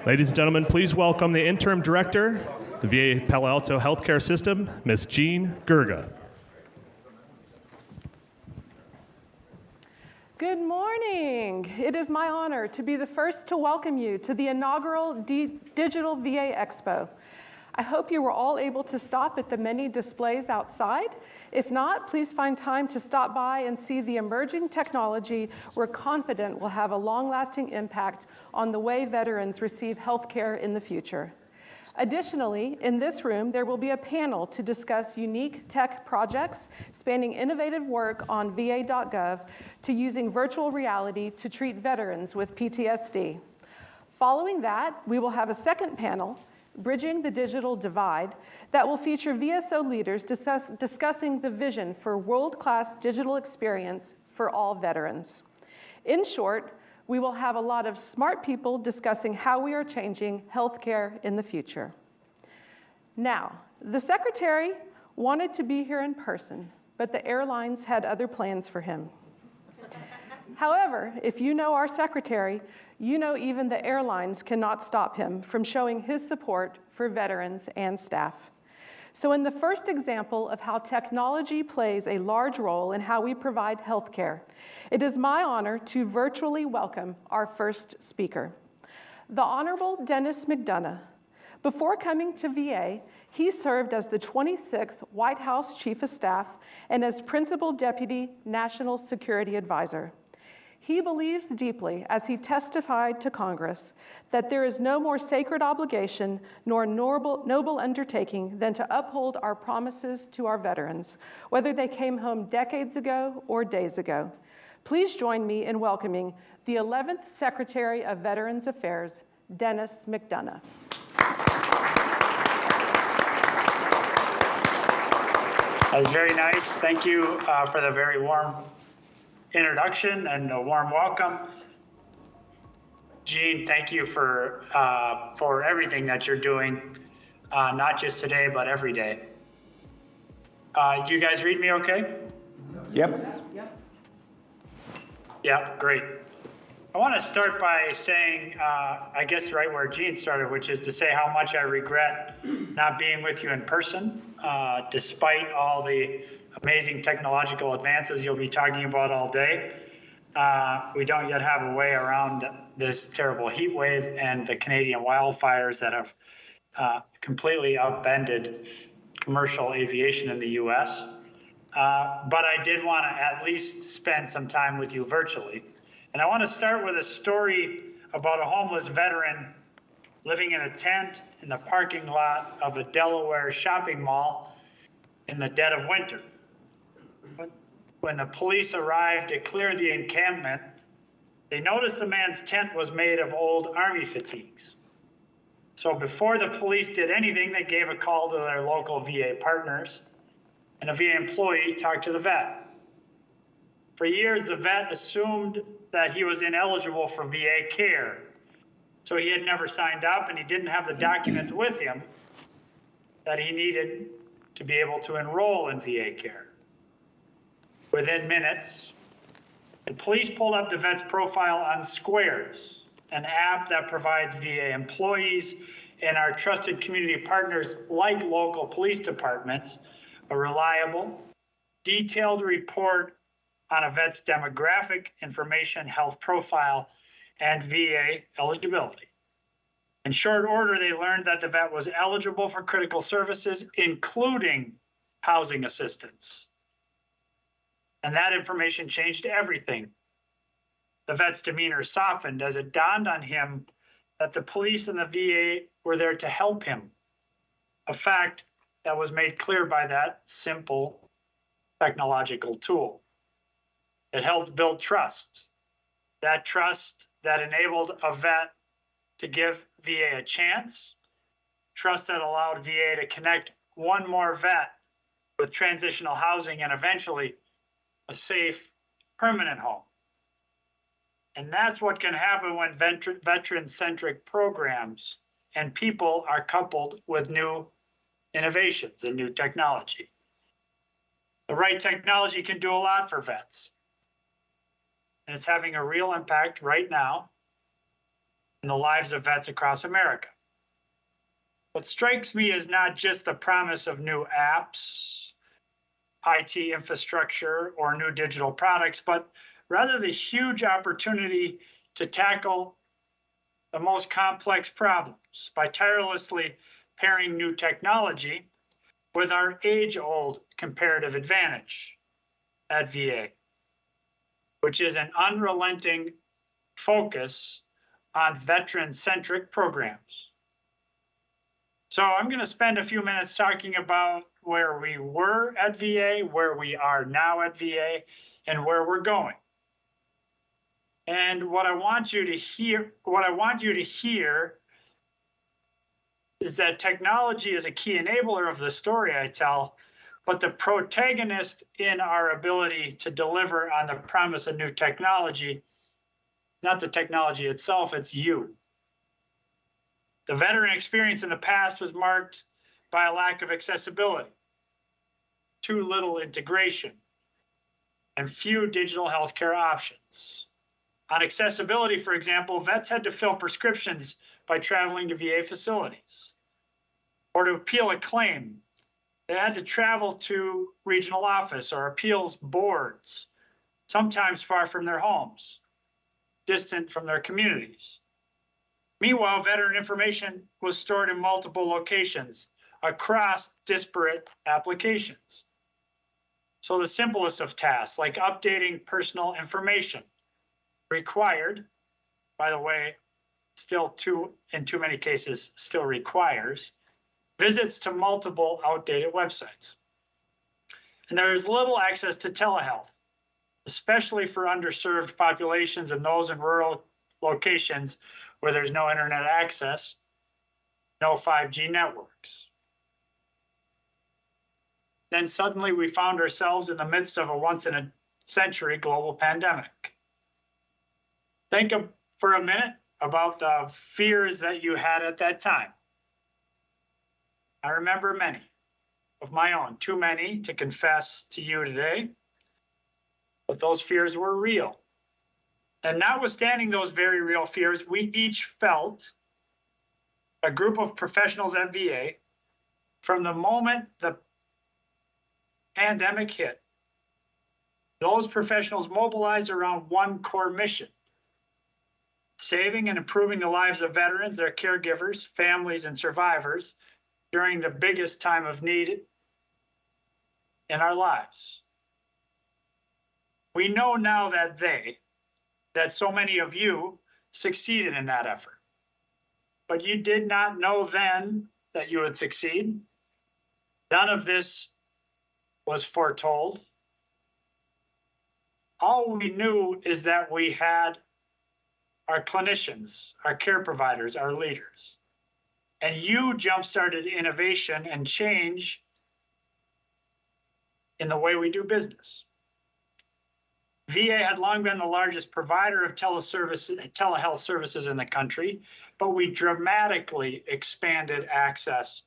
Ladies and gentlemen, please welcome the Interim Director, the VA Palo Alto Healthcare System, Ms. Jean Gurga. Good morning. It is my honor to be the first to welcome you to the inaugural DigitalVA Expo. I hope you were all able to stop at the many displays outside. If not, please find time to stop by and see the emerging technology we're confident will have a long-lasting impact on the way veterans receive health care in the future. Additionally, in this room, there will be a panel to discuss unique tech projects spanning innovative work on va.gov to using virtual reality to treat veterans with PTSD. Following that, we will have a second panel, Bridging the Digital Divide, that will feature VSO leaders discussing the vision for world-class digital experience for all veterans. In short, we will have a lot of smart people discussing how we are changing healthcare in the future. Now, the Secretary wanted to be here in person, but the airlines had other plans for him. However, if you know our Secretary, you know even the airlines cannot stop him from showing his support for veterans and staff. So in the first example of how technology plays a large role in how we provide healthcare, it is my honor to virtually welcome our first speaker, the Honorable Denis McDonough. Before coming to VA, he served as the 26th White House Chief of Staff and as Principal Deputy National Security Advisor. He believes deeply, as he testified to Congress, that there is no more sacred obligation nor noble undertaking than to uphold our promises to our veterans, whether they came home decades ago or days ago. Please join me in welcoming the 11th Secretary of Veterans Affairs, Denis McDonough. That's very nice. Thank you for the very warm introduction and a warm welcome. Jean, thank you for everything that you're doing, not just today, but every day. Do you guys read me okay? Yep. Yeah, great. I want to start by saying, I guess right where Jean started, which is to say how much I regret not being with you in person, despite all the amazing technological advances you'll be talking about all day. We don't yet have a way around this terrible heat wave and the Canadian wildfires that have completely upended commercial aviation in the US. But I did want to at least spend some time with you virtually. And I want to start with a story about a homeless veteran living in a tent in the parking lot of a Delaware shopping mall in the dead of winter. When the police arrived to clear the encampment, they noticed the man's tent was made of old Army fatigues. So before the police did anything, they gave a call to their local VA partners, and a VA employee talked to the vet. For years, the vet assumed that he was ineligible for VA care, so he had never signed up and he didn't have the documents with him that he needed to be able to enroll in VA care. Within minutes, the police pulled up the vet's profile on Squares, an app that provides VA employees and our trusted community partners like local police departments a reliable, detailed report on a vet's demographic information, health profile, and VA eligibility. In short order, they learned that the vet was eligible for critical services, including housing assistance. And that information changed everything. The vet's demeanor softened as it dawned on him that the police and the VA were there to help him, a fact that was made clear by that simple technological tool. It helped build trust, that trust that enabled a vet to give VA a chance, trust that allowed VA to connect one more vet with transitional housing and eventually a safe, permanent home. And that's what can happen when veteran-centric programs and people are coupled with new innovations and new technology. The right technology can do a lot for vets. And it's having a real impact right now. in the lives of vets across America. What strikes me is not just the promise of new apps, IT infrastructure, or new digital products, but rather the huge opportunity to tackle the most complex problems by tirelessly pairing new technology with our age-old comparative advantage at VA, which is an unrelenting focus on veteran-centric programs. So I'm going to spend a few minutes talking about where we were at VA, where we are now at VA, and where we're going. And what I want you to hear is that technology is a key enabler of the story I tell, but the protagonist in our ability to deliver on the promise of new technology, not the technology itself, it's you. The veteran experience in the past was marked by a lack of accessibility, too little integration, and few digital healthcare options. On accessibility, for example, vets had to fill prescriptions by traveling to VA facilities. Or to appeal a claim, they had to travel to regional office or appeals boards, sometimes far from their homes, distant from their communities. Meanwhile, veteran information was stored in multiple locations across disparate applications. So the simplest of tasks, like updating personal information, required, by the way, in too many cases, still requires, visits to multiple outdated websites. And there is little access to telehealth, especially for underserved populations and those in rural locations where there's no internet access, no 5G networks. Then suddenly we found ourselves in the midst of a once-in-a-century global pandemic. Think for a minute about the fears that you had at that time. I remember many of my own, too many to confess to you today, but those fears were real. And notwithstanding those very real fears, we each felt, a group of professionals at VA, from the moment the pandemic hit, those professionals mobilized around one core mission: saving and improving the lives of veterans, their caregivers, families, and survivors during the biggest time of need in our lives. We know now that so many of you succeeded in that effort. But you did not know then that you would succeed. None of this was foretold. All we knew is that we had our clinicians, our care providers, our leaders. And you jump-started innovation and change in the way we do business. VA had long been the largest provider of telehealth services in the country, but we dramatically expanded access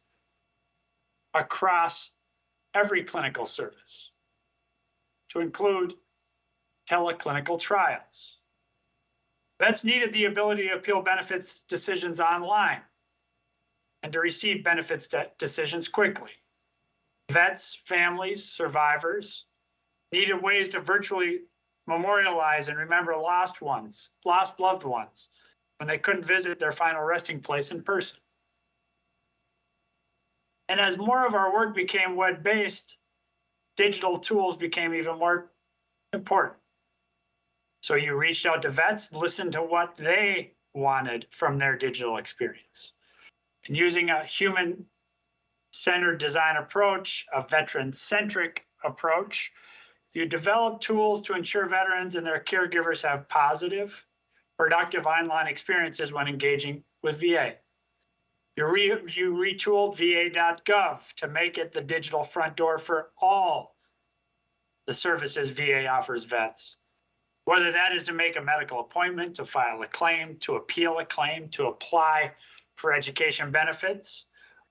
across every clinical service to include teleclinical trials. Vets needed the ability to appeal benefits decisions online and to receive benefits decisions quickly. Vets, families, survivors needed ways to virtually memorialize and remember lost loved ones, when they couldn't visit their final resting place in person. And as more of our work became web-based, digital tools became even more important. So you reached out to vets, listened to what they wanted from their digital experience. And using a human-centered design approach, a veteran-centric approach, you develop tools to ensure veterans and their caregivers have positive, productive online experiences when engaging with VA. You retooled va.gov to make it the digital front door for all the services VA offers vets, whether that is to make a medical appointment, to file a claim, to appeal a claim, to apply for education benefits,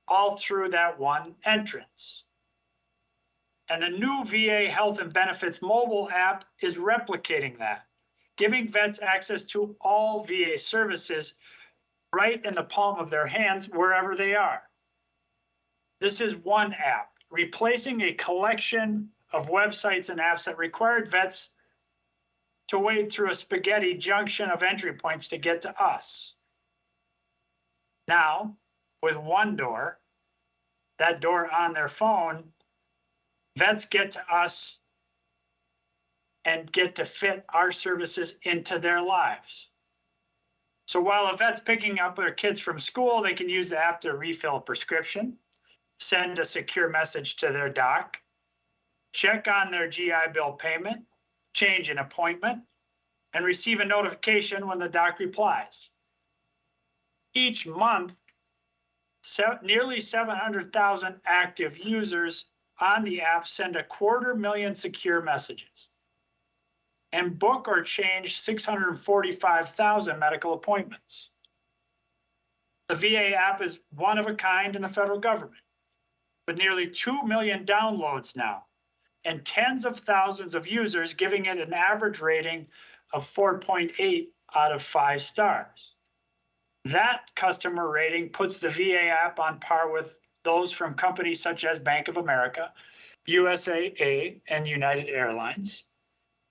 all through that one entrance. And the new VA Health and Benefits mobile app is replicating that, giving vets access to all VA services right in the palm of their hands wherever they are. This is one app, replacing a collection of websites and apps that required vets to wade through a spaghetti junction of entry points to get to us. Now, with one door, that door on their phone, vets get to us and get to fit our services into their lives. So while a vet's picking up their kids from school, they can use the app to refill a prescription, send a secure message to their doc, check on their GI Bill payment, change an appointment, and receive a notification when the doc replies. Each month, nearly 700,000 active users on the app send 250,000 secure messages and book or change 645,000 medical appointments. The VA app is one of a kind in the federal government, with nearly 2 million downloads now and tens of thousands of users, giving it an average rating of 4.8 out of 5 stars. That customer rating puts the VA app on par with those from companies such as Bank of America, USAA, and United Airlines,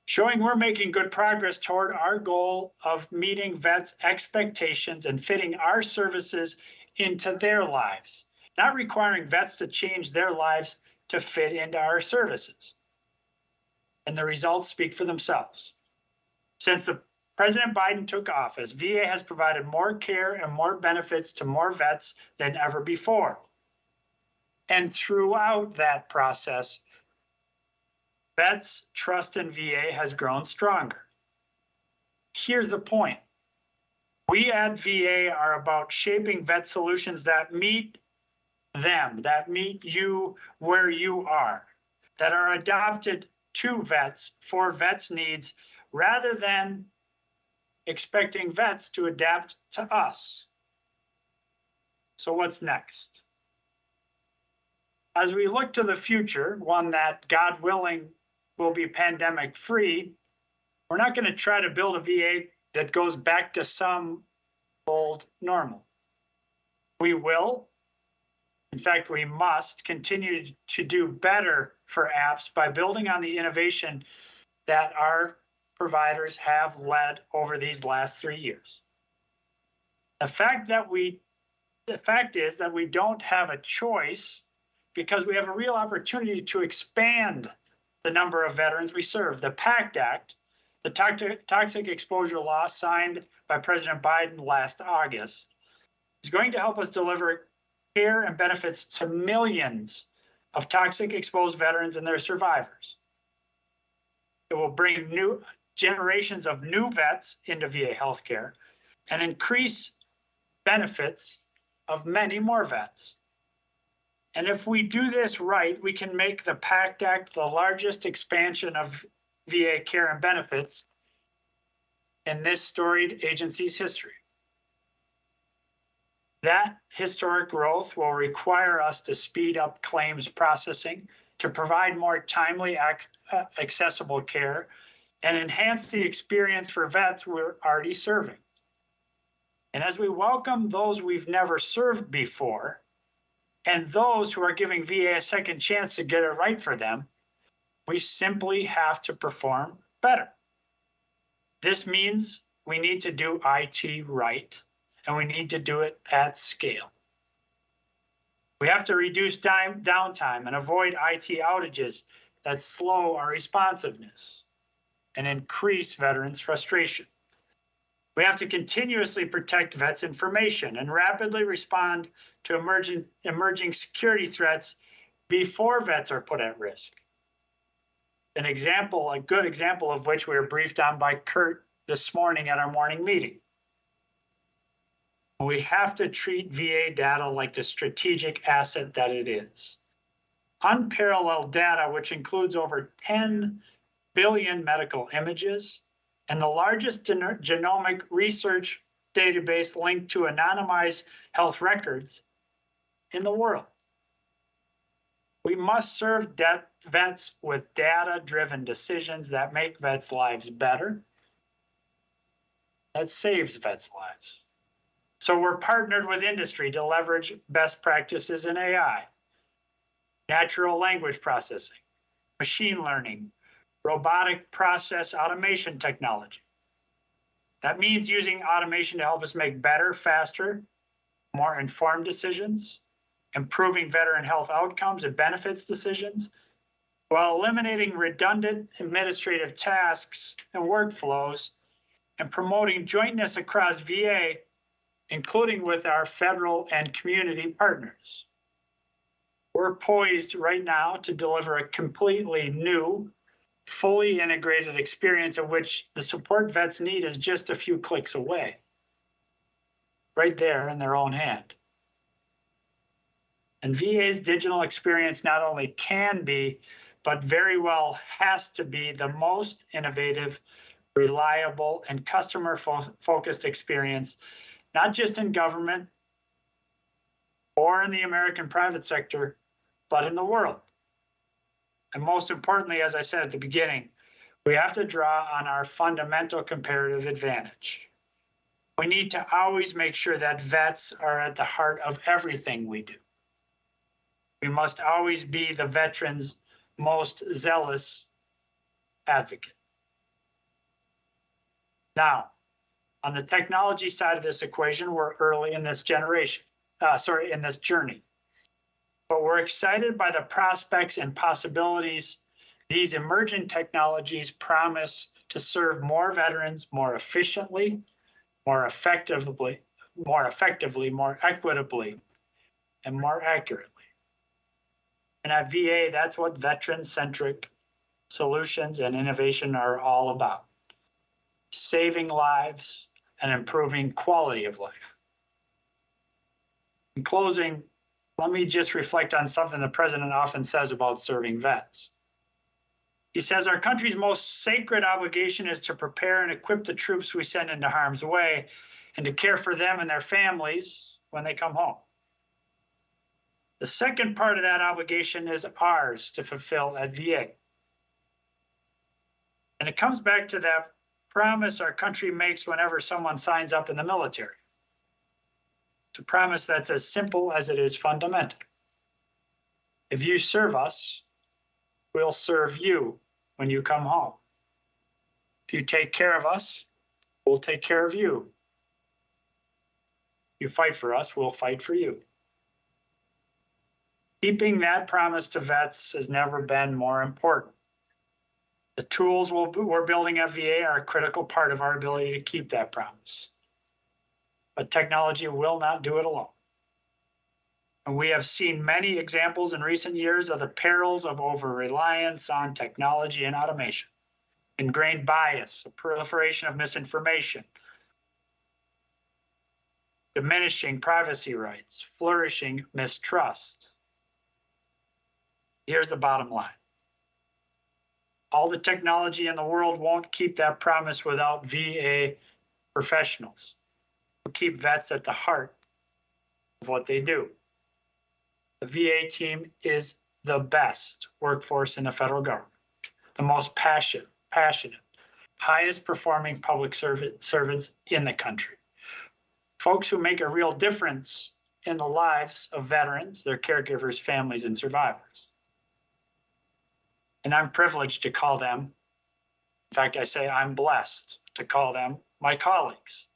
showing we're making good progress toward our goal of meeting vets' expectations and fitting our services into their lives, not requiring vets to change their lives to fit into our services. And the results speak for themselves. Since President Biden took office, VA has provided more care and more benefits to more vets than ever before. And throughout that process, vets' trust in VA has grown stronger. Here's the point. We at VA are about shaping vet solutions that meet them, that meet you where you are, that are adapted to vets for vets' needs, rather than expecting vets to adapt to us. So what's next? As we look to the future, one that, God willing, will be pandemic-free, we're not going to try to build a VA that goes back to some old normal. We will, in fact, we must continue to do better for apps by building on the innovation that our providers have led over these last 3 years. The fact is that we don't have a choice, because we have a real opportunity to expand the number of veterans we serve. The PACT Act, the toxic exposure law signed by President Biden last August, is going to help us deliver care and benefits to millions of toxic exposed veterans and their survivors. It will bring new generations of new vets into VA healthcare and increase benefits of many more vets. And if we do this right, we can make the PACT Act the largest expansion of VA care and benefits in this storied agency's history. That historic growth will require us to speed up claims processing, to provide more timely, accessible care, and enhance the experience for vets we're already serving. And as we welcome those we've never served before, and those who are giving VA a second chance to get it right for them, we simply have to perform better. This means we need to do IT right, and we need to do it at scale. We have to reduce downtime and avoid IT outages that slow our responsiveness and increase veterans' frustration. We have to continuously protect vets' information and rapidly respond to emerging security threats before vets are put at risk. A good example of which we were briefed on by Kurt this morning at our morning meeting. We have to treat VA data like the strategic asset that it is. Unparalleled data, which includes over 10 billion medical images and the largest genomic research database linked to anonymized health records in the world. We must serve vets with data-driven decisions that make vets' lives better, that saves vets' lives. So we're partnered with industry to leverage best practices in AI, natural language processing, machine learning, robotic process automation technology. That means using automation to help us make better, faster, more informed decisions, improving veteran health outcomes and benefits decisions, while eliminating redundant administrative tasks and workflows and promoting jointness across VA, including with our federal and community partners. We're poised right now to deliver a completely new, fully integrated experience of which the support vets need is just a few clicks away, right there in their own hand. And VA's digital experience not only can be, but very well has to be the most innovative, reliable, and customer-focused experience, not just in government or in the American private sector, but in the world. And most importantly, as I said at the beginning, we have to draw on our fundamental comparative advantage. We need to always make sure that vets are at the heart of everything we do. We must always be the veteran's most zealous advocate. Now, on the technology side of this equation, we're early in this in this journey. But we're excited by the prospects and possibilities these emerging technologies promise to serve more veterans more efficiently, more effectively, more equitably, and more accurately. And at VA, that's what veteran-centric solutions and innovation are all about. Saving lives and improving quality of life. In closing, let me just reflect on something the president often says about serving vets. He says our country's most sacred obligation is to prepare and equip the troops we send into harm's way and to care for them and their families when they come home. The second part of that obligation is ours to fulfill at VA. And it comes back to that promise our country makes whenever someone signs up in the military. It's a promise that's as simple as it is fundamental. If you serve us, we'll serve you when you come home. If you take care of us, we'll take care of you. If you fight for us, we'll fight for you. Keeping that promise to vets has never been more important. The tools we're building at VA are a critical part of our ability to keep that promise. But technology will not do it alone. And we have seen many examples in recent years of the perils of over-reliance on technology and automation, ingrained bias, a proliferation of misinformation, diminishing privacy rights, flourishing mistrust. Here's the bottom line. All the technology in the world won't keep that promise without VA professionals who keep vets at the heart of what they do. The VA team is the best workforce in the federal government, the most passionate, highest performing public servants in the country. Folks who make a real difference in the lives of veterans, their caregivers, families, and survivors. And I'm privileged to call them, in fact, I say I'm blessed to call them my colleagues.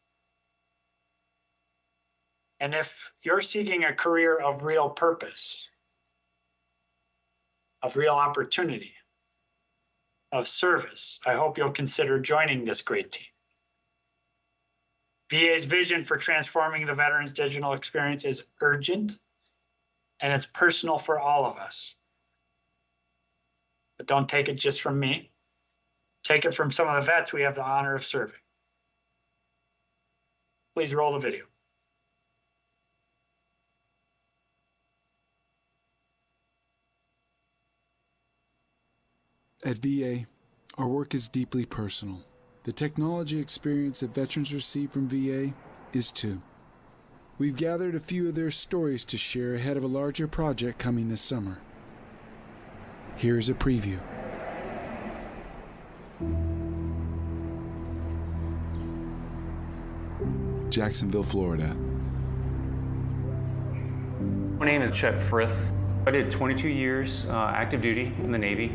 And if you're seeking a career of real purpose, of real opportunity, of service, I hope you'll consider joining this great team. VA's vision for transforming the veterans' digital experience is urgent, and it's personal for all of us. But don't take it just from me. Take it from some of the vets we have the honor of serving. Please roll the video. At VA, our work is deeply personal. The technology experience that veterans receive from VA is too. We've gathered a few of their stories to share ahead of a larger project coming this summer. Here's a preview. Jacksonville, Florida. My name is Chet Frith. I did 22 years active duty in the Navy.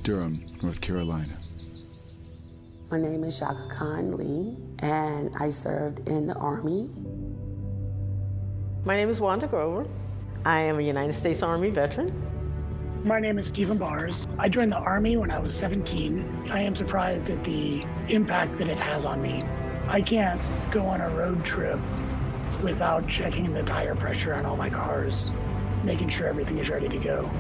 Durham, North Carolina. My name is Shaka Khan Lee, and I served in the Army. My name is Wanda Grover. I am a United States Army veteran. My name is Stephen Bars. I joined the Army when I was 17. I am surprised at the impact that it has on me. I can't go on a road trip without checking the tire pressure on all my cars, making sure everything is ready to go.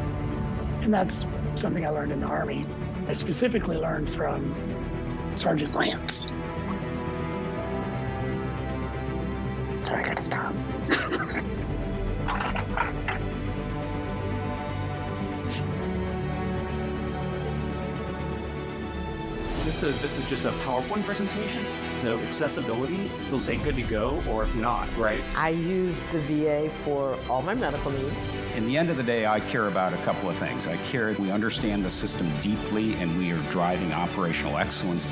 And that's something I learned in the Army. I specifically learned from Sergeant Lance. Sorry, I gotta stop. This is just a PowerPoint presentation. So accessibility, it'll say good to go or if not, right? I use the VA for all my medical needs. In the end of the day, I care about a couple of things. I care we understand the system deeply and we are driving operational excellence.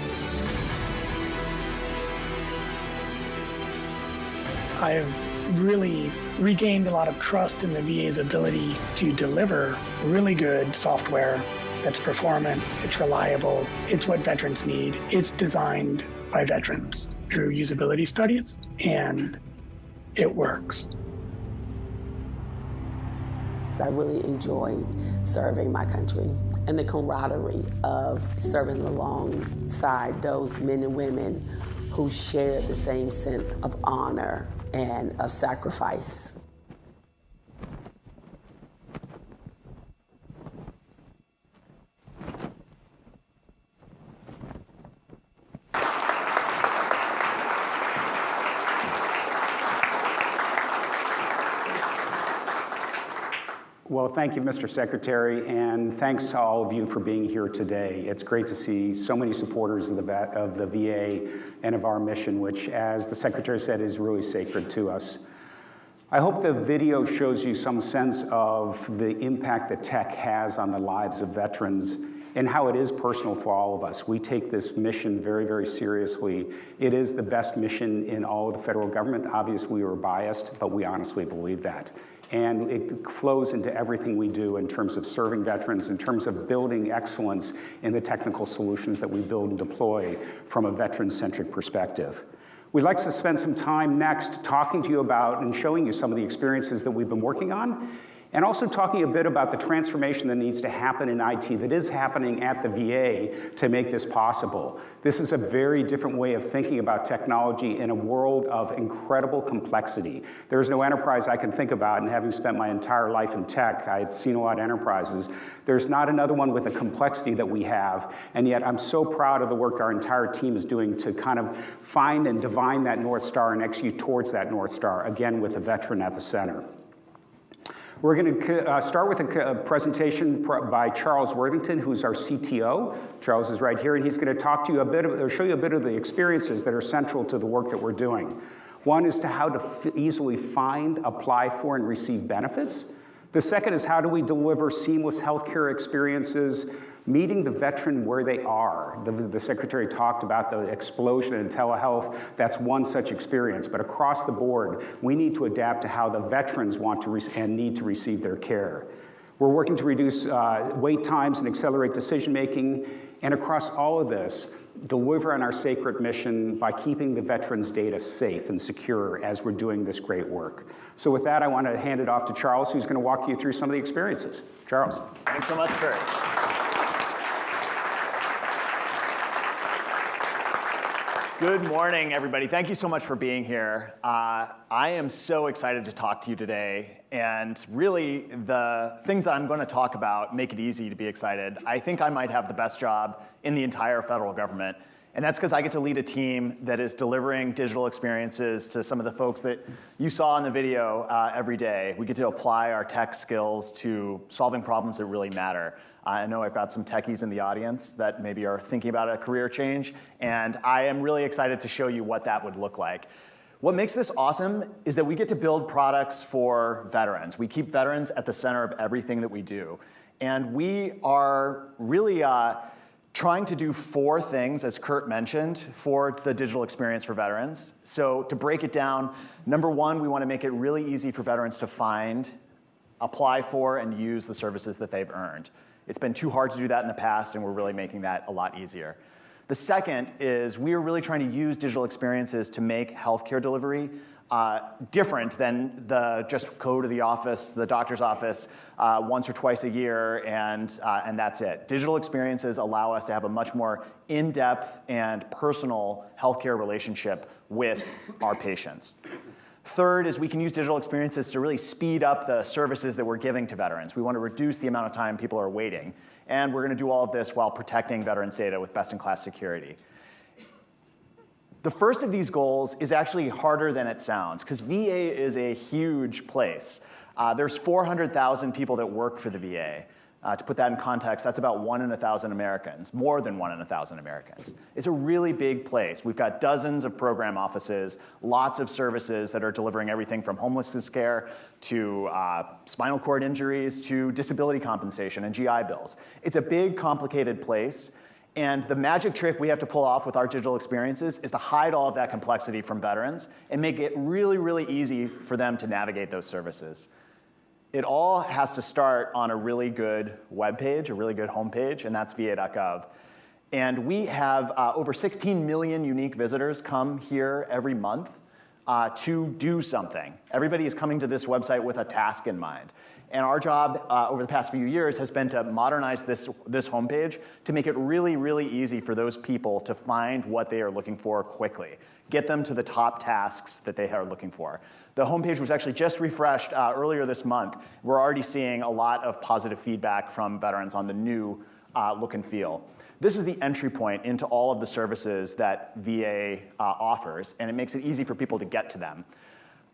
I have really regained a lot of trust in the VA's ability to deliver really good software that's performant, it's reliable, it's what veterans need. It's designed by veterans through usability studies, and it works. I really enjoyed serving my country and the camaraderie of serving alongside those men and women who share the same sense of honor and of sacrifice. Well, thank you, Mr. Secretary, and thanks to all of you for being here today. It's great to see so many supporters of the VA and of our mission, which, as the Secretary said, is really sacred to us. I hope the video shows you some sense of the impact that tech has on the lives of veterans and how it is personal for all of us. We take this mission very, very seriously. It is the best mission in all of the federal government. Obviously, we're biased, but we honestly believe that. And it flows into everything we do in terms of serving veterans, in terms of building excellence in the technical solutions that we build and deploy from a veteran-centric perspective. We'd like to spend some time next talking to you about and showing you some of the experiences that we've been working on, and also talking a bit about the transformation that needs to happen in IT that is happening at the VA to make this possible. This is a very different way of thinking about technology in a world of incredible complexity. There's no enterprise I can think about, and having spent my entire life in tech, I've seen a lot of enterprises. There's not another one with the complexity that we have, and yet I'm so proud of the work our entire team is doing to kind of find and divine that North Star and execute towards that North Star, again with a veteran at the center. We're going to start with a presentation by Charles Worthington, who's our CTO. Charles is right here, and he's going to talk to you a bit, or show you a bit of the experiences that are central to the work that we're doing. One is to how to easily find, apply for, and receive benefits. The second is how do we deliver seamless healthcare experiences, meeting the veteran where they are. The Secretary talked about the explosion in telehealth. That's one such experience. But across the board, we need to adapt to how the veterans want to and need to receive their care. We're working to reduce wait times and accelerate decision-making. And across all of this, deliver on our sacred mission by keeping the veterans' data safe and secure as we're doing this great work. So with that, I want to hand it off to Charles, who's going to walk you through some of the experiences. Charles. Thanks so much, Kurt. Good morning, everybody. Thank you so much for being here. I am so excited to talk to you today, and really the things that I'm going to talk about make it easy to be excited. I think I might have the best job in the entire federal government, and that's because I get to lead a team that is delivering digital experiences to some of the folks that you saw in the video every day. We get to apply our tech skills to solving problems that really matter. I know I've got some techies in the audience that maybe are thinking about a career change, and I am really excited to show you what that would look like. What makes this awesome is that we get to build products for veterans. We keep veterans at the center of everything that we do. And we are really trying to do 4 things, as Kurt mentioned, for the digital experience for veterans. So to break it down, number 1, we want to make it really easy for veterans to find, apply for, and use the services that they've earned. It's been too hard to do that in the past, and we're really making that a lot easier. The second is we are really trying to use digital experiences to make healthcare delivery different than just go to the office, the doctor's office, once or twice a year, and that's it. Digital experiences allow us to have a much more in-depth and personal healthcare relationship with our patients. Third is we can use digital experiences to really speed up the services that we're giving to veterans. We want to reduce the amount of time people are waiting. And we're going to do all of this while protecting veterans' data with best-in-class security. The first of these goals is actually harder than it sounds, because VA is a huge place. There's 400,000 people that work for the VA. To put that in context, that's about 1 in 1,000 Americans, more than 1 in 1,000 Americans. It's a really big place. We've got dozens of program offices, lots of services that are delivering everything from homelessness care to spinal cord injuries to disability compensation and GI bills. It's a big, complicated place. And the magic trick we have to pull off with our digital experiences is to hide all of that complexity from veterans and make it really, really easy for them to navigate those services. It all has to start on a really good web page, a really good homepage, and that's va.gov. And we have over 16 million unique visitors come here every month to do something. Everybody is coming to this website with a task in mind. And our job over the past few years has been to modernize this homepage to make it really, really easy for those people to find what they are looking for quickly. Get them to the top tasks that they are looking for. The homepage was actually just refreshed earlier this month. We're already seeing a lot of positive feedback from veterans on the new look and feel. This is the entry point into all of the services that VA offers, and it makes it easy for people to get to them.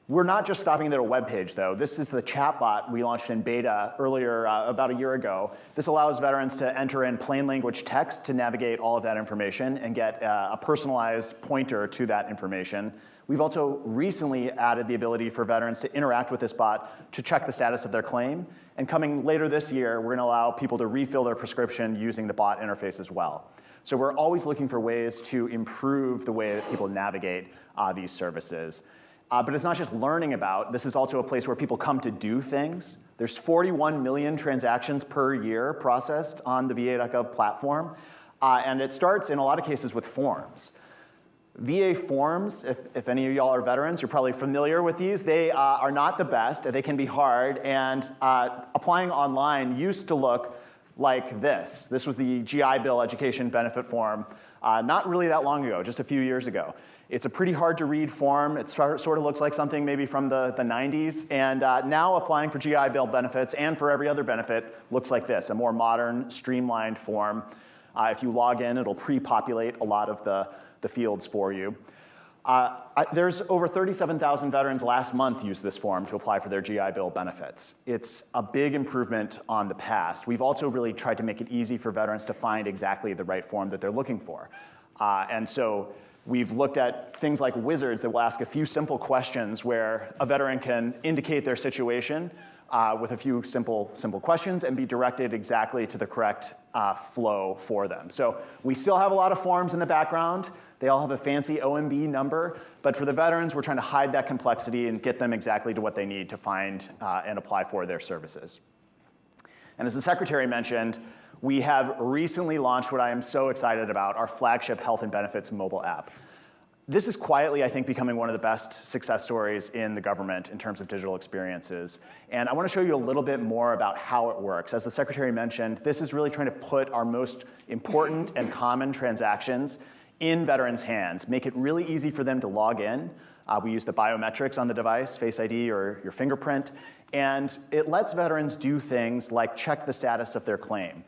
We're not just stopping at a web page, though. This is the chatbot we launched in beta earlier, about a year ago. This allows veterans to enter in plain language text to navigate all of that information and get a personalized pointer to that information. We've also recently added the ability for veterans to interact with this bot to check the status of their claim. And coming later this year, we're going to allow people to refill their prescription using the bot interface as well. So we're always looking for ways to improve the way that people navigate these services. But it's not just learning about. This is also a place where people come to do things. There's 41 million transactions per year processed on the va.gov platform. And it starts in a lot of cases with forms. VA forms, if any of y'all are veterans, you're probably familiar with these. They are not the best. They can be hard. And applying online used to look like this. This was the GI Bill education benefit form not really that long ago, just a few years ago. It's a pretty hard to read form. It sort of looks like something maybe from the 90s. And now applying for GI Bill benefits and for every other benefit looks like this, a more modern, streamlined form. If you log in, it'll pre-populate a lot of the fields for you. There's over 37,000 veterans last month used this form to apply for their GI Bill benefits. It's a big improvement on the past. We've also really tried to make it easy for veterans to find exactly the right form that they're looking for. And so we've looked at things like wizards that will ask a few simple questions where a veteran can indicate their situation with a few simple questions and be directed exactly to the correct flow for them. So we still have a lot of forms in the background. They all have a fancy OMB number. But for the veterans, we're trying to hide that complexity and get them exactly to what they need to find and apply for their services. And as the Secretary mentioned, we have recently launched what I am so excited about, our flagship health and benefits mobile app. This is quietly, I think, becoming one of the best success stories in the government in terms of digital experiences. And I want to show you a little bit more about how it works. As the Secretary mentioned, this is really trying to put our most important and common transactions in veterans' hands, make it really easy for them to log in. We use the biometrics on the device, Face ID or your fingerprint, and it lets veterans do things like check the status of their claim.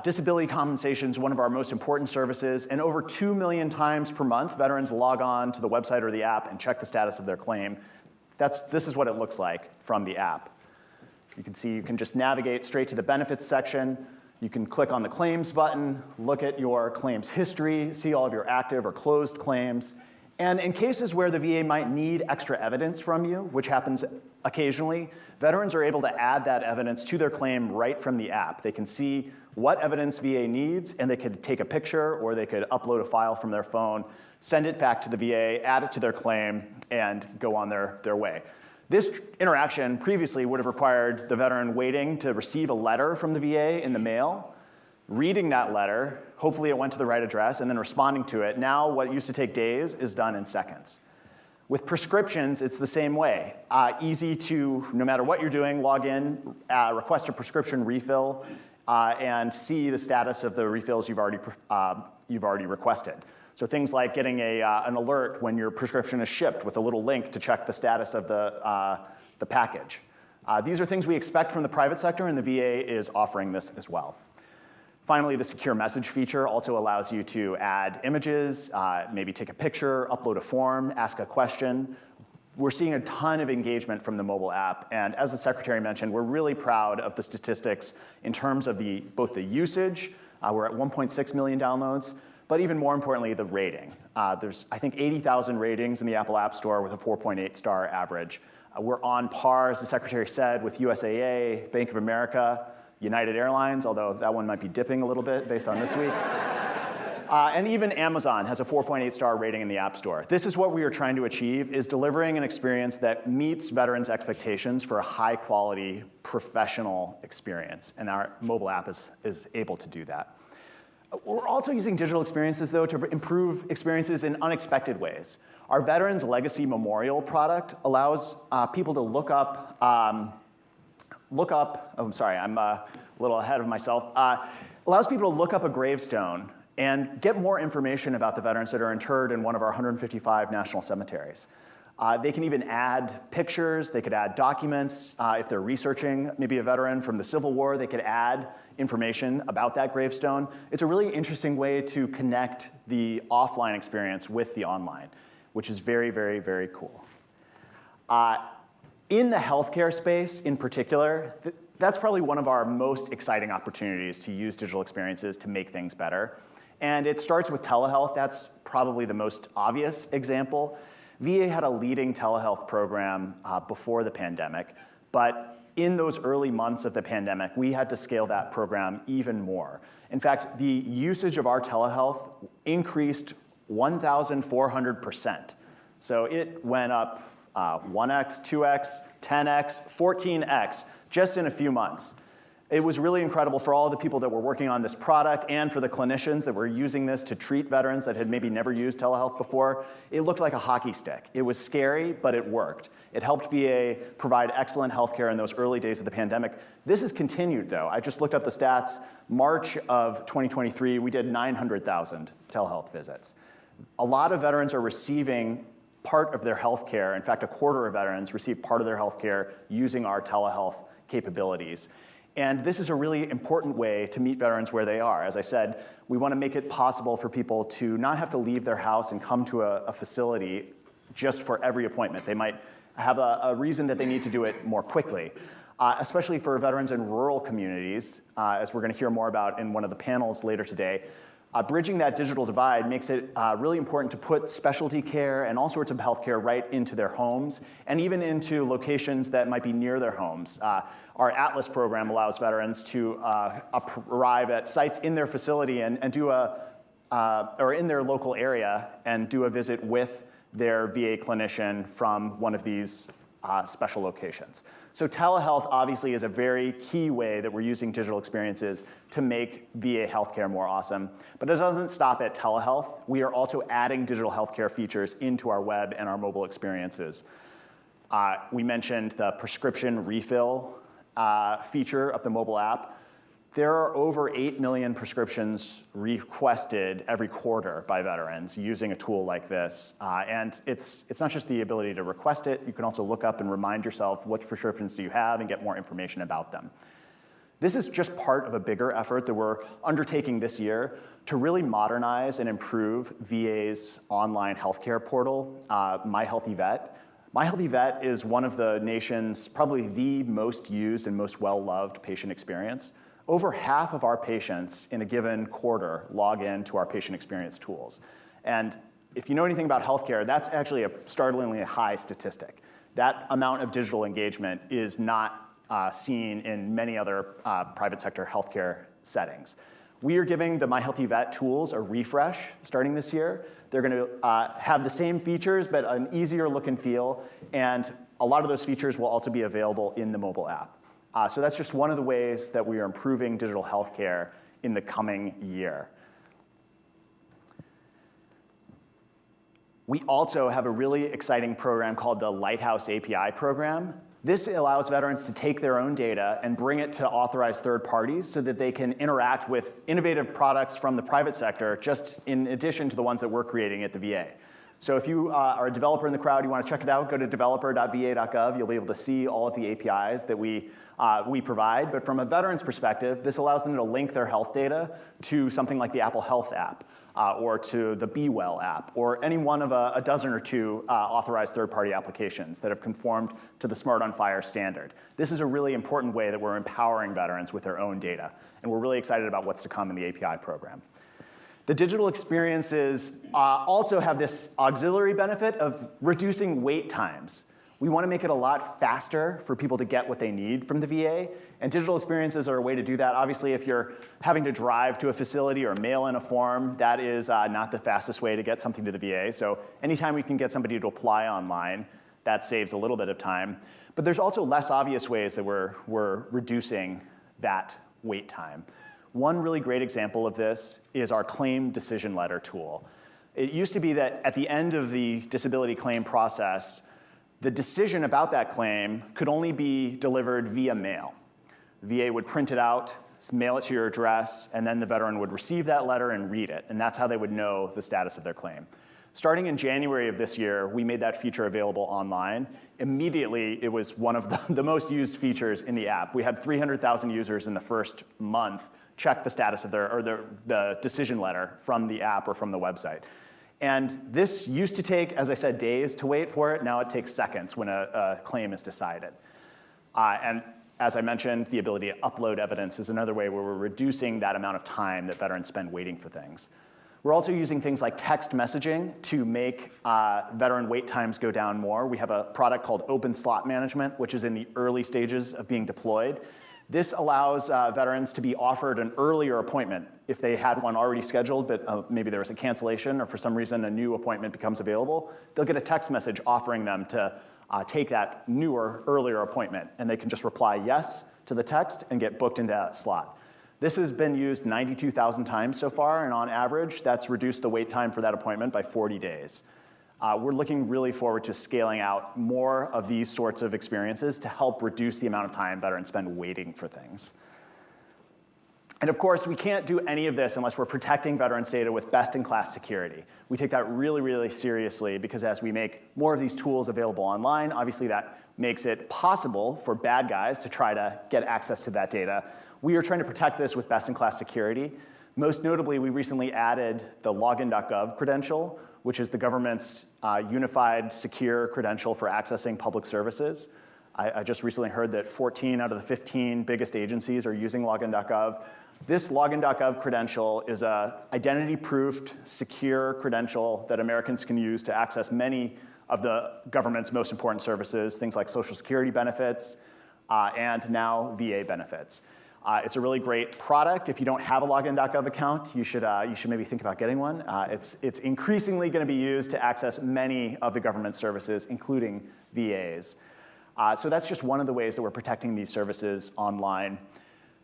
Disability compensation is one of our most important services, and over 2 million times per month, veterans log on to the website or the app and check the status of their claim. This is what it looks like from the app. You can see you can just navigate straight to the benefits section. You can click on the claims button, look at your claims history, see all of your active or closed claims, And in cases where the VA might need extra evidence from you, which happens occasionally, veterans are able to add that evidence to their claim right from the app. They can see what evidence VA needs, and they could take a picture, or they could upload a file from their phone, send it back to the VA, add it to their claim, and go on their way. This interaction previously would have required the veteran waiting to receive a letter from the VA in the mail, reading that letter, hopefully it went to the right address, and then responding to it. Now, what used to take days is done in seconds. With prescriptions, it's the same way. Easy to, no matter what you're doing, log in, request a prescription refill, and see the status of the refills you've already requested. So things like getting an alert when your prescription is shipped with a little link to check the status of the package. These are things we expect from the private sector, and the VA is offering this as well. Finally, the secure message feature also allows you to add images, maybe take a picture, upload a form, ask a question. We're seeing a ton of engagement from the mobile app, and as the Secretary mentioned, we're really proud of the statistics in terms of both the usage, we're at 1.6 million downloads, but even more importantly, the rating. There's, I think, 80,000 ratings in the Apple App Store with a 4.8 star average. We're on par, as the Secretary said, with USAA, Bank of America, United Airlines, although that one might be dipping a little bit based on this week. And even Amazon has a 4.8 star rating in the App Store. This is what we are trying to achieve, is delivering an experience that meets veterans' expectations for a high quality, professional experience. And our mobile app is able to do that. We're also using digital experiences, though, to improve experiences in unexpected ways. Our Veterans Legacy Memorial product allows people to look up, oh, I'm sorry, I'm a little ahead of myself. Allows people to look up a gravestone and get more information about the veterans that are interred in one of our 155 national cemeteries. They can even add pictures, they could add documents. If they're researching maybe a veteran from the Civil War, they could add information about that gravestone. It's a really interesting way to connect the offline experience with the online, which is very, very, very cool. In the healthcare space in particular, that's probably one of our most exciting opportunities to use digital experiences to make things better. And it starts with telehealth. That's probably the most obvious example. VA had a leading telehealth program before the pandemic, but in those early months of the pandemic, we had to scale that program even more. In fact, the usage of our telehealth increased 1,400%. So it went up 1x, 2x, 10x, 14x, just in a few months. It was really incredible for all the people that were working on this product and for the clinicians that were using this to treat veterans that had maybe never used telehealth before. It looked like a hockey stick. It was scary, but it worked. It helped VA provide excellent healthcare in those early days of the pandemic. This has continued, though. I just looked up the stats. March of 2023, we did 900,000 telehealth visits. A lot of veterans are receiving part of their healthcare. In fact, a quarter of veterans receive part of their healthcare using our telehealth capabilities. And this is a really important way to meet veterans where they are. As I said, we want to make it possible for people to not have to leave their house and come to a facility just for every appointment. They might have a reason that they need to do it more quickly, especially for veterans in rural communities, as we're going to hear more about in one of the panels later today. Bridging that digital divide makes it really important to put specialty care and all sorts of healthcare right into their homes and even into locations that might be near their homes. Our Atlas program allows veterans to arrive at sites in their facility and do or in their local area and do a visit with their VA clinician from one of these special locations. So telehealth obviously is a very key way that we're using digital experiences to make VA healthcare more awesome. But it doesn't stop at telehealth. We are also adding digital healthcare features into our web and our mobile experiences. We mentioned the prescription refill feature of the mobile app. There are over 8 million prescriptions requested every quarter by veterans using a tool like this. And it's not just the ability to request it, you can also look up and remind yourself which prescriptions do you have and get more information about them. This is just part of a bigger effort that we're undertaking this year to really modernize and improve VA's online healthcare portal, My Healthy Vet. My Healthy Vet is one of the nation's probably the most used and most well-loved patient experience. Over half of our patients in a given quarter log in to our patient experience tools. And if you know anything about healthcare, that's actually a startlingly high statistic. That amount of digital engagement is not seen in many other private sector healthcare settings. We are giving the My Healthy Vet tools a refresh starting this year. They're going to have the same features, but an easier look and feel, and a lot of those features will also be available in the mobile app. So that's just one of the ways that we are improving digital healthcare in the coming year. We also have a really exciting program called the Lighthouse API program. This allows veterans to take their own data and bring it to authorized third parties so that they can interact with innovative products from the private sector, just in addition to the ones that we're creating at the VA. So if you are a developer in the crowd, you want to check it out, go to developer.va.gov. You'll be able to see all of the APIs that we provide. But from a veteran's perspective, this allows them to link their health data to something like the Apple Health app, or to the Be Well app, or any one of a dozen or two authorized third-party applications that have conformed to the Smart on Fire standard. This is a really important way that we're empowering veterans with their own data, and we're really excited about what's to come in the API program. The digital experiences also have this auxiliary benefit of reducing wait times. We want to make it a lot faster for people to get what they need from the VA, and digital experiences are a way to do that. Obviously, if you're having to drive to a facility or mail in a form, that is not the fastest way to get something to the VA. So anytime we can get somebody to apply online, that saves a little bit of time. But there's also less obvious ways that we're reducing that wait time. One really great example of this is our claim decision letter tool. It used to be that at the end of the disability claim process, the decision about that claim could only be delivered via mail. VA would print it out, mail it to your address, and then the veteran would receive that letter and read it, and that's how they would know the status of their claim. Starting in January of this year, we made that feature available online. Immediately, it was one of the most used features in the app. We had 300,000 users in the first month check the status of the decision letter from the app or from the website. And this used to take, as I said, days to wait for it. Now it takes seconds when a claim is decided. And as I mentioned, the ability to upload evidence is another way where we're reducing that amount of time that veterans spend waiting for things. We're also using things like text messaging to make veteran wait times go down more. We have a product called Open Slot Management, which is in the early stages of being deployed. This allows veterans to be offered an earlier appointment if they had one already scheduled, but maybe there was a cancellation or for some reason a new appointment becomes available. They'll get a text message offering them to take that newer, earlier appointment, and they can just reply yes to the text and get booked into that slot. This has been used 92,000 times so far, and on average, that's reduced the wait time for that appointment by 40 days. We're looking really forward to scaling out more of these sorts of experiences to help reduce the amount of time veterans spend waiting for things. And of course, we can't do any of this unless we're protecting veterans' data with best-in-class security. We take that really, really seriously because as we make more of these tools available online, obviously that makes it possible for bad guys to try to get access to that data. We are trying to protect this with best-in-class security. Most notably, we recently added the login.gov credential, which is the government's unified, secure credential for accessing public services. I just recently heard that 14 out of the 15 biggest agencies are using login.gov. This login.gov credential is an identity-proofed, secure credential that Americans can use to access many of the government's most important services, things like Social Security benefits and now VA benefits. It's a really great product. If you don't have a login.gov account, you should maybe think about getting one. It's increasingly going to be used to access many of the government services, including VAs. So that's just one of the ways that we're protecting these services online.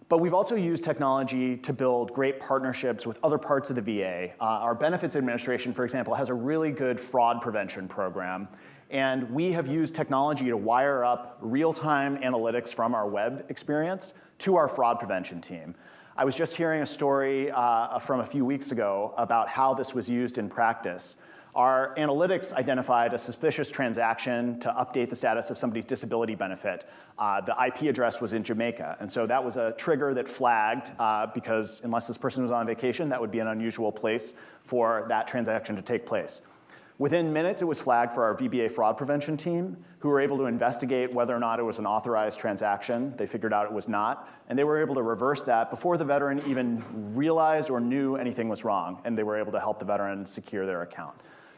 But we've also used technology to build great partnerships with other parts of the VA. Our benefits administration, for example, has a really good fraud prevention program. And we have used technology to wire up real-time analytics from our web experience to our fraud prevention team. I was just hearing a story from a few weeks ago about how this was used in practice. Our analytics identified a suspicious transaction to update the status of somebody's disability benefit. The IP address was in Jamaica, and so that was a trigger that flagged because unless this person was on vacation, that would be an unusual place for that transaction to take place. Within minutes, it was flagged for our VBA fraud prevention team, who were able to investigate whether or not it was an authorized transaction. They figured out it was not, and they were able to reverse that before the veteran even realized or knew anything was wrong, and they were able to help the veteran secure their account.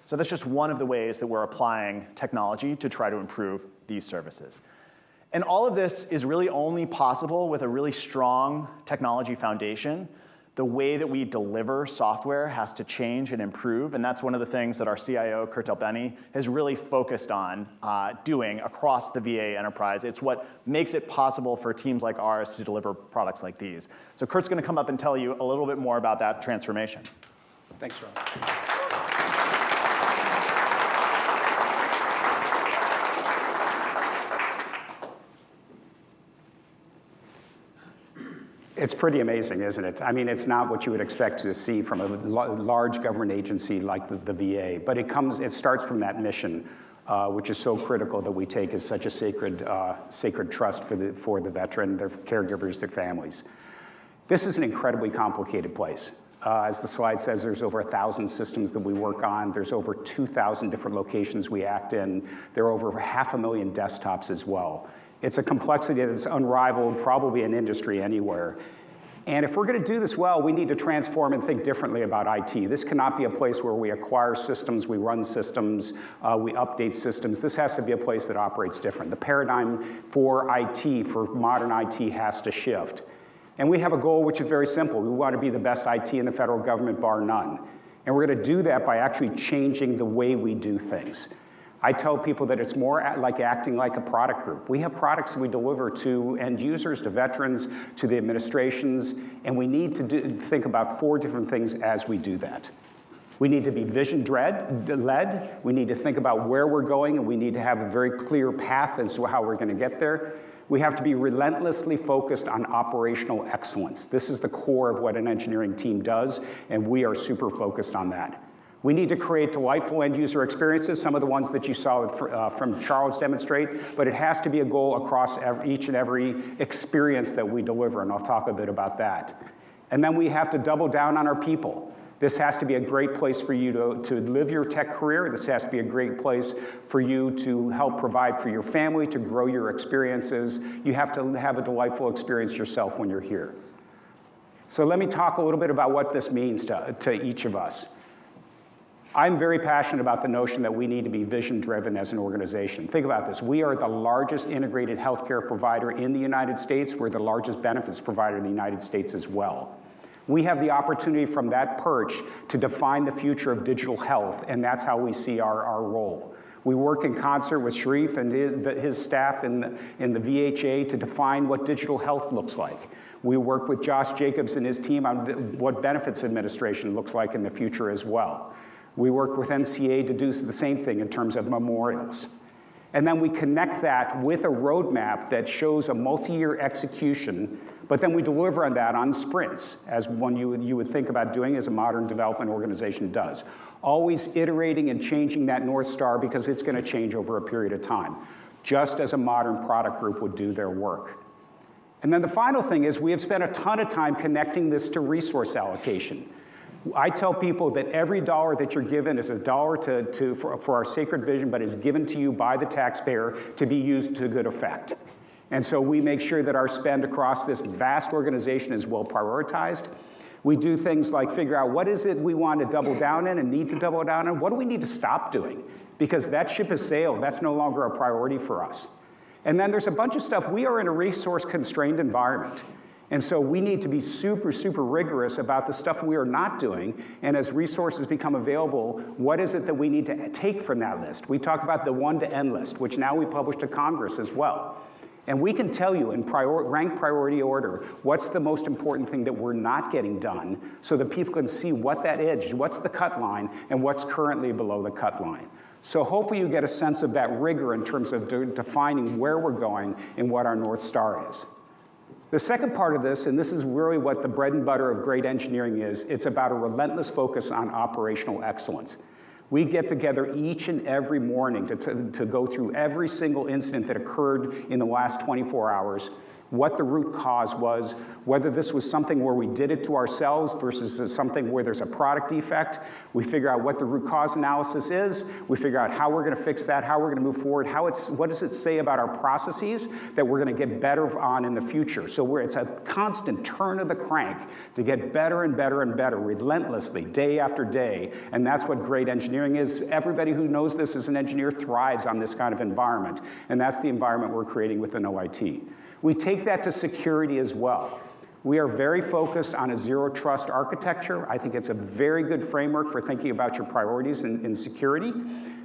So that's just one of the ways that we're applying technology to try to improve these services. And all of this is really only possible with a really strong technology foundation. The way that we deliver software has to change and improve, and that's one of the things that our CIO, DelBene, has really focused on doing across the VA enterprise. It's what makes it possible for teams like ours to deliver products like these. So Kurt's going to come up and tell you a little bit more about that transformation. Thanks, Rob. It's pretty amazing, isn't it? I mean, it's not what you would expect to see from a large government agency like the VA, but it starts from that mission, which is so critical that we take as such a sacred trust for the veteran, their caregivers, their families. This is an incredibly complicated place. As the slide says, there's over 1,000 systems that we work on. There's over 2,000 different locations we act in. There are over 500,000 desktops as well. It's a complexity that's unrivaled probably in industry anywhere. And if we're going to do this well, we need to transform and think differently about IT. This cannot be a place where we acquire systems, we run systems, we update systems. This has to be a place that operates different. The paradigm for IT, for modern IT, has to shift. And we have a goal which is very simple. We want to be the best IT in the federal government, bar none. And we're going to do that by actually changing the way we do things. I tell people that it's more like acting like a product group. We have products that we deliver to end users, to veterans, to the administrations, and we need to think about 4 different things as we do that. We need to be vision-led. We need to think about where we're going, and we need to have a very clear path as to how we're going to get there. We have to be relentlessly focused on operational excellence. This is the core of what an engineering team does, and we are super focused on that. We need to create delightful end-user experiences, some of the ones that you saw from Charles demonstrate, but it has to be a goal across each and every experience that we deliver, and I'll talk a bit about that. And then we have to double down on our people. This has to be a great place for you to live your tech career. This has to be a great place for you to help provide for your family, to grow your experiences. You have to have a delightful experience yourself when you're here. So let me talk a little bit about what this means to each of us. I'm very passionate about the notion that we need to be vision-driven as an organization. Think about this. We are the largest integrated healthcare provider in the United States. We're the largest benefits provider in the United States as well. We have the opportunity from that perch to define the future of digital health, and that's how we see our role. We work in concert with Sharif and his staff in the VHA to define what digital health looks like. We work with Josh Jacobs and his team on what benefits administration looks like in the future as well. We work with NCA to do the same thing in terms of memorials. And then we connect that with a roadmap that shows a multi-year execution, but then we deliver on that on sprints, as one you would think about doing as a modern development organization does. Always iterating and changing that North Star because it's going to change over a period of time, just as a modern product group would do their work. And then the final thing is we have spent a ton of time connecting this to resource allocation. I tell people that every dollar that you're given is a dollar for our sacred vision, but is given to you by the taxpayer to be used to good effect. And so we make sure that our spend across this vast organization is well prioritized. We do things like figure out what is it we want to double down in and need to double down in. What do we need to stop doing? Because that ship has sailed. That's no longer a priority for us. And then there's a bunch of stuff. We are in a resource-constrained environment. And so we need to be super, super rigorous about the stuff we are not doing. And as resources become available, what is it that we need to take from that list? We talk about the 1 to N list, which now we publish to Congress as well. And we can tell you in ranked priority order what's the most important thing that we're not getting done so that people can see what that is, what's the cut line, and what's currently below the cut line. So hopefully you get a sense of that rigor in terms of defining where we're going and what our North Star is. The second part of this, and this is really what the bread and butter of great engineering is, it's about a relentless focus on operational excellence. We get together each and every morning to go through every single incident that occurred in the last 24 hours. what the root cause was, whether this was something where we did it to ourselves versus something where there's a product defect. We figure out what the root cause analysis is. We figure out how we're going to fix that, how we're going to move forward, what does it say about our processes that we're going to get better on in the future. So it's a constant turn of the crank to get better and better and better, relentlessly, day after day. And that's what great engineering is. Everybody who knows this as an engineer thrives on this kind of environment. And that's the environment we're creating within OIT. We take that to security as well. We are very focused on a zero trust architecture. I think it's a very good framework for thinking about your priorities in security.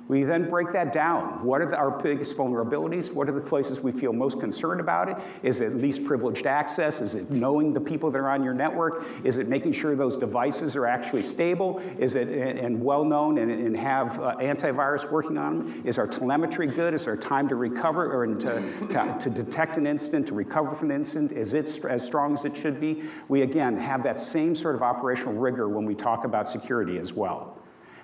We then break that down. What are our biggest vulnerabilities? What are the places we feel most concerned about it? Is it least privileged access? Is it knowing the people that are on your network? Is it making sure those devices are actually stable? Is it and well known and have antivirus working on them? Is our telemetry good? Is our time to recover or to detect an incident, to recover from the incident? Is it as strong as it should be? We again have that same sort of operational rigor when we talk about security as well.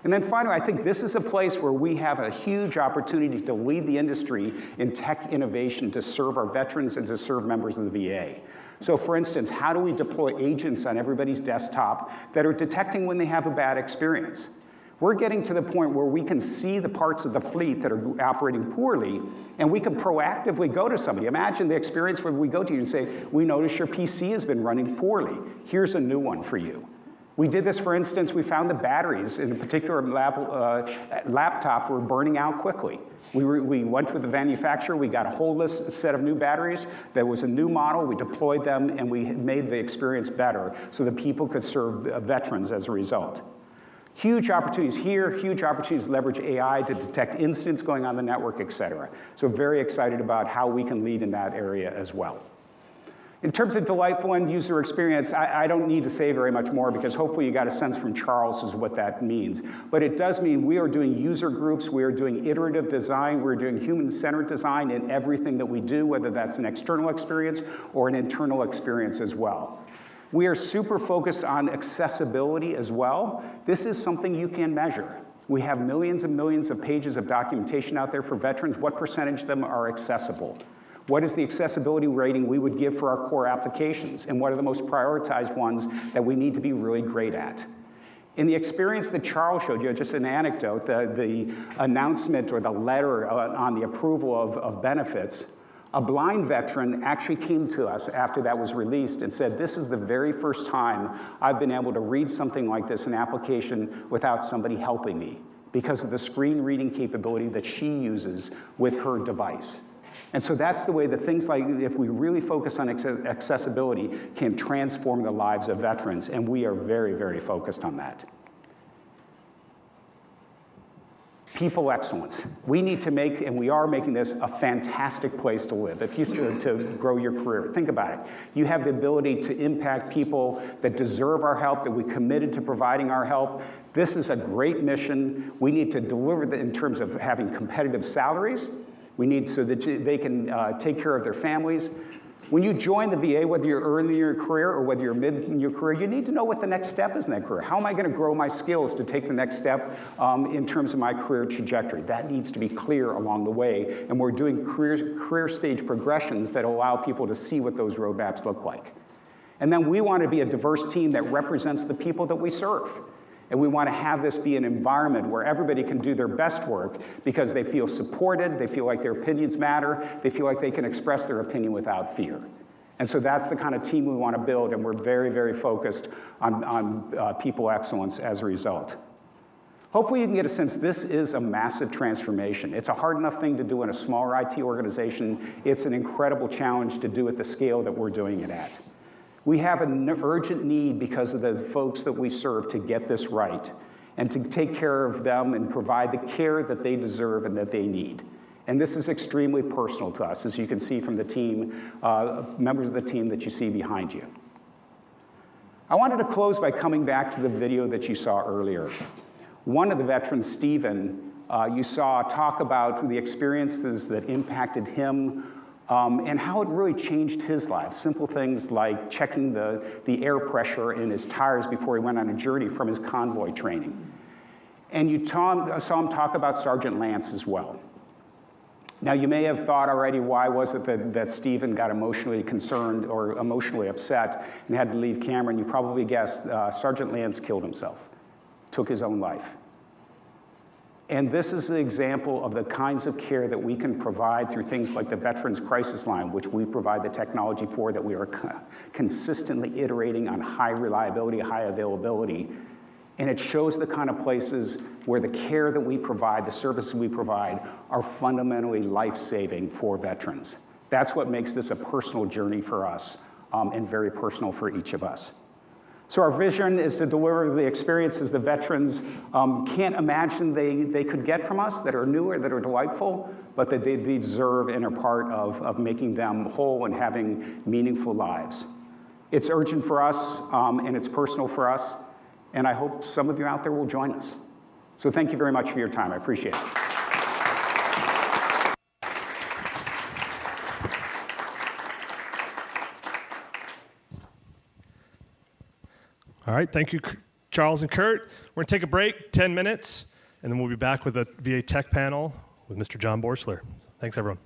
And then finally, I think this is a place where we have a huge opportunity to lead the industry in tech innovation to serve our veterans and to serve members of the VA. So for instance, how do we deploy agents on everybody's desktop that are detecting when they have a bad experience? We're getting to the point where we can see the parts of the fleet that are operating poorly, and we can proactively go to somebody. Imagine the experience where we go to you and say, we notice your PC has been running poorly. Here's a new one for you. We did this, for instance, we found the batteries in a particular laptop were burning out quickly. We went with the manufacturer, we got a whole set of new batteries. There was a new model, we deployed them, and we made the experience better so that people could serve veterans as a result. Huge opportunities here, huge opportunities to leverage AI to detect incidents going on the network, et cetera. So very excited about how we can lead in that area as well. In terms of delightful end user experience, I don't need to say very much more because hopefully you got a sense from Charles as what that means. But it does mean we are doing user groups, we are doing iterative design, we're doing human-centered design in everything that we do, whether that's an external experience or an internal experience as well. We are super focused on accessibility as well. This is something you can measure. We have millions and millions of pages of documentation out there for veterans. What percentage of them are accessible? What is the accessibility rating we would give for our core applications? And what are the most prioritized ones that we need to be really great at? In the experience that Charles showed you, just an anecdote, the announcement or the letter on the approval of benefits, a blind veteran actually came to us after that was released and said, this is the very first time I've been able to read something like this, an application, without somebody helping me because of the screen reading capability that she uses with her device. And so that's the way that things like, if we really focus on accessibility, can transform the lives of veterans, and we are very, very focused on that. People excellence. We need to make, and we are making this a fantastic place to live. If you to grow your career, think about it. You have the ability to impact people that deserve our help, that we committed to providing our help. This is a great mission. We need to deliver that in terms of having competitive salaries. We need so that they can take care of their families. When you join the VA, whether you're early in your career or whether you're mid in your career, you need to know what the next step is in that career. How am I going to grow my skills to take the next step in terms of my career trajectory? That needs to be clear along the way, and we're doing career stage progressions that allow people to see what those roadmaps look like. And then we want to be a diverse team that represents the people that we serve. And we want to have this be an environment where everybody can do their best work because they feel supported, they feel like their opinions matter, they feel like they can express their opinion without fear. And so that's the kind of team we want to build, and we're very, very focused on people excellence as a result. Hopefully you can get a sense this is a massive transformation. It's a hard enough thing to do in a smaller IT organization. It's an incredible challenge to do at the scale that we're doing it at. We have an urgent need because of the folks that we serve to get this right and to take care of them and provide the care that they deserve and that they need. And this is extremely personal to us, as you can see from the team, members of the team that you see behind you. I wanted to close by coming back to the video that you saw earlier. One of the veterans, Stephen, you saw talk about the experiences that impacted him and how it really changed his life. Simple things like checking the air pressure in his tires before he went on a journey from his convoy training. And you saw him talk about Sergeant Lance as well. Now, you may have thought already, why was it that Stephen got emotionally concerned or emotionally upset and had to leave Cameron? You probably guessed Sergeant Lance killed himself, took his own life. And this is an example of the kinds of care that we can provide through things like the Veterans Crisis Line, which we provide the technology for, that we are consistently iterating on high reliability, high availability. And it shows the kind of places where the care that we provide, the services we provide, are fundamentally life-saving for veterans. That's what makes this a personal journey for us, and very personal for each of us. So our vision is to deliver the experiences the veterans can't imagine they could get from us, that are newer, that are delightful, but that they deserve and are part of making them whole and having meaningful lives. It's urgent for us, and it's personal for us. And I hope some of you out there will join us. So thank you very much for your time. I appreciate it. All right, thank you, Charles and Kurt. We're going to take a break, 10 minutes, and then we'll be back with a VA Tech panel with Mr. John Borsler. Thanks, everyone.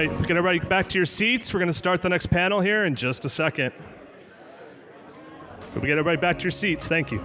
right, get everybody back to your seats. We're going to start the next panel here in just a second. If we get everybody back to your seats, thank you.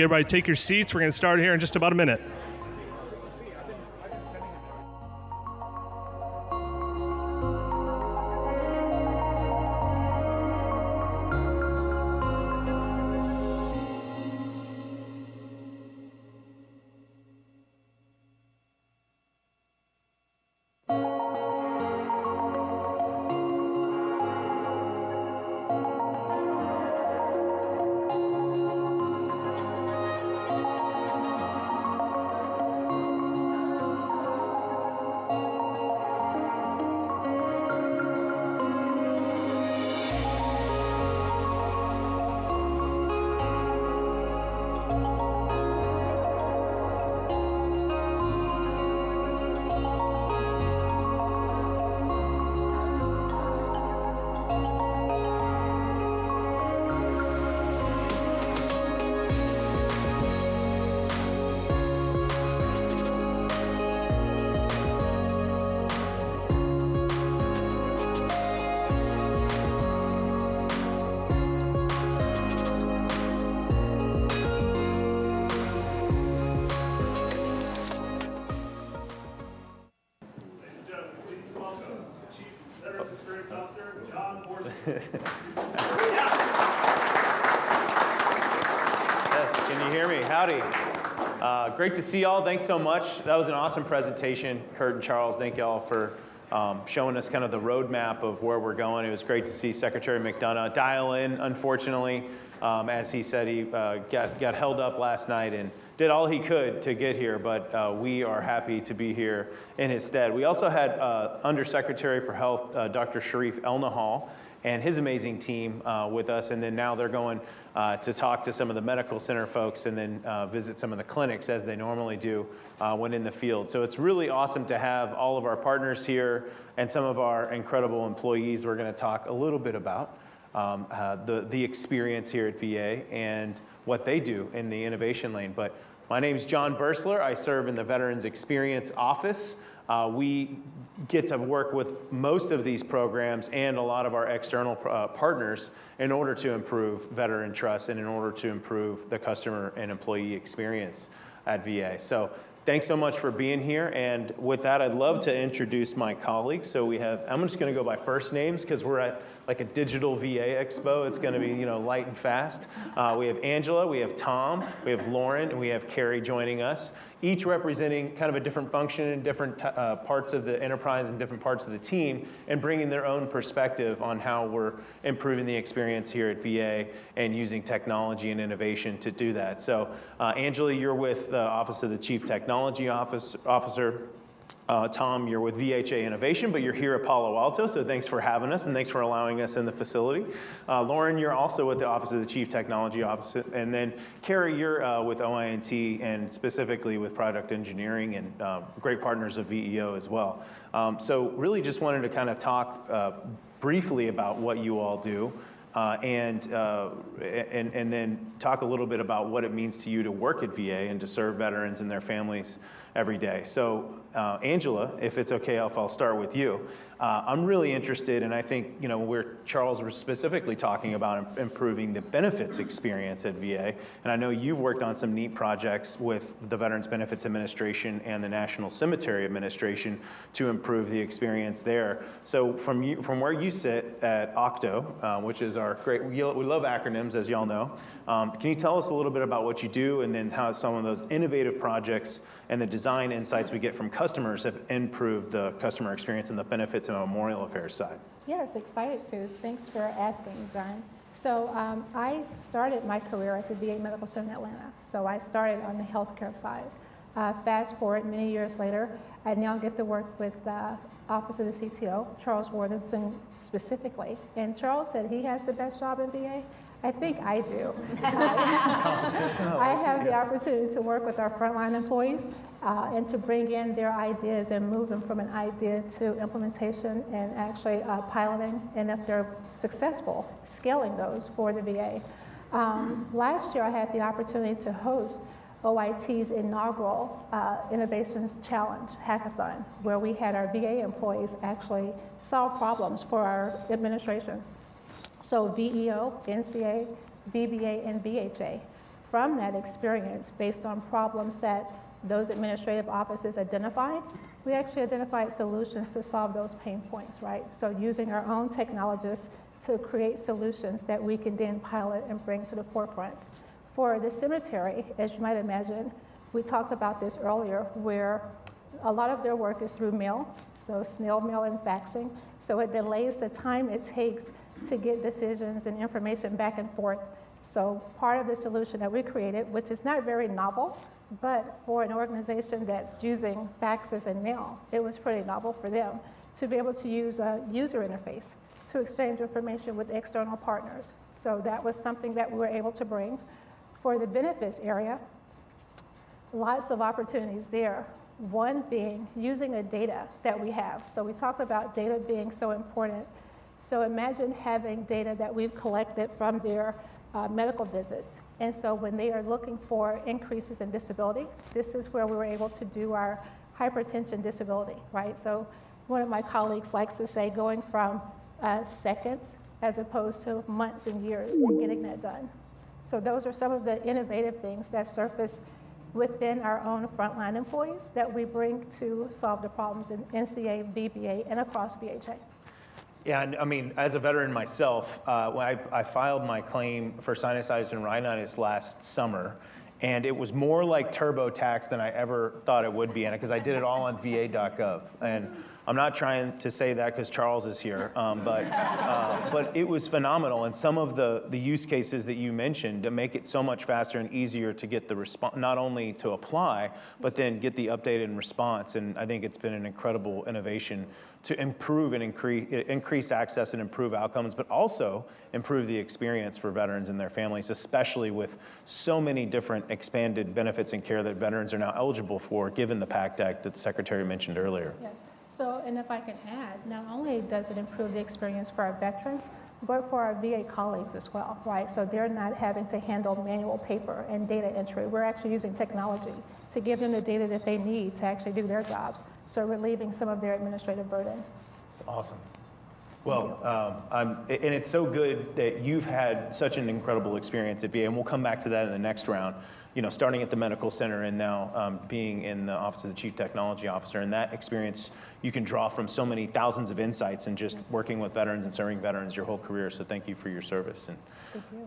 Everybody take your seats. We're going to start here in just about a minute. Yes, can you hear me? Howdy. Great to see y'all. Thanks so much. That was an awesome presentation, Kurt and Charles. Thank y'all for showing us kind of the roadmap of where we're going. It was great to see Secretary McDonough dial in, unfortunately. As he said, he got held up last night and did all he could to get here, but we are happy to be here in his stead. We also had Undersecretary for Health, Dr. Sharif El-Nahal, and his amazing team with us, and then now they're going to talk to some of the medical center folks and then visit some of the clinics as they normally do when in the field. So it's really awesome to have all of our partners here and some of our incredible employees. We're going to talk a little bit about the experience here at VA and what they do in the innovation lane. But my name is John Bursler. I serve in the Veterans Experience Office. We get to work with most of these programs and a lot of our external partners in order to improve veteran trust and in order to improve the customer and employee experience at VA. So thanks so much for being here. And with that, I'd love to introduce my colleagues. So we have, I'm just going to go by first names because we're at like a DigitalVA Expo. It's going to be, you know, light and fast. We have Angela, we have Tom, we have Lauren, and we have Carrie joining us, each representing kind of a different function in different parts of the enterprise and different parts of the team, and bringing their own perspective on how we're improving the experience here at VA and using technology and innovation to do that. So Angela, you're with the Office of the Chief Technology Officer. Tom, you're with VHA Innovation, but you're here at Palo Alto, so thanks for having us and thanks for allowing us in the facility. Lauren, you're also with the Office of the Chief Technology Officer, and then Carrie, you're with OINT and specifically with product engineering and great partners of VEO as well. So really just wanted to kind of talk briefly about what you all do and then talk a little bit about what it means to you to work at VA and to serve veterans and their families every day. So Angela, if it's okay, I'll start with you. I'm really interested, and I think, you know, where Charles was specifically talking about improving the benefits experience at VA, and I know you've worked on some neat projects with the Veterans Benefits Administration and the National Cemetery Administration to improve the experience there. So from where you sit at OCTO, which is our great, we love acronyms, as y'all know, can you tell us a little bit about what you do and then how some of those innovative projects and the design insights we get from customers have improved the customer experience and the benefits on the memorial affairs side? Yes, excited to. Thanks for asking, John. So I started my career at the VA Medical Center in Atlanta. So I started on the healthcare side. Fast forward many years later, I now get to work with the Office of the CTO, Charles Worthington specifically. And Charles said he has the best job in VA. I think I do. I have the opportunity to work with our frontline employees and to bring in their ideas and move them from an idea to implementation and actually piloting, and if they're successful, scaling those for the VA. Last year I had the opportunity to host OIT's inaugural Innovations Challenge Hackathon, where we had our VA employees actually solve problems for our administrations. So VEO, NCA, VBA, and VHA. From that experience, based on problems that those administrative offices identified, we actually identified solutions to solve those pain points, right? So using our own technologists to create solutions that we can then pilot and bring to the forefront. For the cemetery, as you might imagine, we talked about this earlier, where a lot of their work is through mail, so snail mail and faxing. So it delays the time it takes to get decisions and information back and forth. So part of the solution that we created, which is not very novel, but for an organization that's using faxes and mail, it was pretty novel for them to be able to use a user interface to exchange information with external partners. So that was something that we were able to bring. For the benefits area, lots of opportunities there. One being using the data that we have. So we talked about data being so important. So imagine having data that we've collected from their medical visits. And so when they are looking for increases in disability, this is where we were able to do our hypertension disability, right? So one of my colleagues likes to say going from seconds as opposed to months and years in getting that done. So those are some of the innovative things that surface within our own frontline employees that we bring to solve the problems in NCA, VBA, and across VHA. Yeah, and I mean, as a veteran myself, when I filed my claim for sinusitis and rhinitis last summer, and it was more like TurboTax than I ever thought it would be, and because I did it all on va.gov. And I'm not trying to say that because Charles is here, but it was phenomenal. And some of the use cases that you mentioned to make it so much faster and easier to get the response, not only to apply, but then get the updated response. And I think it's been an incredible innovation to improve and increase access and improve outcomes, but also improve the experience for veterans and their families, especially with so many different expanded benefits and care that veterans are now eligible for, given the PACT Act that the Secretary mentioned earlier. Yes. So, and if I can add, not only does it improve the experience for our veterans, but for our VA colleagues as well, right? So they're not having to handle manual paper and data entry. We're actually using technology to give them the data that they need to actually do their jobs. So relieving some of their administrative burden. It's awesome. Well, and it's so good that you've had such an incredible experience at VA, and we'll come back to that in the next round. You know, starting at the medical center and now being in the Office of the Chief Technology Officer, and that experience you can draw from so many thousands of insights and just working with veterans and serving veterans your whole career. So thank you for your service. And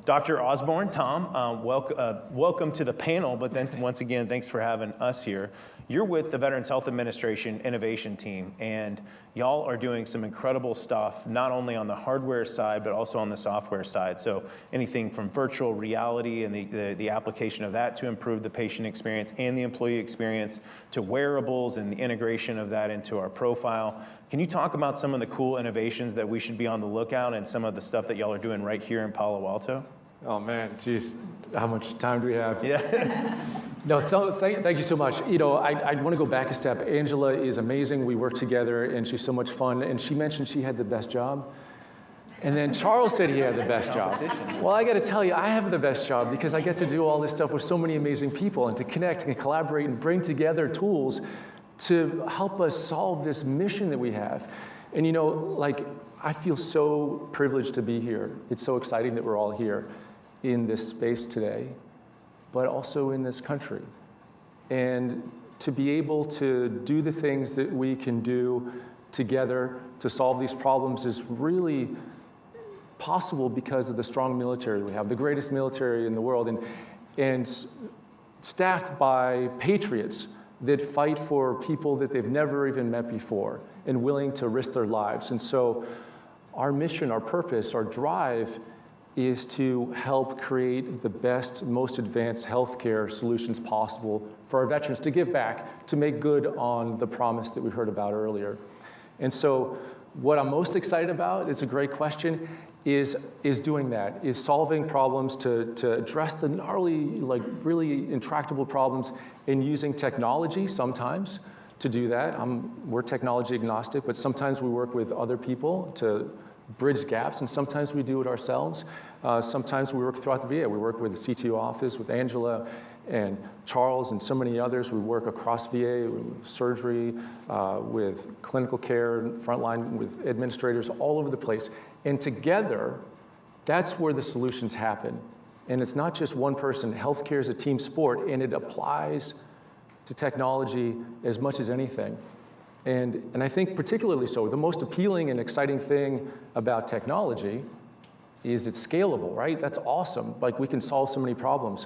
Dr. Osborne, Tom, welcome to the panel, but then once again, thanks for having us here. You're with the Veterans Health Administration Innovation Team, and y'all are doing some incredible stuff, not only on the hardware side, but also on the software side. So anything from virtual reality and the application of that to improve the patient experience and the employee experience, to wearables and the integration of that into our profile. Can you talk about some of the cool innovations that we should be on the lookout and some of the stuff that y'all are doing right here in Palo Alto? Oh man, geez, how much time do we have? Yeah. No, thank you so much. You know, I want to go back a step. Angela is amazing. We work together, and she's so much fun. And she mentioned she had the best job. And then Charles said he had the best job. Well, I got to tell you, I have the best job because I get to do all this stuff with so many amazing people and to connect and collaborate and bring together tools to help us solve this mission that we have. And you know, like, I feel so privileged to be here. It's so exciting that we're all here in this space today, but also in this country. And to be able to do the things that we can do together to solve these problems is really possible because of the strong military we have, the greatest military in the world, and staffed by patriots that fight for people that they've never even met before and willing to risk their lives. And so our mission, our purpose, our drive is to help create the best, most advanced healthcare solutions possible for our veterans, to give back, to make good on the promise that we heard about earlier. And so what I'm most excited about, it's a great question, is doing that, is solving problems to address the gnarly, like really intractable problems, and using technology sometimes to do that. We're technology agnostic, but sometimes we work with other people to bridge gaps, and sometimes we do it ourselves. Sometimes we work throughout the VA. We work with the CTO office, with Angela and Charles and so many others. We work across VA with surgery, with clinical care, frontline, with administrators all over the place. And together, that's where the solutions happen. And it's not just one person. Healthcare is a team sport, and it applies to technology as much as anything. And I think particularly so, the most appealing and exciting thing about technology is it's scalable, right? That's awesome. Like, we can solve so many problems.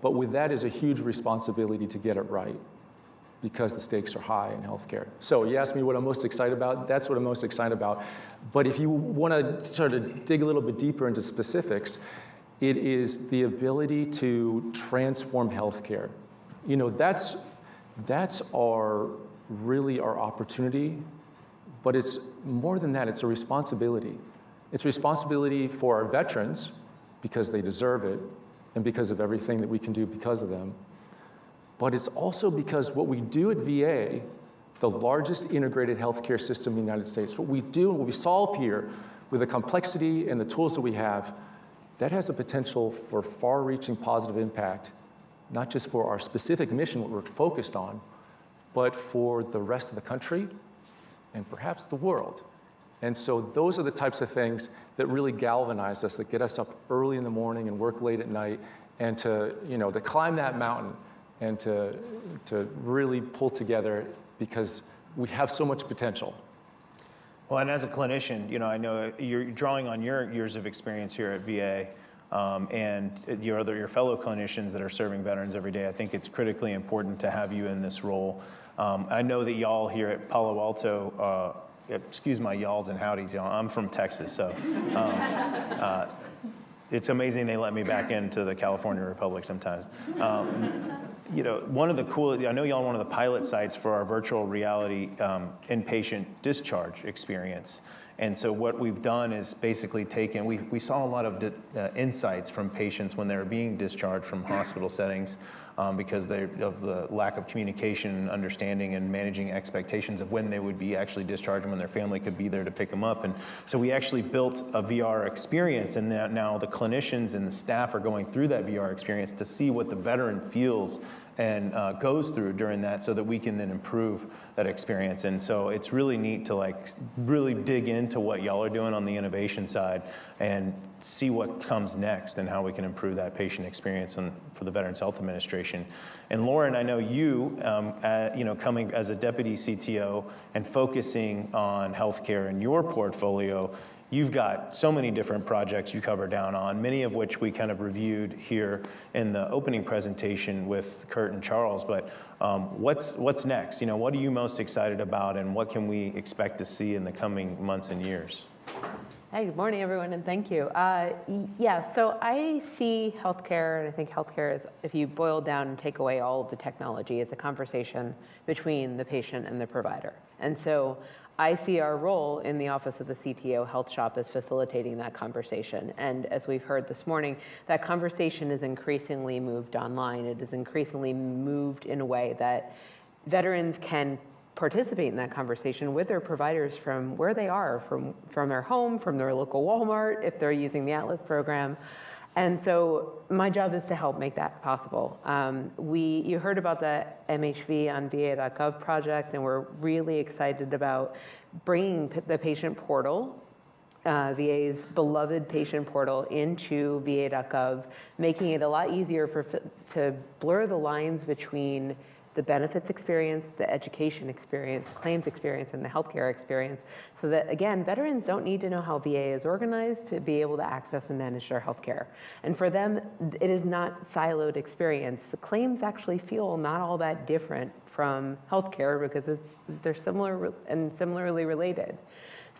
But with that is a huge responsibility to get it right, because the stakes are high in healthcare. So you asked me what I'm most excited about. That's what I'm most excited about. But if you want to sort of dig a little bit deeper into specifics, it is the ability to transform healthcare. You know, that's really our opportunity, but it's more than that. It's a responsibility. It's a responsibility for our veterans, because they deserve it, and because of everything that we can do because of them. But it's also because what we do at VA, the largest integrated healthcare system in the United States, what we do and what we solve here with the complexity and the tools that we have, that has a potential for far-reaching positive impact, not just for our specific mission, what we're focused on, but for the rest of the country and perhaps the world. And so those are the types of things that really galvanize us, that get us up early in the morning and work late at night, and to climb that mountain and to really pull together, because we have so much potential. Well, and as a clinician, you know, I know you're drawing on your years of experience here at VA, and your fellow clinicians that are serving veterans every day. I think it's critically important to have you in this role. I know that y'all here at Palo Alto, excuse my y'alls and howdies, y'all. I'm from Texas, so it's amazing they let me back into the California Republic sometimes. You know, one of the cool, I know y'all are one of the pilot sites for our virtual reality inpatient discharge experience. And so what we've done is basically taken, we saw a lot of insights from patients when they were being discharged from hospital settings, because of the lack of communication and understanding and managing expectations of when they would be actually discharged and when their family could be there to pick them up. And so we actually built a VR experience, and now the clinicians and the staff are going through that VR experience to see what the veteran feels and goes through during that, so that we can then improve that experience. And so it's really neat to like really dig into what y'all are doing on the innovation side and see what comes next and how we can improve that patient experience for the Veterans Health Administration. And Lauren, I know you, coming as a deputy CTO and focusing on healthcare in your portfolio, you've got so many different projects you cover down on, many of which we kind of reviewed here in the opening presentation with Kurt and Charles. But what's next? You know, what are you most excited about, and what can we expect to see in the coming months and years? Hey, good morning, everyone, and thank you. So I see healthcare, and I think healthcare is, if you boil down and take away all of the technology, it's a conversation between the patient and the provider. And so I see our role in the Office of the CTO Health Shop as facilitating that conversation. And as we've heard this morning, that conversation is increasingly moved online. It is increasingly moved in a way that veterans can participate in that conversation with their providers from where they are, from their home, from their local Walmart, if they're using the Atlas program. And so my job is to help make that possible. You heard about the MHV on VA.gov project, and we're really excited about bringing the patient portal, VA's beloved patient portal, into VA.gov, making it a lot easier to blur the lines between the benefits experience, the education experience, claims experience, and the healthcare experience, so that, again, veterans don't need to know how VA is organized to be able to access and manage their healthcare. And for them, it is not siloed experience. The claims actually feel not all that different from healthcare because they're similar and similarly related.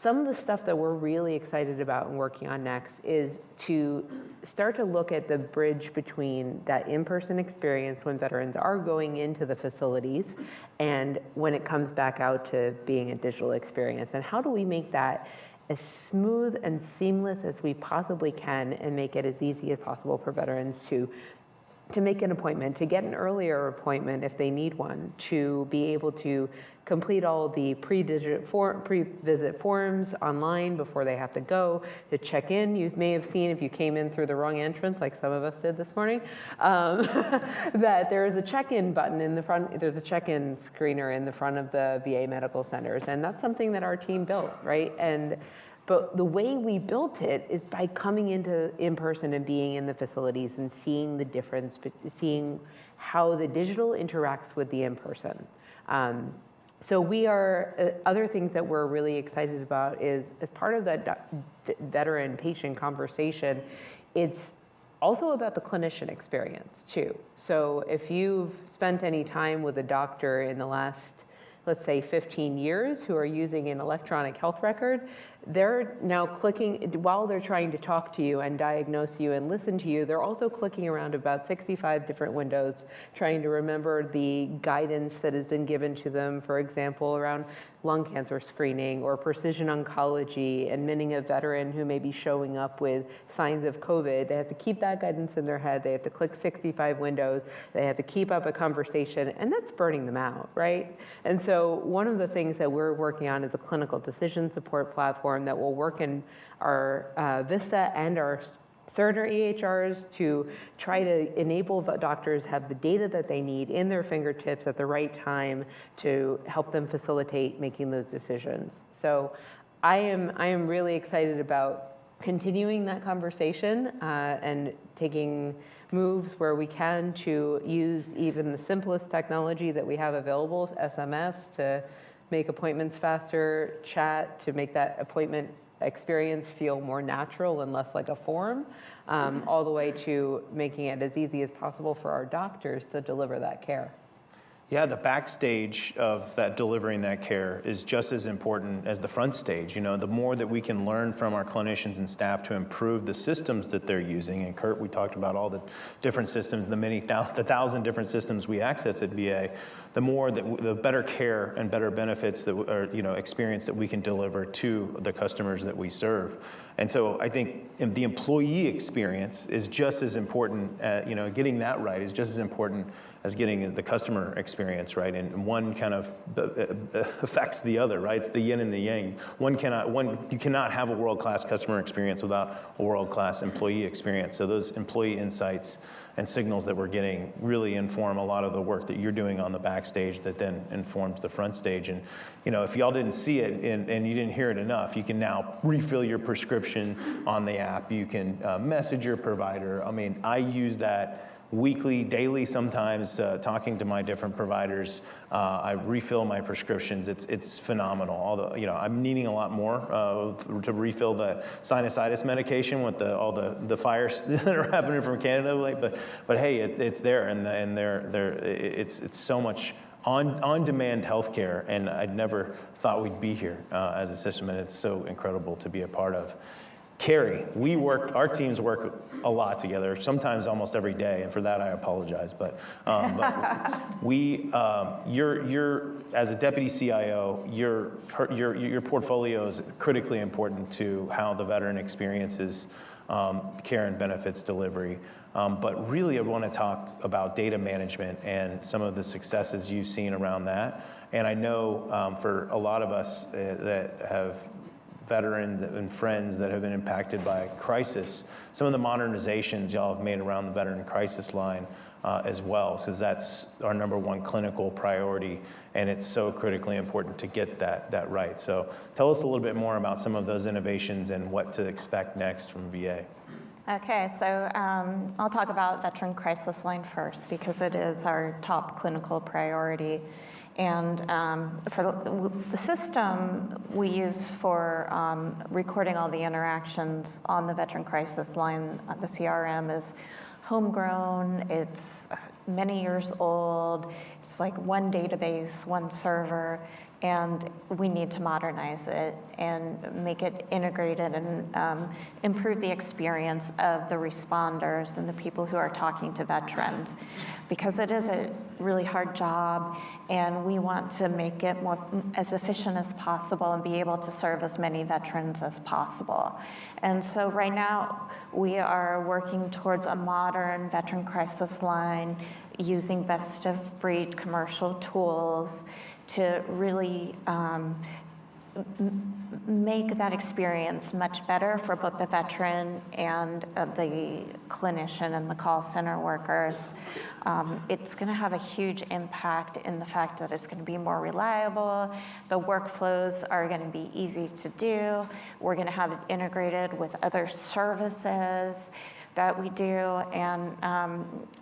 Some of the stuff that we're really excited about and working on next is to start to look at the bridge between that in-person experience when veterans are going into the facilities and when it comes back out to being a digital experience. And how do we make that as smooth and seamless as we possibly can and make it as easy as possible for veterans to make an appointment, to get an earlier appointment if they need one, to be able to complete all the pre-visit forms online before they have to go, to check in. You may have seen, if you came in through the wrong entrance, like some of us did this morning, that there is a check-in button in the front, there's a check-in screener in the front of the VA medical centers, and that's something that our team built, right? But the way we built it is by coming into in-person and being in the facilities and seeing the difference, seeing how the digital interacts with the in-person. So we are, other things that we're really excited about is, as part of that veteran-patient conversation, it's also about the clinician experience too. So if you've spent any time with a doctor in the last, let's say, 15 years who are using an electronic health record, they're now clicking, while they're trying to talk to you and diagnose you and listen to you, they're also clicking around about 65 different windows, trying to remember the guidance that has been given to them, for example, around lung cancer screening or precision oncology, admitting a veteran who may be showing up with signs of COVID. They have to keep that guidance in their head. They have to click 65 windows. They have to keep up a conversation, and that's burning them out, right? And so one of the things that we're working on is a clinical decision support platform that will work in our Vista and our Cerner EHRs to try to enable doctors have the data that they need in their fingertips at the right time to help them facilitate making those decisions. So I am really excited about continuing that conversation and taking moves where we can to use even the simplest technology that we have available, SMS, to make appointments faster, chat, to make that appointment experience feel more natural and less like a form, all the way to making it as easy as possible for our doctors to deliver that care. Yeah, the backstage of that delivering that care is just as important as the front stage. You know, the more that we can learn from our clinicians and staff to improve the systems that they're using, and Kurt, we talked about all the different systems, the 1,000 different systems we access at VA, the more that the better care and better benefits that are, experience that we can deliver to the customers that we serve. And so I think the employee experience is just as important, getting that right is just as important as getting the customer experience right, and one kind of affects the other, right? It's the yin and the yang. You cannot have a world-class customer experience without a world-class employee experience. So those employee insights and signals that we're getting really inform a lot of the work that you're doing on the backstage that then informs the front stage. And if y'all didn't see it and you didn't hear it enough, you can now refill your prescription on the app. You can message your provider. I mean, I use that weekly, daily, sometimes talking to my different providers. I refill my prescriptions. It's phenomenal. Although I'm needing a lot more to refill the sinusitis medication with all the fires that are happening from Canada lately. But hey, it's there, and it's so much on-demand healthcare, and I'd never thought we'd be here as a system, and it's so incredible to be a part of. Carrie, our teams work a lot together, sometimes almost every day, and for that I apologize. But you're as a deputy CIO, your portfolio is critically important to how the veteran experience is care and benefits delivery. But really, I want to talk about data management and some of the successes you've seen around that. And I know for a lot of us that have veterans and friends that have been impacted by crisis, some of the modernizations y'all have made around the veteran crisis line as well, because that's our #1 clinical priority, and it's so critically important to get that right. So tell us a little bit more about some of those innovations and what to expect next from VA. Okay, so I'll talk about Veteran Crisis Line first because it is our top clinical priority. And for the system we use for recording all the interactions on the Veteran Crisis Line, the CRM is homegrown, it's many years old, it's like one database, one server, and we need to modernize it and make it integrated and improve the experience of the responders and the people who are talking to veterans, because it is a really hard job and we want to make it more as efficient as possible and be able to serve as many veterans as possible. And so right now we are working towards a modern Veteran Crisis Line using best of breed commercial tools to really make that experience much better for both the veteran and the clinician and the call center workers. It's going to have a huge impact in the fact that it's going to be more reliable. The workflows are going to be easy to do. We're going to have it integrated with other services that we do, and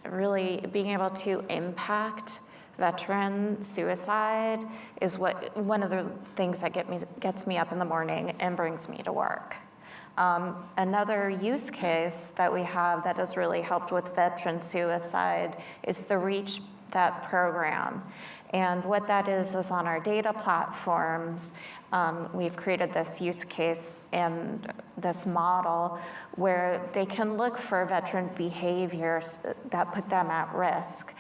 really being able to impact veteran suicide is one of the things that gets me up in the morning and brings me to work. Another use case that we have that has really helped with veteran suicide is the Reach That program. And what that is on our data platforms, we've created this use case and this model where they can look for veteran behaviors that put them at risk,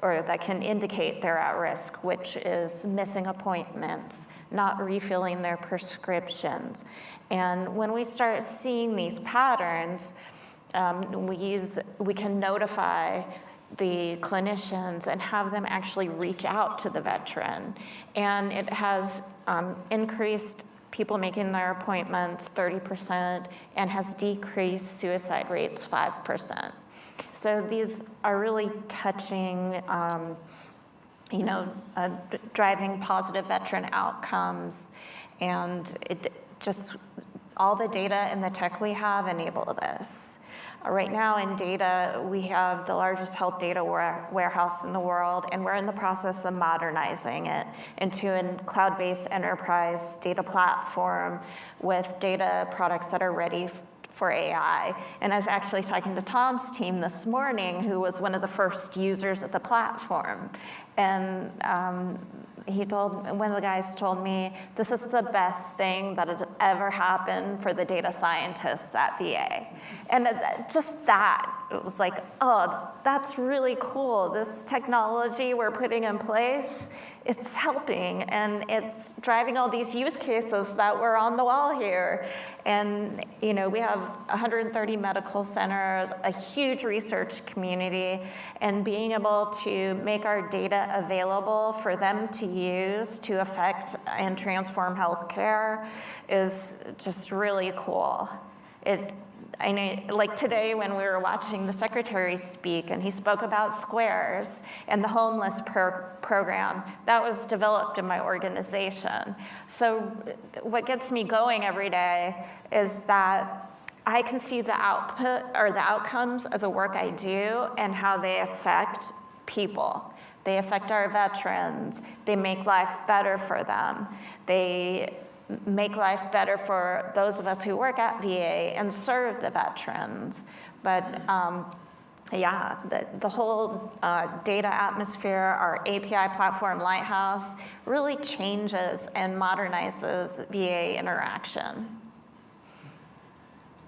or that can indicate they're at risk, which is missing appointments, not refilling their prescriptions. And when we start seeing these patterns, we can notify the clinicians and have them actually reach out to the veteran. And it has increased people making their appointments 30% and has decreased suicide rates 5%. So these are really touching, driving positive veteran outcomes, and it just, all the data and the tech we have enable this. Right now in data, we have the largest health data warehouse in the world, and we're in the process of modernizing it into a cloud-based enterprise data platform with data products that are ready for AI. And I was actually talking to Tom's team this morning, who was one of the first users of the platform. And one of the guys told me, this is the best thing that has ever happened for the data scientists at VA. And just that, it was like, oh, that's really cool. This technology we're putting in place, it's helping, and it's driving all these use cases that were on the wall here. And we have 130 medical centers, a huge research community, and being able to make our data available for them to use to affect and transform healthcare is just really cool. I know, like today when we were watching the secretary speak, and he spoke about Squares and the homeless program that was developed in my organization. So what gets me going every day is that I can see the output or the outcomes of the work I do and how they affect people. They affect our veterans. They make life better for them. They make life better for those of us who work at VA and serve the veterans. But yeah, the whole data atmosphere, our API platform, Lighthouse, really changes and modernizes VA interaction.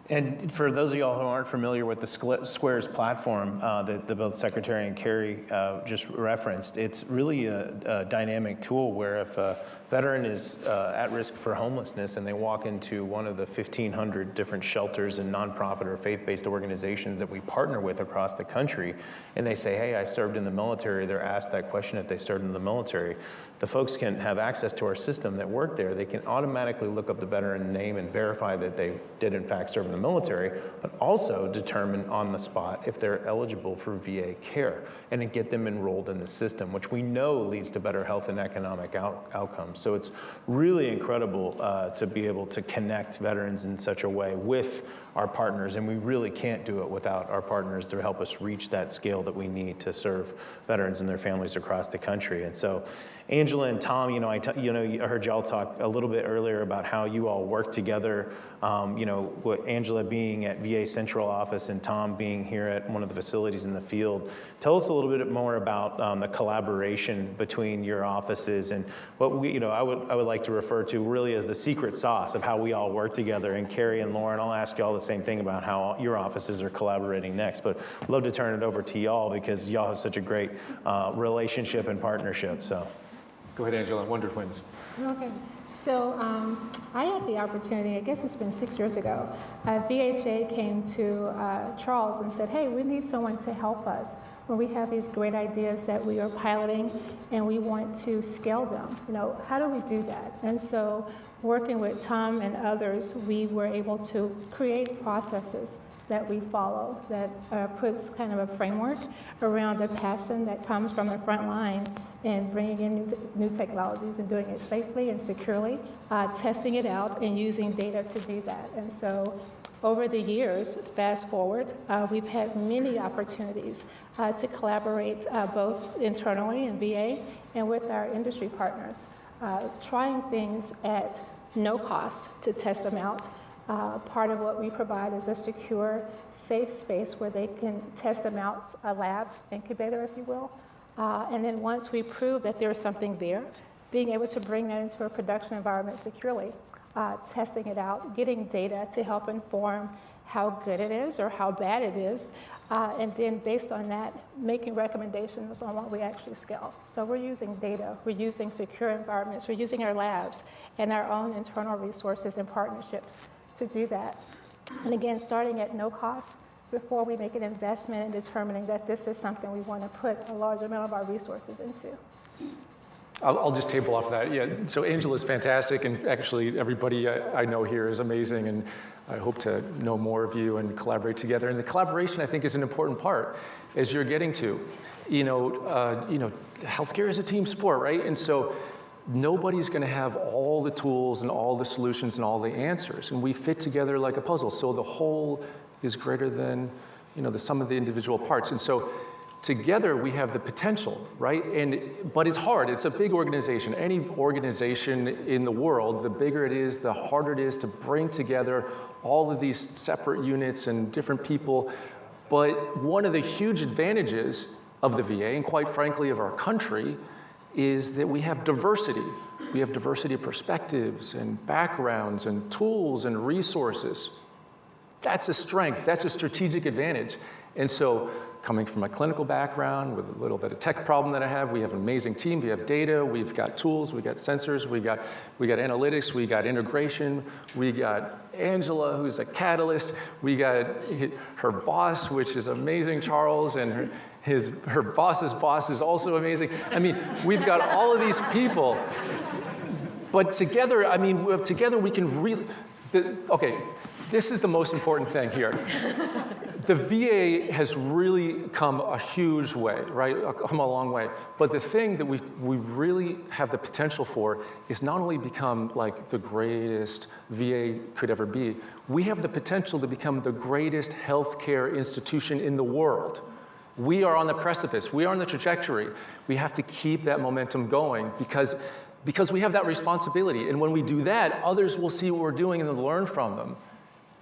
And for those of y'all who aren't familiar with the Squares platform that both Secretary and Carrie just referenced, it's really a dynamic tool where if a veteran is at risk for homelessness and they walk into one of the 1,500 different shelters and nonprofit or faith-based organizations that we partner with across the country, and they say, hey, I served in the military, they're asked that question if they served in the military. The folks can have access to our system that work there. They can automatically look up the veteran name and verify that they did in fact serve in the military, but also determine on the spot if they're eligible for VA care and then get them enrolled in the system, which we know leads to better health and economic outcomes. So it's really incredible to be able to connect veterans in such a way with our partners, and we really can't do it without our partners to help us reach that scale that we need to serve veterans and their families across the country. And so Angela and Tom, I heard y'all talk a little bit earlier about how you all work together, with Angela being at VA Central Office and Tom being here at one of the facilities in the field. Tell us a little bit more about the collaboration between your offices and what I would like to refer to really as the secret sauce of how we all work together. And Carrie and Lauren, I'll ask y'all the same thing about how your offices are collaborating next, but I'd love to turn it over to y'all because y'all have such a great relationship and partnership. So. Go ahead, Angela, Wonder Twins. Okay. So I had the opportunity, I guess it's been 6 years ago, VHA came to Charles and said, hey, we need someone to help us when we have these great ideas that we are piloting and we want to scale them. How do we do that? And so working with Tom and others, we were able to create processes that we follow that puts kind of a framework around the passion that comes from the front line and bringing in new technologies and doing it safely and securely, testing it out and using data to do that. And so over the years, fast forward, we've had many opportunities to collaborate both internally in VA and with our industry partners, trying things at no cost to test them out. Part of what we provide is a secure, safe space where they can test them out, a lab incubator, if you will. And then once we prove that there's something there, being able to bring that into a production environment securely, testing it out, getting data to help inform how good it is or how bad it is, and then based on that, making recommendations on what we actually scale. So we're using data, we're using secure environments, we're using our labs and our own internal resources and partnerships to do that. And again, starting at no cost before we make an investment in determining that this is something we want to put a large amount of our resources into. I'll just table off that. Yeah, so Angela's fantastic, and actually everybody I know here is amazing, and I hope to know more of you and collaborate together. And the collaboration, I think, is an important part, as you're getting to. Healthcare is a team sport, right? And so nobody's going to have all the tools and all the solutions and all the answers, and we fit together like a puzzle. So the whole is greater than the sum of the individual parts. And so together we have the potential, right? But it's hard. It's a big organization. Any organization in the world, the bigger it is, the harder it is to bring together all of these separate units and different people. But one of the huge advantages of the VA, and quite frankly of our country, is that we have diversity. We have diversity of perspectives and backgrounds and tools and resources. That's a strength. That's a strategic advantage. And so coming from a clinical background with a little bit of tech problem that I have, we have an amazing team. We have data, we've got tools, we got sensors, we got analytics, we got integration, we got Angela, who's a catalyst, we got her boss, which is amazing, Charles, and her boss's boss is also amazing. I mean, we've got all of these people, but together, together we can really, okay, this is the most important thing here. The VA has really come a huge way, right? Come a long way. But the thing that we really have the potential for is not only become like the greatest VA could ever be, we have the potential to become the greatest healthcare institution in the world. We are on the precipice. We are on the trajectory. We have to keep that momentum going because we have that responsibility. And when we do that, others will see what we're doing and learn from them.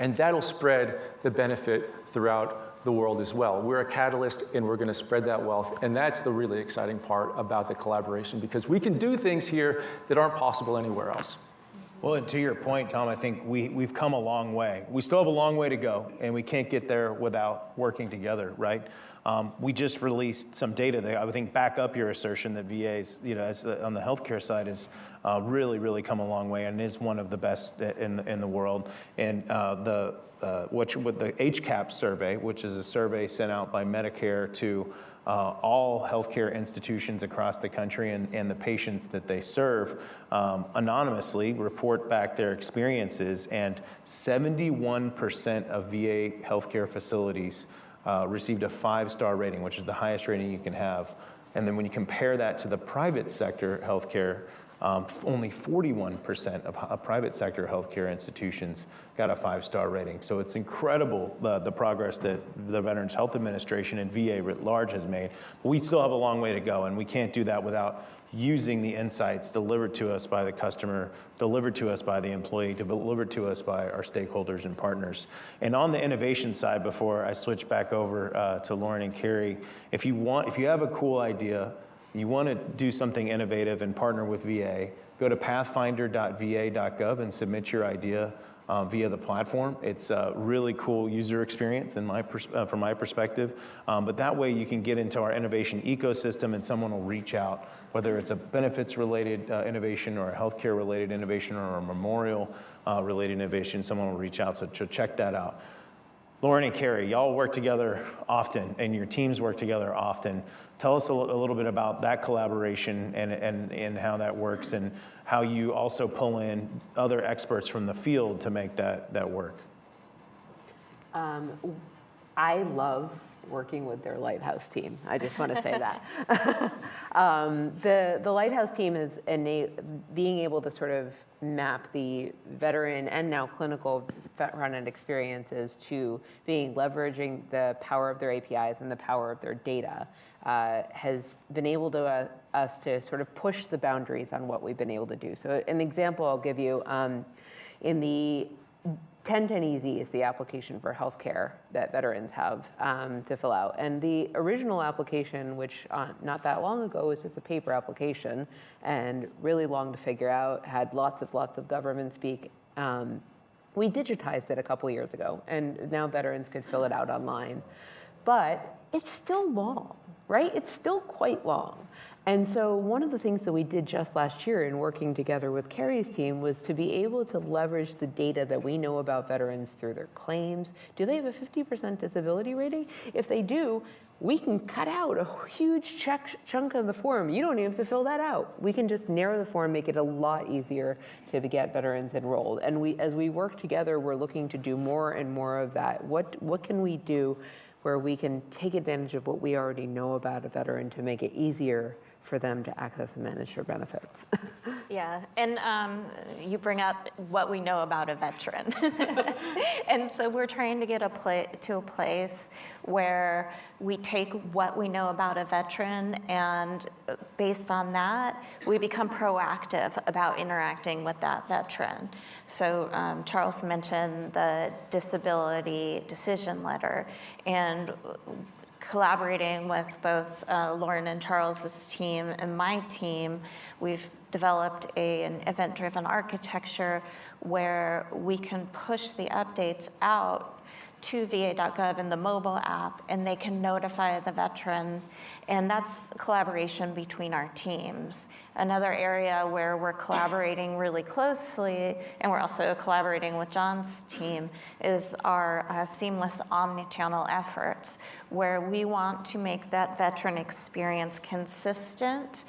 And that'll spread the benefit throughout the world as well. We're a catalyst, and we're going to spread that wealth. And that's the really exciting part about the collaboration, because we can do things here that aren't possible anywhere else. Well, and to your point, Tom, I think we've come a long way. We still have a long way to go, and we can't get there without working together, right? We just released some data that I would think back up your assertion that VA's, on the healthcare side, has really come a long way and is one of the best in the world. And with the HCAP survey, which is a survey sent out by Medicare to all healthcare institutions across the country and the patients that they serve anonymously report back their experiences, and 71% of VA healthcare facilities received a 5-star rating, which is the highest rating you can have. And then when you compare that to the private sector healthcare, only 41% of private sector healthcare institutions got a 5-star rating. So it's incredible the progress that the Veterans Health Administration and VA writ large has made. But we still have a long way to go, and we can't do that without using the insights delivered to us by the customer, delivered to us by the employee, delivered to us by our stakeholders and partners. And on the innovation side, before I switch back over to Lauren and Carrie, if you have a cool idea, you want to do something innovative and partner with VA, go to pathfinder.va.gov and submit your idea via the platform. It's a really cool user experience from my perspective. But that way you can get into our innovation ecosystem and someone will reach out, whether it's a benefits-related innovation or a healthcare-related innovation or a memorial-related innovation, someone will reach out. So check that out. Lauren and Carrie, y'all work together often and your teams work together often. Tell us a little bit about that collaboration and how that works and how you also pull in other experts from the field to make that work. I love working with their Lighthouse team. I just want to say that. The Lighthouse team is being able to sort of map the veteran and now clinical front-end experiences to leveraging the power of their APIs and the power of their data has been able to us to sort of push the boundaries on what we've been able to do. So an example I'll give you, in the 1010 Easy is the application for healthcare that veterans have to fill out. And the original application, which not that long ago was just a paper application and really long to figure out, had lots of government speak. We digitized it a couple years ago, and now veterans could fill it out online. But it's still long, right? It's still quite long. And so one of the things that we did just last year in working together with Carrie's team was to be able to leverage the data that we know about veterans through their claims. Do they have a 50% disability rating? If they do, we can cut out a huge chunk of the form. You don't even have to fill that out. We can just narrow the form, make it a lot easier to get veterans enrolled. And as we work together, we're looking to do more and more of that. What can we do where we can take advantage of what we already know about a veteran to make it easier for them to access and manage their benefits? Yeah, and you bring up what we know about a veteran. And so we're trying to get to a place where we take what we know about a veteran, and based on that, we become proactive about interacting with that veteran. So Charles mentioned the disability decision letter, and collaborating with both Lauren and Charles's team and my team, we've developed an event-driven architecture where we can push the updates out to va.gov in the mobile app, and they can notify the veteran, and that's collaboration between our teams. Another area where we're collaborating really closely, and we're also collaborating with John's team, is our seamless omni-channel efforts, where we want to make that veteran experience consistent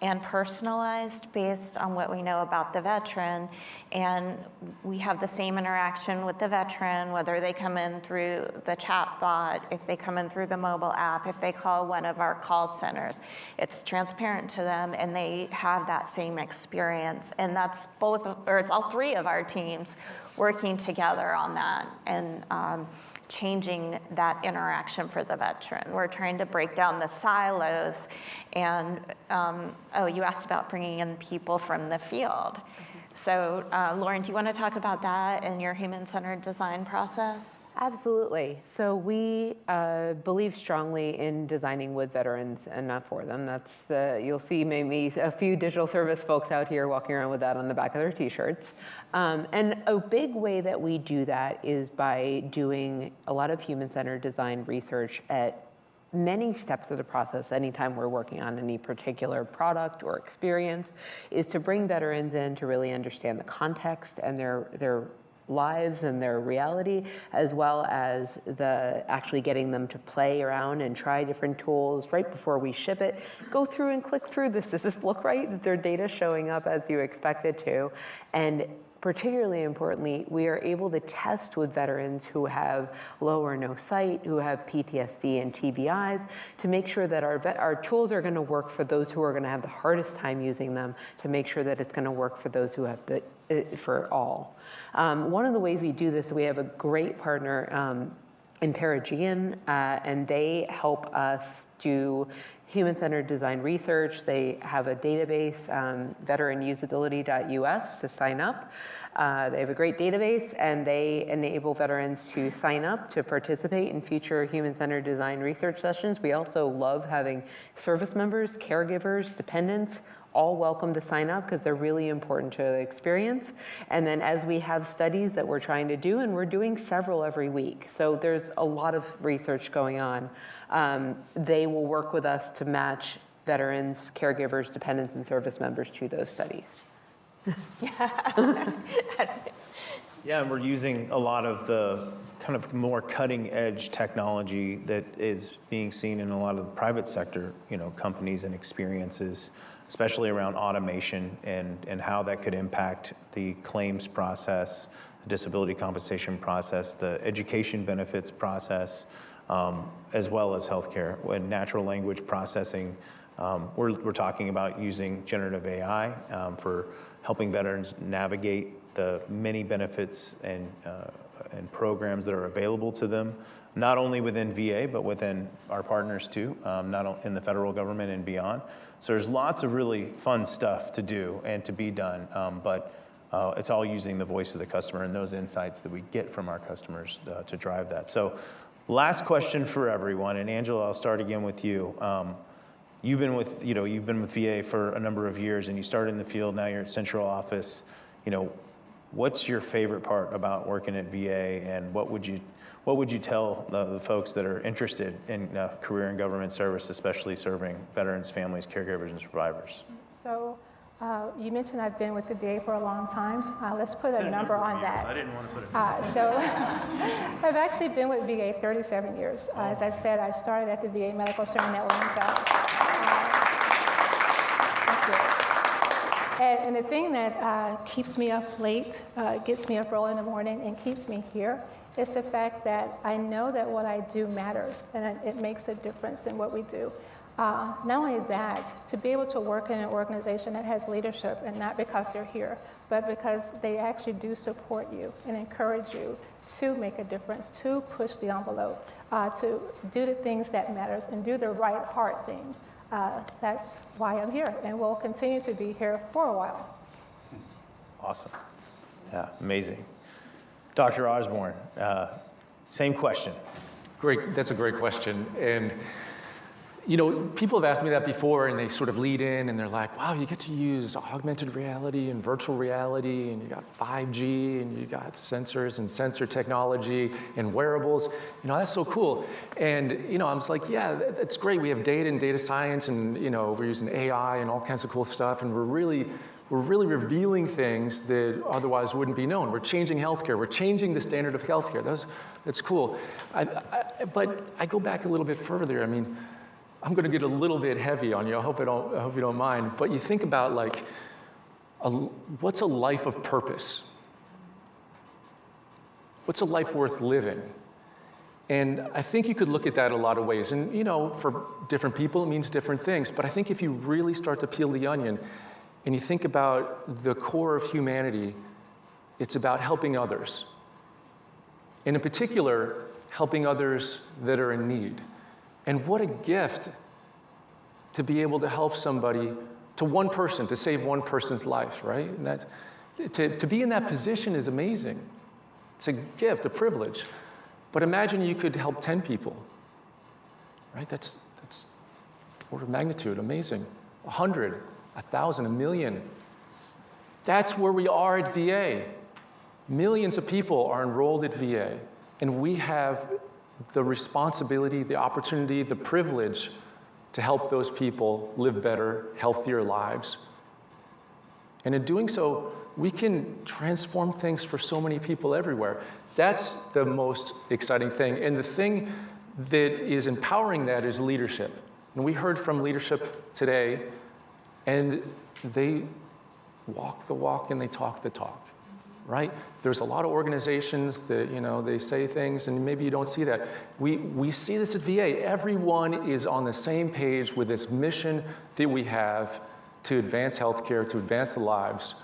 and personalized based on what we know about the veteran. And we have the same interaction with the veteran, whether they come in through the chat bot, if they come in through the mobile app, if they call one of our call centers. It's transparent to them and they have that same experience. And that's it's all three of our teams working together on that and changing that interaction for the veteran. We're trying to break down the silos. And you asked about bringing in people from the field. So Lauren, do you want to talk about that and your human-centered design process? Absolutely. So we believe strongly in designing with veterans and not for them. That's you'll see maybe a few digital service folks out here walking around with that on the back of their t-shirts. And a big way that we do that is by doing a lot of human-centered design research at many steps of the process. Anytime we're working on any particular product or experience, is to bring veterans in to really understand the context and their lives and their reality, as well as actually getting them to play around and try different tools right before we ship it. Go through and click through this. Does this look right? Is their data showing up as you expect it to? And particularly importantly, we are able to test with veterans who have low or no sight, who have PTSD and TBIs, to make sure that our tools are going to work for those who are going to have the hardest time using them, to make sure that it's going to work for those who have for all. One of the ways we do this, we have a great partner in Paragean, and they help us do human-centered design research. They have a database, veteranusability.us, to sign up. They have a great database, and they enable veterans to sign up to participate in future human-centered design research sessions. We also love having service members, caregivers, dependents, all welcome to sign up because they're really important to the experience. And then as we have studies that we're trying to do, and we're doing several every week, so there's a lot of research going on, they will work with us to match veterans, caregivers, dependents, and service members to those studies. Yeah, and we're using a lot of the kind of more cutting edge technology that is being seen in a lot of the private sector, companies and experiences, especially around automation and how that could impact the claims process, the disability compensation process, the education benefits process, as well as healthcare. When natural language processing, we're talking about using generative AI for helping veterans navigate the many benefits and programs that are available to them, not only within VA, but within our partners too, not in the federal government and beyond. So there's lots of really fun stuff to do and to be done, but it's all using the voice of the customer and those insights that we get from our customers to drive that. So last question for everyone, and Angela, I'll start again with you. You've been with VA for a number of years, and you started in the field. Now you're at central office. What's your favorite part about working at VA, and what would you tell the folks that are interested in a career in government service, especially serving veterans, families, caregivers, and survivors? So you mentioned I've been with the VA for a long time. Let's put a number on that. I didn't want to put it. So I've actually been with VA 37 years. As I said, I started at the VA Medical Center in Atlanta. And the thing that keeps me up late, gets me up early in the morning, and keeps me here is the fact that I know that what I do matters, and it makes a difference in what we do. Not only that, to be able to work in an organization that has leadership, and not because they're here, but because they actually do support you and encourage you to make a difference, to push the envelope, to do the things that matters and do the right, hard thing. That's why I'm here, and will continue to be here for a while. Awesome. Yeah, amazing. Dr. Osborne, same question. Great, that's a great question. And people have asked me that before, and they sort of lead in, and they're like, wow, you get to use augmented reality and virtual reality, and you got 5G, and you got sensors and sensor technology and wearables. That's so cool. And, I was like, yeah, that's great. We have data and data science, and, we're using AI and all kinds of cool stuff, and we're really revealing things that otherwise wouldn't be known. We're changing healthcare. We're changing the standard of healthcare. That's cool. But I go back a little bit further. I'm going to get a little bit heavy on you. I hope you don't mind. But you think about what's a life of purpose? What's a life worth living? And I think you could look at that a lot of ways. And for different people, it means different things. But I think if you really start to peel the onion and you think about the core of humanity, it's about helping others. And in particular, helping others that are in need. And what a gift to be able to help somebody, to one person, to save one person's life, right? And To be in that position is amazing. It's a gift, a privilege. But imagine you could help 10 people, right? That's order of magnitude, amazing. 100, 1,000, 1 million. That's where we are at VA. Millions of people are enrolled at VA, and we have the responsibility, the opportunity, the privilege to help those people live better, healthier lives. And in doing so, we can transform things for so many people everywhere. That's the most exciting thing. And the thing that is empowering that is leadership. And we heard from leadership today, and they walk the walk and they talk the talk, right? There's a lot of organizations that, they say things and maybe you don't see that. We see this at VA. Everyone is on the same page with this mission that we have to advance healthcare, to advance the lives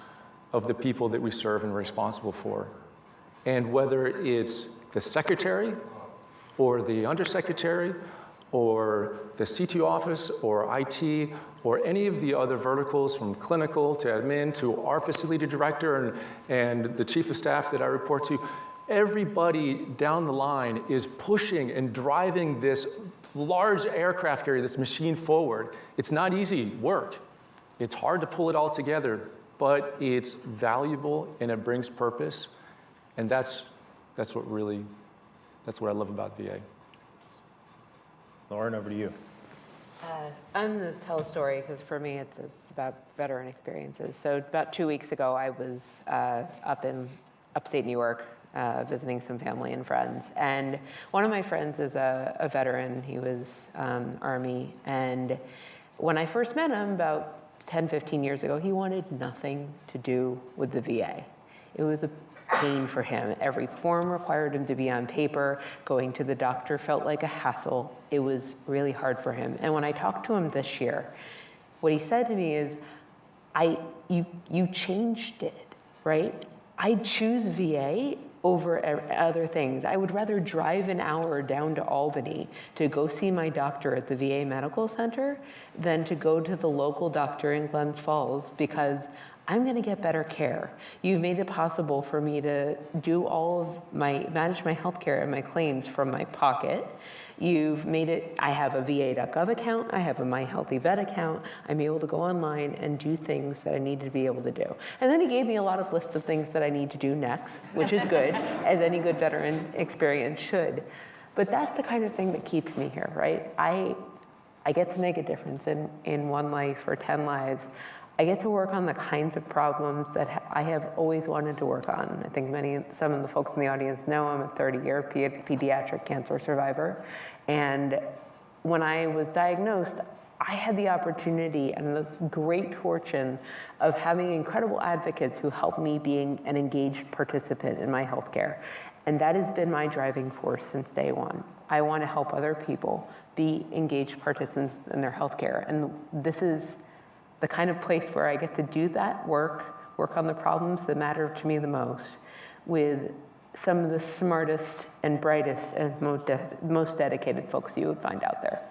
of the people that we serve and are responsible for. And whether it's the secretary or the undersecretary or the CTO office or IT or any of the other verticals from clinical to admin to our facility director and the chief of staff that I report to, everybody down the line is pushing and driving this large aircraft carrier, this machine forward. It's not easy work. It's hard to pull it all together, but it's valuable and it brings purpose. And that's what I love about VA. Lauren, over to you. I'm going to tell a story because for me it's about veteran experiences. So about 2 weeks ago, I was up in upstate New York visiting some family and friends. And one of my friends is a veteran. He was Army. And when I first met him about 10, 15 years ago, he wanted nothing to do with the VA. It was a pain for him. Every form required him to be on paper. Going to the doctor felt like a hassle. It was really hard for him. And when I talked to him this year, what he said to me is, you changed it, right? I choose VA over other things. I would rather drive an hour down to Albany to go see my doctor at the VA Medical Center than to go to the local doctor in Glens Falls because I'm going to get better care. You've made it possible for me to do manage my healthcare and my claims from my pocket. You've made it, I have a va.gov account, I have a My Healthy Vet account, I'm able to go online and do things that I need to be able to do. And then he gave me a lot of lists of things that I need to do next, which is good, as any good veteran experience should. But that's the kind of thing that keeps me here, right? I get to make a difference in one life or 10 lives. I get to work on the kinds of problems that I have always wanted to work on. I think some of the folks in the audience know I'm a 30-year pediatric cancer survivor. And when I was diagnosed, I had the opportunity and the great fortune of having incredible advocates who helped me being an engaged participant in my healthcare. And that has been my driving force since day one. I want to help other people be engaged participants in their healthcare. And this is the kind of place where I get to do that work on the problems that matter to me the most with some of the smartest and brightest and most dedicated folks you would find out there.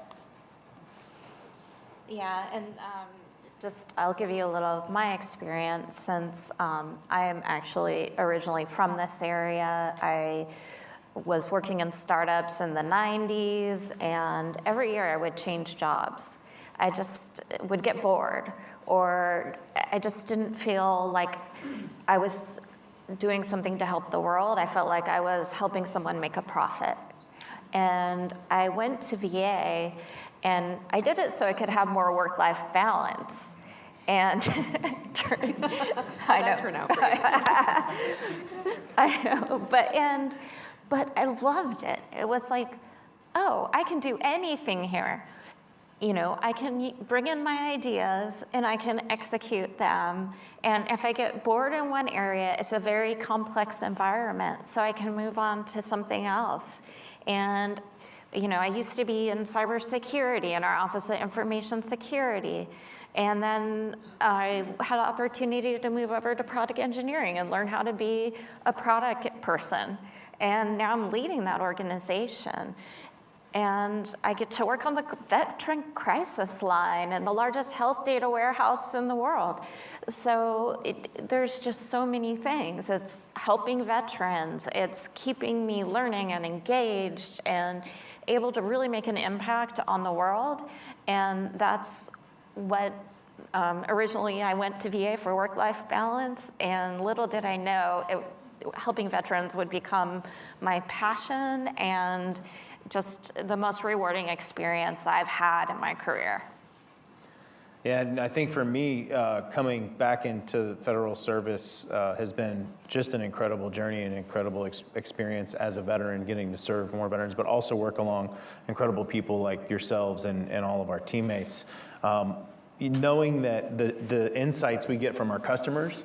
Yeah, and I'll give you a little of my experience since I am actually originally from this area. I was working in startups in the 90s, and every year I would change jobs. I just would get bored, or I just didn't feel like I was doing something to help the world. I felt like I was helping someone make a profit. And I went to VA, and I did it so I could have more work-life balance. And I know. Turned out great. I know, but I loved it. It was like, oh, I can do anything here. You know, I can bring in my ideas and I can execute them. And if I get bored in one area, it's a very complex environment, so I can move on to something else. And, you know, I used to be in cybersecurity in our Office of Information Security. And then I had an opportunity to move over to product engineering and learn how to be a product person. And now I'm leading that organization. And I get to work on the veteran crisis line and the largest health data warehouse in the world. So there's just so many things. It's helping veterans. It's keeping me learning and engaged and able to really make an impact on the world. And that's what originally I went to VA for work-life balance, and little did I know helping veterans would become my passion and just the most rewarding experience I've had in my career. Yeah, and I think for me, coming back into federal service has been just an incredible journey, an incredible experience as a veteran, getting to serve more veterans, but also work along incredible people like yourselves and all of our teammates. Knowing that the insights we get from our customers,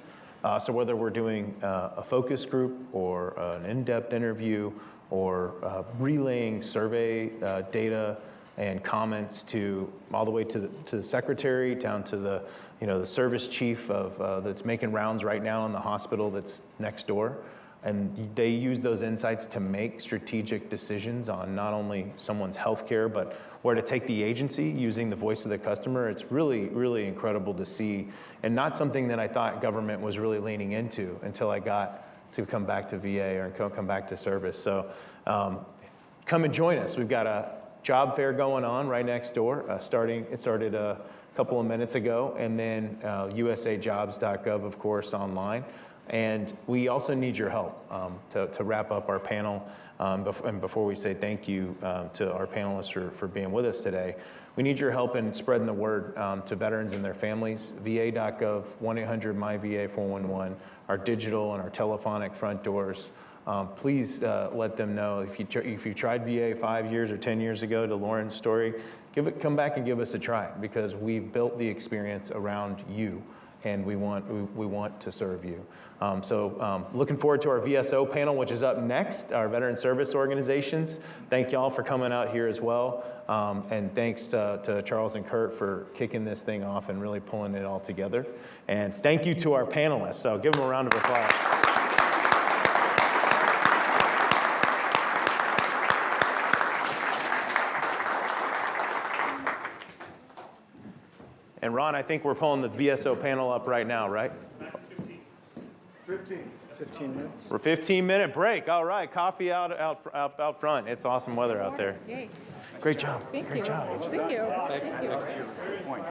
so whether we're doing a focus group or an in-depth interview or relaying survey data and comments to all the way to the secretary, down to the the service chief of that's making rounds right now in the hospital that's next door, and they use those insights to make strategic decisions on not only someone's healthcare but where to take the agency using the voice of the customer. It's really, really incredible to see, and not something that I thought government was really leaning into until I got to come back to VA or come back to service. So come and join us. We've got a job fair going on right next door. It started a couple of minutes ago, and then usajobs.gov, of course, online. And we also need your help to wrap up our panel. And before we say thank you to our panelists for being with us today, we need your help in spreading the word to veterans and their families. VA.gov, 1-800-MY-VA-411, our digital and our telephonic front doors. Please let them know if you tried VA 5 years or 10 years ago, to Lauren's story, come back and give us a try, because we've built the experience around you, and we want to serve you. So looking forward to our VSO panel, which is up next, our veteran service organizations. Thank y'all for coming out here as well. And thanks to Charles and Kurt for kicking this thing off and really pulling it all together. And thank you to our panelists. So give them a round of applause. And Ron, I think we're pulling the VSO panel up right now, right? 15 minutes. For 15-minute break. All right, coffee out front. It's awesome weather out there. Yay. Great job. Thank Great you. job. Thank you. Thanks. Point.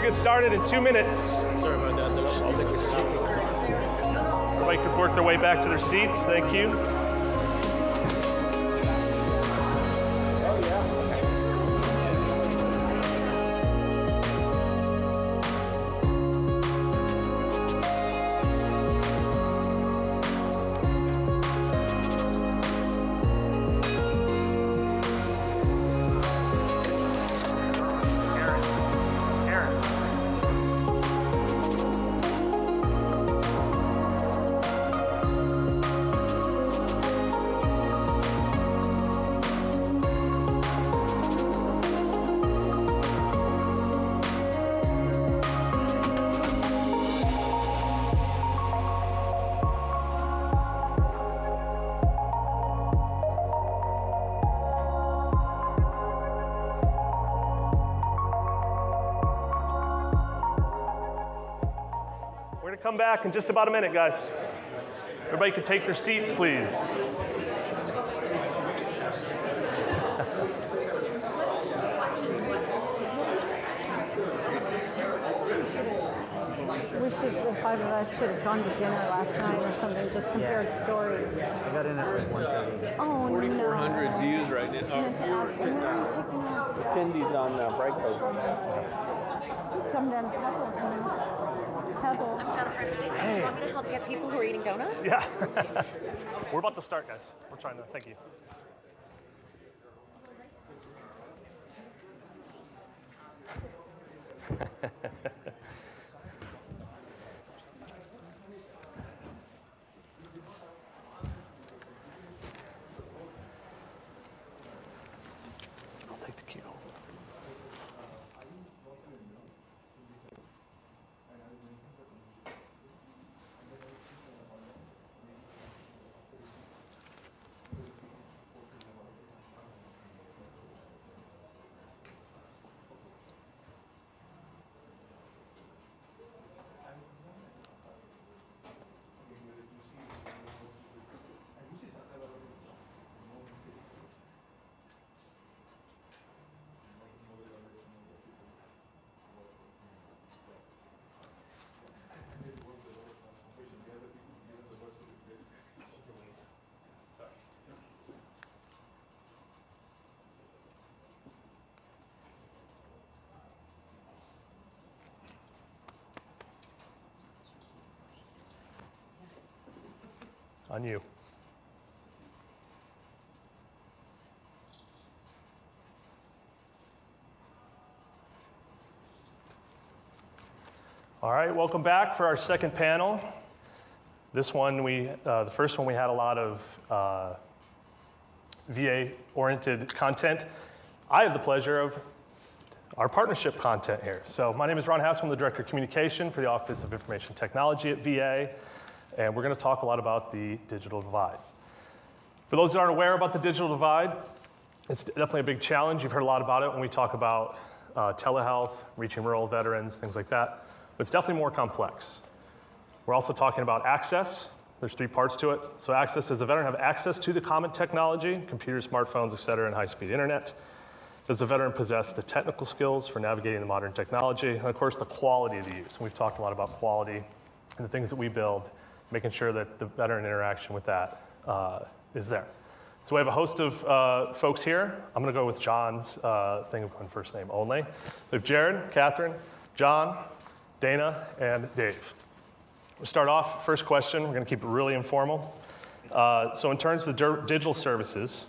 get started in 2 minutes. Sorry about that. I'll take this. Everybody could work their way back to their seats. Thank you. Come back in just about a minute, guys. Everybody can take their seats, please. We should, the five of us should have gone to dinner last night or something, just compared stories. I got in at like 1:30. Oh, 4,400 no. views right now. Attendees on Brightcove. Come down to Pebble. Pebble. I'm Jennifer Anastasia. Do you want me to help get people who are eating donuts? Yeah. We're about to start, guys. We're trying to, thank you. I'll take the cue. On you. All right, welcome back for our second panel. This one, the first one we had a lot of VA-oriented content. I have the pleasure of our partnership content here. So my name is Ron Haskell. I'm the Director of Communication for the Office of Information Technology at VA. And we're going to talk a lot about the digital divide. For those who aren't aware about the digital divide, it's definitely a big challenge. You've heard a lot about it when we talk about telehealth, reaching rural veterans, things like that. But it's definitely more complex. We're also talking about access. There's 3 parts to it. So access, does the veteran have access to the common technology, computers, smartphones, et cetera, and high-speed internet? Does the veteran possess the technical skills for navigating the modern technology? And of course, the quality of the use. And we've talked a lot about quality and the things that we build, making sure that the veteran interaction with that is there. So we have a host of folks here. I'm going to go with John's thing of going first name only. We have Jared, Catherine, John, Dana, and Dave. We'll start off, first question, we're going to keep it really informal. So in terms of the digital services,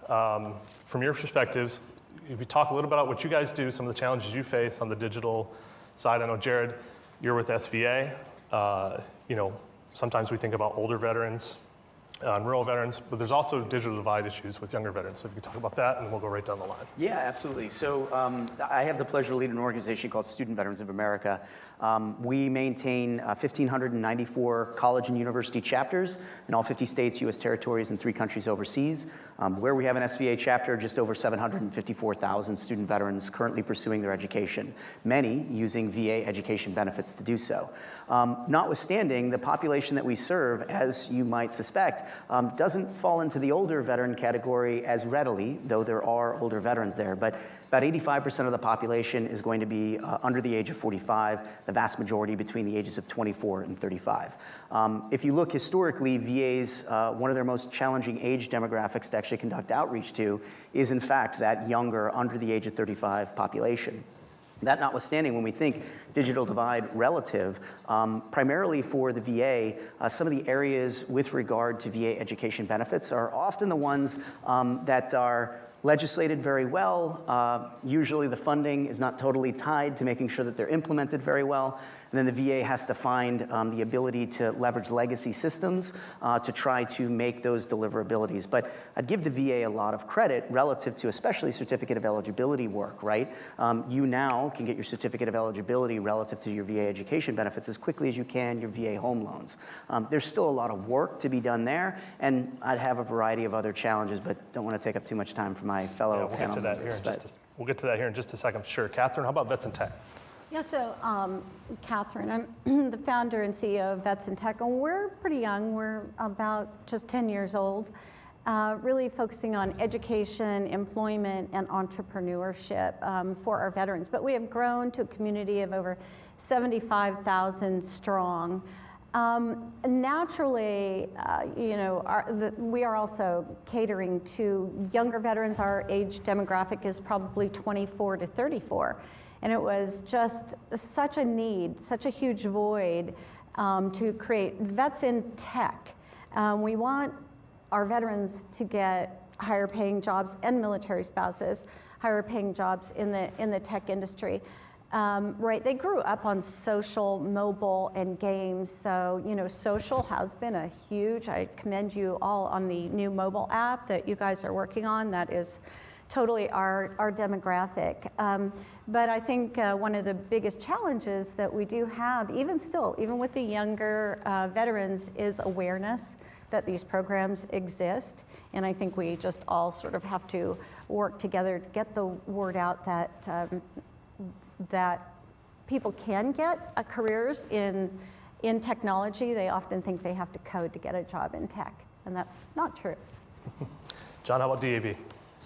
from your perspectives, if you talk a little bit about what you guys do, some of the challenges you face on the digital side. I know, Jared, you're with SVA. Sometimes we think about older veterans and rural veterans, but there's also digital divide issues with younger veterans. So if you can talk about that, and then we'll go right down the line. Yeah, absolutely. So I have the pleasure to lead an organization called Student Veterans of America. We maintain 1,594 college and university chapters in all 50 states, U.S. territories, and 3 countries overseas. Where we have an SVA chapter, just over 754,000 student veterans currently pursuing their education, many using VA education benefits to do so. Notwithstanding, the population that we serve, as you might suspect, doesn't fall into the older veteran category as readily, though there are older veterans there. But About 85% of the population is going to be under the age of 45, the vast majority between the ages of 24 and 35. If you look historically, VA's, one of their most challenging age demographics to actually conduct outreach to is in fact that younger, under the age of 35 population. That notwithstanding, when we think digital divide relative, primarily for the VA, some of the areas with regard to VA education benefits are often the ones that are legislated very well. Usually the funding is not totally tied to making sure that they're implemented very well. And then the VA has to find the ability to leverage legacy systems to try to make those deliverabilities. But I'd give the VA a lot of credit relative to especially certificate of eligibility work, right? You now can get your certificate of eligibility relative to your VA education benefits as quickly as you can your VA home loans. There's still a lot of work to be done there, and I'd have a variety of other challenges, but don't want to take up too much time for my fellow we'll get to that here we'll get to that here in just a second. Sure. Catherine, how about Vets in Tech? Yeah, so Catherine, I'm the founder and CEO of Vets in Tech, and we're pretty young. We're about just 10 years old, really focusing on education, employment, and entrepreneurship for our veterans. But we have grown to a community of over 75,000 strong. Naturally, we are also catering to younger veterans. Our age demographic is probably 24 to 34. And it was just such a need, such a huge void to create Vets in Tech. We want our veterans to get higher paying jobs, and military spouses, higher paying jobs in the tech industry. Right, they grew up on social, mobile, and games. So, social has been a huge, I commend you all on the new mobile app that you guys are working on. That is totally our demographic. But I think one of the biggest challenges that we do have, even with the younger veterans, is awareness that these programs exist. And I think we just all sort of have to work together to get the word out that people can get careers in technology. They often think they have to code to get a job in tech, and that's not true. John, how about DAV?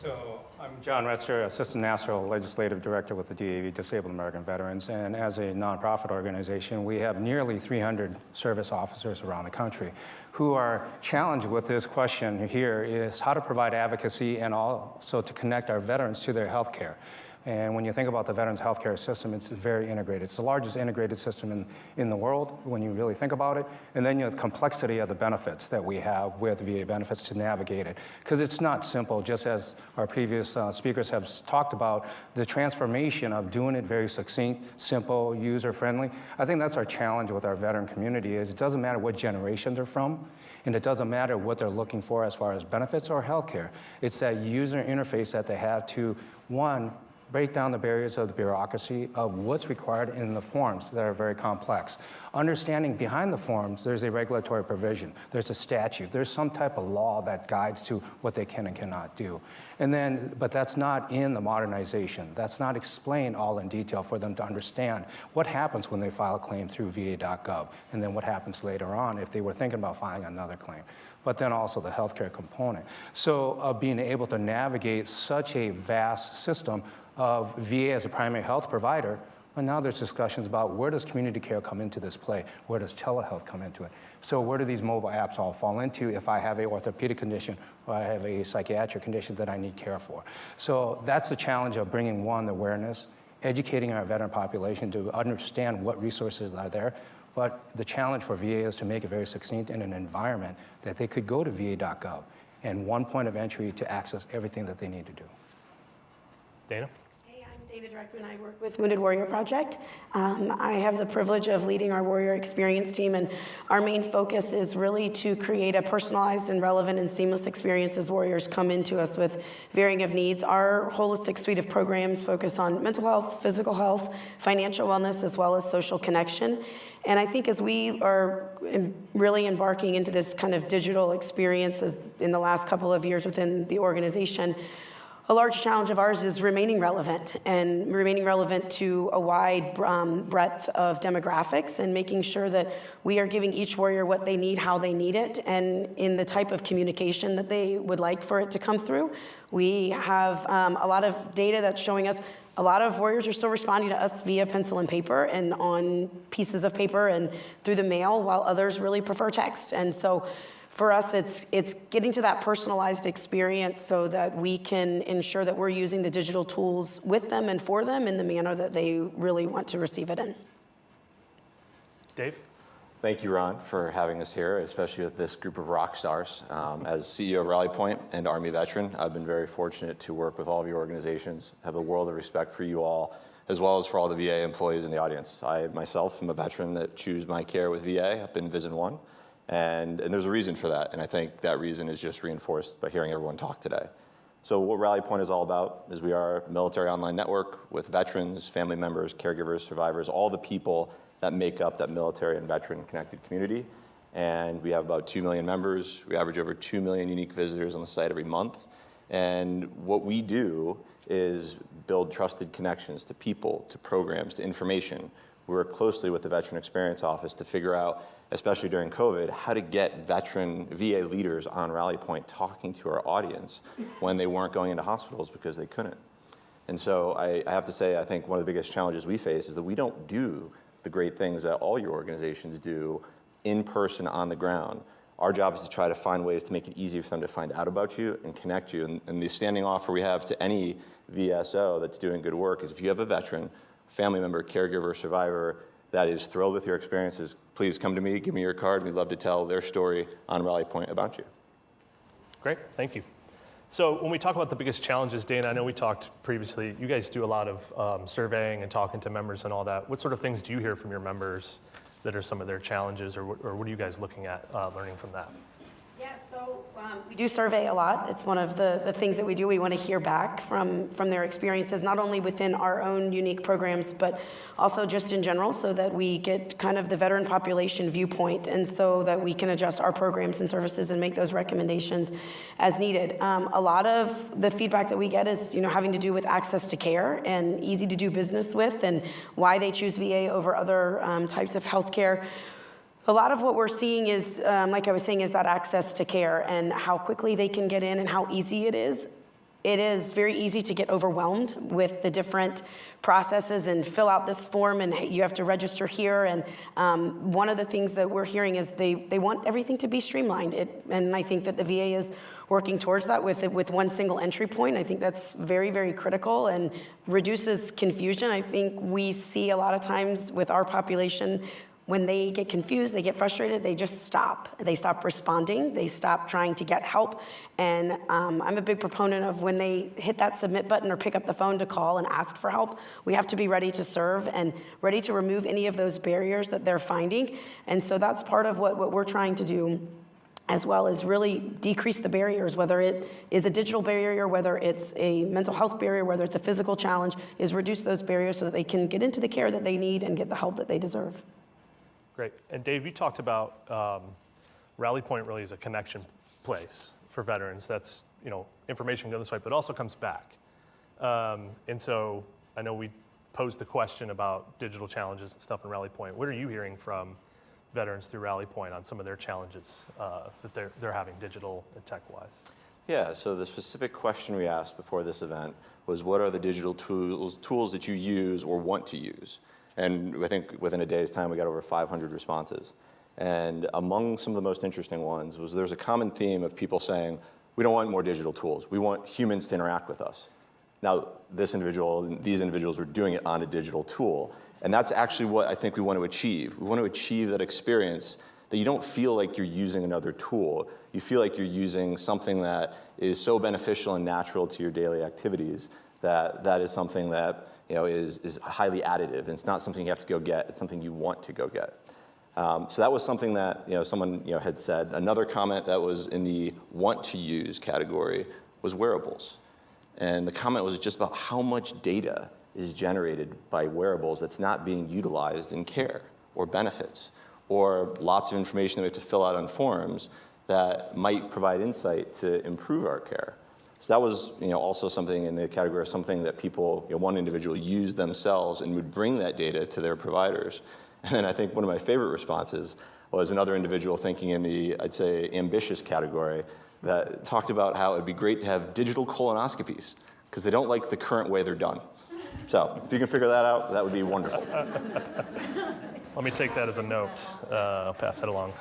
So I'm John Retzer, Assistant National Legislative Director with the DAV, Disabled American Veterans, and as a nonprofit organization, we have nearly 300 service officers around the country who are challenged with this question here is how to provide advocacy and also to connect our veterans to their health care. And when you think about the veterans healthcare system, it's very integrated. It's the largest integrated system in the world when you really think about it. And then you have the complexity of the benefits that we have with VA benefits to navigate it. Because it's not simple, just as our previous speakers have talked about, the transformation of doing it very succinct, simple, user-friendly. I think that's our challenge with our veteran community is it doesn't matter what generation they're from, and it doesn't matter what they're looking for as far as benefits or healthcare. It's that user interface that they have to, one, break down the barriers of the bureaucracy of what's required in the forms that are very complex. Understanding behind the forms, there's a regulatory provision, there's a statute, there's some type of law that guides to what they can and cannot do. And then, but that's not in the modernization. That's not explained all in detail for them to understand what happens when they file a claim through va.gov, and then what happens later on if they were thinking about filing another claim. But then also the healthcare component. So being able to navigate such a vast system of VA as a primary health provider, and now there's discussions about where does community care come into this play? Where does telehealth come into it? So where do these mobile apps all fall into if I have an orthopedic condition or I have a psychiatric condition that I need care for? So that's the challenge of bringing, one, the awareness, educating our veteran population to understand what resources are there. But the challenge for VA is to make it very succinct in an environment that they could go to va.gov and one point of entry to access everything that they need to do. Dana? Dana Dreckman, I work with Wounded Warrior Project. I have the privilege of leading our Warrior Experience team, and our main focus is really to create a personalized and relevant and seamless experience as warriors come into us with varying of needs. Our holistic suite of programs focus on mental health, physical health, financial wellness, as well as social connection. And I think as we are really embarking into this kind of digital experiences in the last couple of years within the organization, a large challenge of ours is remaining relevant to a wide breadth of demographics and making sure that we are giving each warrior what they need, how they need it, and in the type of communication that they would like for it to come through. We have a lot of data that's showing us a lot of warriors are still responding to us via pencil and paper and on pieces of paper and through the mail, while others really prefer text. And so for us, it's getting to that personalized experience so that we can ensure that we're using the digital tools with them and for them in the manner that they really want to receive it in. Dave? Thank you, Ron, for having us here, especially with this group of rock stars. As CEO of Rally Point and Army veteran, I've been very fortunate to work with all of your organizations, have a world of respect for you all, as well as for all the VA employees in the audience. I myself am a veteran that choose my care with VA. I've been Vision 1. And there's a reason for that, and I think that reason is just reinforced by hearing everyone talk today. So what Rally Point is all about is we are a military online network with veterans, family members, caregivers, survivors, all the people that make up that military and veteran connected community. And we have about 2 million members. We average over 2 million unique visitors on the site every month. And what we do is build trusted connections to people, to programs, to information. We work closely with the Veteran Experience Office to figure out, especially during COVID, how to get veteran VA leaders on Rally Point talking to our audience when they weren't going into hospitals because they couldn't. And so I have to say, I think one of the biggest challenges we face is that we don't do the great things that all your organizations do in person on the ground. Our job is to try to find ways to make it easy for them to find out about you and connect you. And the standing offer we have to any VSO that's doing good work is if you have a veteran, family member, caregiver, survivor that is thrilled with your experiences, please come to me, give me your card. We'd love to tell their story on Rally Point about you. Great, thank you. So when we talk about the biggest challenges, Dana, I know we talked previously, you guys do a lot of surveying and talking to members and all that. What sort of things do you hear from your members that are some of their challenges, or what are you guys looking at learning from that? Yeah, so we do survey a lot. It's one of the things that we do. We want to hear back from their experiences, not only within our own unique programs, but also just in general, so that we get kind of the veteran population viewpoint, and so that we can adjust our programs and services and make those recommendations as needed. A lot of the feedback that we get is, having to do with access to care and easy to do business with, and why they choose VA over other types of healthcare. A lot of what we're seeing is, like I was saying, is that access to care and how quickly they can get in and how easy it is. It is very easy to get overwhelmed with the different processes and fill out this form and you have to register here. And one of the things that we're hearing is they want everything to be streamlined. And I think that the VA is working towards that with one single entry point. I think that's very, very critical and reduces confusion. I think we see a lot of times with our population, when they get confused, they get frustrated, they just stop. They stop responding, they stop trying to get help. And I'm a big proponent of when they hit that submit button or pick up the phone to call and ask for help, we have to be ready to serve and ready to remove any of those barriers that they're finding. And so that's part of what we're trying to do as well, is really decrease the barriers, whether it is a digital barrier, whether it's a mental health barrier, whether it's a physical challenge, is reduce those barriers so that they can get into the care that they need and get the help that they deserve. Great. And Dave, you talked about Rally Point really is a connection place for veterans. That's, information goes this way, but also comes back. And so I know we posed the question about digital challenges and stuff in Rally Point. What are you hearing from veterans through Rally Point on some of their challenges that they're having digital and tech-wise? Yeah, so the specific question we asked before this event was, what are the digital tools that you use or want to use? And I think within a day's time, we got over 500 responses. And among some of the most interesting ones was there's a common theme of people saying, we don't want more digital tools. We want humans to interact with us. Now, these individuals were doing it on a digital tool. And that's actually what I think we want to achieve. We want to achieve that experience that you don't feel like you're using another tool. You feel like you're using something that is so beneficial and natural to your daily activities that is something that is highly additive, and it's not something you have to go get, it's something you want to go get. So that was something that someone had said. Another comment that was in the want to use category was wearables. And the comment was just about how much data is generated by wearables that's not being utilized in care or benefits, or lots of information that we have to fill out on forms that might provide insight to improve our care. So that was also something in the category of something that people, one individual used themselves and would bring that data to their providers. And then I think one of my favorite responses was another individual thinking in the, I'd say, ambitious category that talked about how it'd be great to have digital colonoscopies because they don't like the current way they're done. So if you can figure that out, that would be wonderful. Let me take that as a note. I'll pass that along.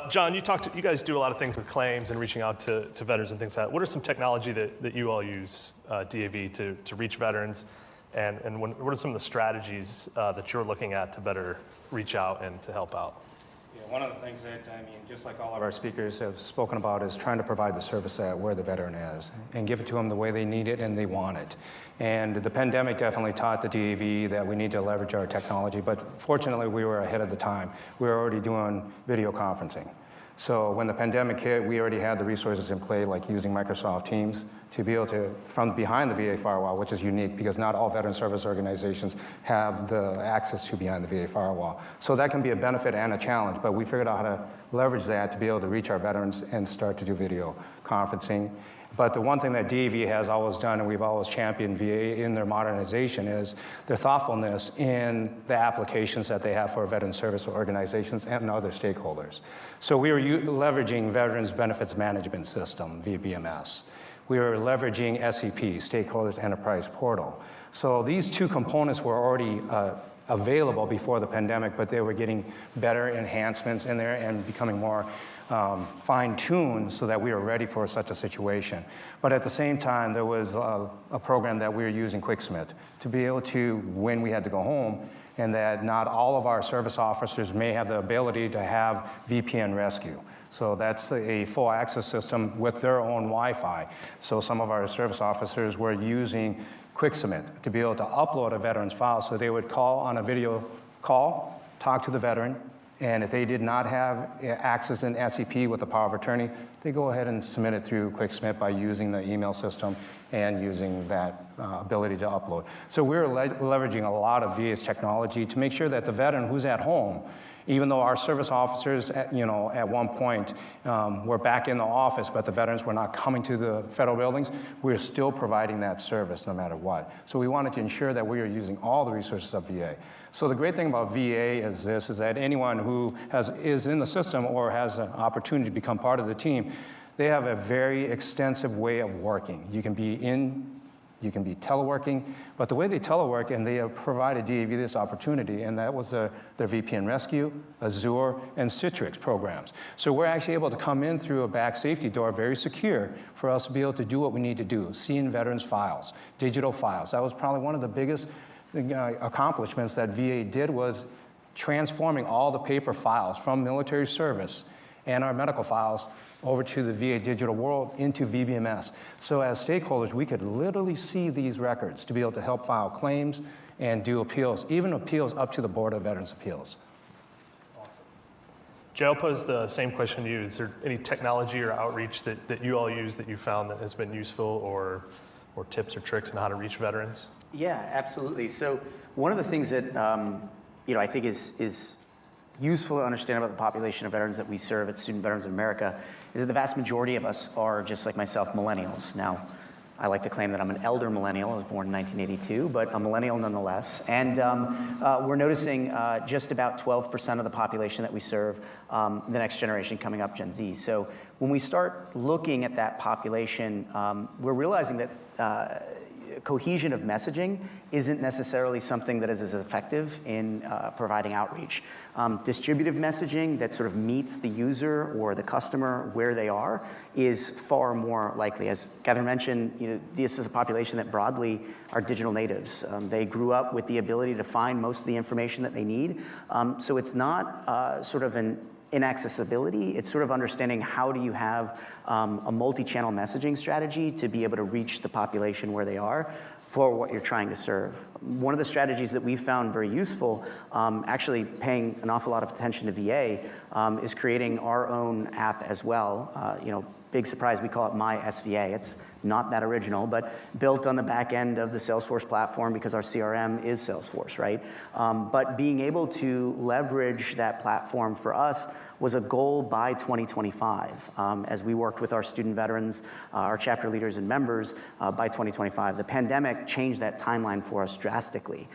John, you guys do a lot of things with claims and reaching out to veterans and things like that. What are some technology that you all use, DAV, to reach veterans? And what are some of the strategies that you're looking at to better reach out and to help out? Yeah, one of the things that, just like all of our speakers have spoken about, is trying to provide the service at where the veteran is and give it to them the way they need it and they want it. And the pandemic definitely taught the DAV that we need to leverage our technology, but fortunately we were ahead of the time. We were already doing video conferencing. So when the pandemic hit, we already had the resources in play, like using Microsoft Teams, to be able to, from behind the VA firewall, which is unique because not all veteran service organizations have the access to behind the VA firewall. So that can be a benefit and a challenge, but we figured out how to leverage that to be able to reach our veterans and start to do video conferencing. But the one thing that DAV has always done, and we've always championed VA in their modernization, is their thoughtfulness in the applications that they have for veteran service organizations and other stakeholders. So we were leveraging Veterans Benefits Management System, VBMS. We were leveraging SEP, Stakeholders Enterprise Portal. So these two components were already available before the pandemic, but they were getting better enhancements in there and becoming more fine-tuned so that we were ready for such a situation. But at the same time, there was a program that we were using, QuickSubmit, to be able to, when we had to go home, and that not all of our service officers may have the ability to have VPN rescue. So that's a full access system with their own Wi-Fi. So some of our service officers were using QuickSubmit to be able to upload a veteran's file. So they would call on a video call, talk to the veteran, and if they did not have access in SEP with the power of attorney, they go ahead and submit it through QuickSubmit by using the email system and using that ability to upload. So we're leveraging a lot of VA's technology to make sure that the veteran who's at home, even though our service officers, at one point were back in the office, but the veterans were not coming to the federal buildings, we're still providing that service no matter what. So we wanted to ensure that we are using all the resources of VA. So the great thing about VA is this, is that anyone who is in the system or has an opportunity to become part of the team, they have a very extensive way of working. You can be teleworking, but the way they telework, and they have provided DAV this opportunity, and that was their VPN Rescue, Azure, and Citrix programs. So we're actually able to come in through a back safety door, very secure, for us to be able to do what we need to do, seeing veterans' files, digital files. That was probably one of the biggest accomplishments that VA did, was transforming all the paper files from military service and our medical files over to the VA digital world into VBMS. So as stakeholders, we could literally see these records to be able to help file claims and do appeals, even appeals up to the Board of Veterans Appeals. Awesome. Jay, I'll pose the same question to you. Is there any technology or outreach that you all use that you found that has been useful, or tips or tricks on how to reach veterans? Yeah, absolutely. So one of the things that I think is useful to understand about the population of veterans that we serve at Student Veterans of America is that the vast majority of us are, just like myself, millennials. Now, I like to claim that I'm an elder millennial. I was born in 1982, but a millennial nonetheless. And we're noticing just about 12% of the population that we serve, the next generation coming up, Gen Z. So when we start looking at that population, we're realizing that cohesion of messaging isn't necessarily something that is as effective in providing outreach. Distributive messaging that sort of meets the user or the customer where they are is far more likely. As Catherine mentioned, this is a population that broadly are digital natives. They grew up with the ability to find most of the information that they need. So it's not sort of an inaccessibility, it's sort of understanding how do you have a multi-channel messaging strategy to be able to reach the population where they are for what you're trying to serve. One of the strategies that we found very useful, actually paying an awful lot of attention to VA, is creating our own app as well. big surprise, we call it My SVA. It's not that original, but built on the back end of the Salesforce platform because our CRM is Salesforce, right? But being able to leverage that platform for us was a goal by 2025. As we worked with our student veterans, our chapter leaders and members by 2025. The pandemic changed that timeline for us drastically.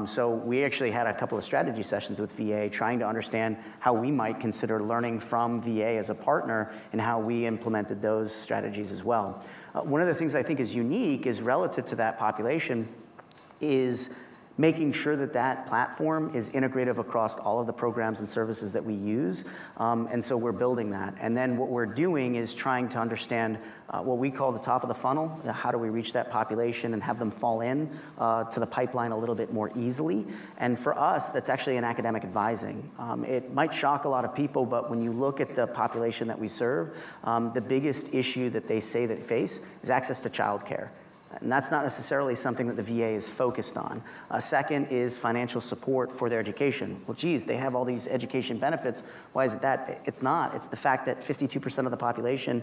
So we actually had a couple of strategy sessions with VA trying to understand how we might consider learning from VA as a partner and how we implemented those strategies as well. One of the things I think is unique is relative to that population is making sure that that platform is integrative across all of the programs and services that we use. And so we're building that. And then what we're doing is trying to understand what we call the top of the funnel. How do we reach that population and have them fall in to the pipeline a little bit more easily? And for us, that's actually in academic advising. It might shock a lot of people, but when you look at the population that we serve, the biggest issue that they say they face is access to childcare. And that's not necessarily something that the VA is focused on. Second is financial support for their education. Well, geez, they have all these education benefits. Why is it that? It's not. It's the fact that 52% of the population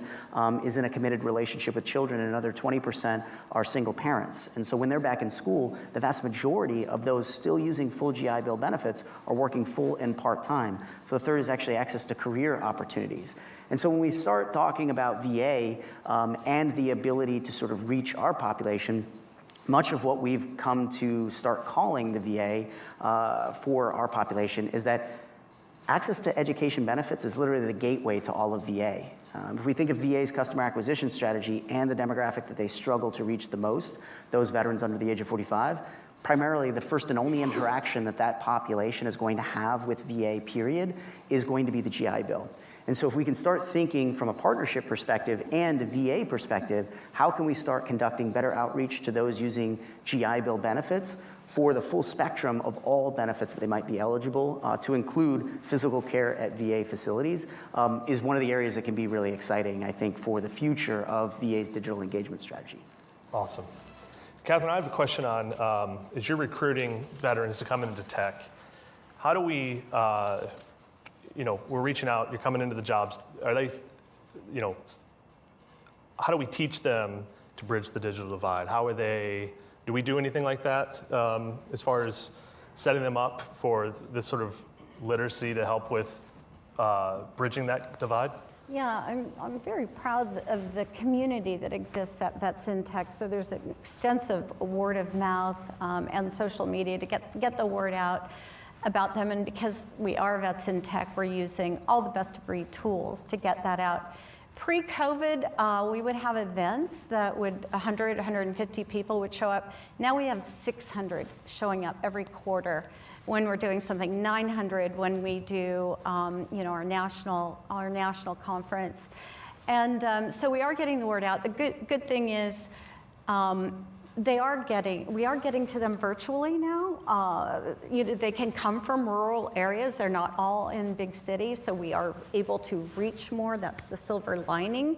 is in a committed relationship with children, and another 20% are single parents. And so when they're back in school, the vast majority of those still using full GI Bill benefits are working full and part-time. So the third is actually access to career opportunities. And so when we start talking about VA and the ability to sort of reach our population, much of what we've come to start calling the VA for our population is that access to education benefits is literally the gateway to all of VA. If we think of VA's customer acquisition strategy and the demographic that they struggle to reach the most, those veterans under the age of 45, primarily the first and only interaction that that population is going to have with VA, period, is going to be the GI Bill. And so if we can start thinking from a partnership perspective and a VA perspective, how can we start conducting better outreach to those using GI Bill benefits for the full spectrum of all benefits that they might be eligible to include physical care at VA facilities is one of the areas that can be really exciting, I think, for the future of VA's digital engagement strategy. Awesome. Catherine, I have a question on, as you're recruiting veterans to come into tech, how do we, we're reaching out, you're coming into the jobs, are they, how do we teach them to bridge the digital divide? How are they, do we do anything like that as far as setting them up for this sort of literacy to help with bridging that divide? Yeah, I'm very proud of the community that exists at Vets in Tech. So there's an extensive word of mouth and social media to get the word out about them. And because we are Vets in Tech, we're using all the best of breed tools to get that out. Pre-COVID, we would have events that would 100, 150 people would show up. Now we have 600 showing up every quarter. When we're doing something, 900 when we do, our national conference, and so we are getting the word out. The good thing is, we are getting to them virtually now. They can come from rural areas. They're not all in big cities, so we are able to reach more. That's the silver lining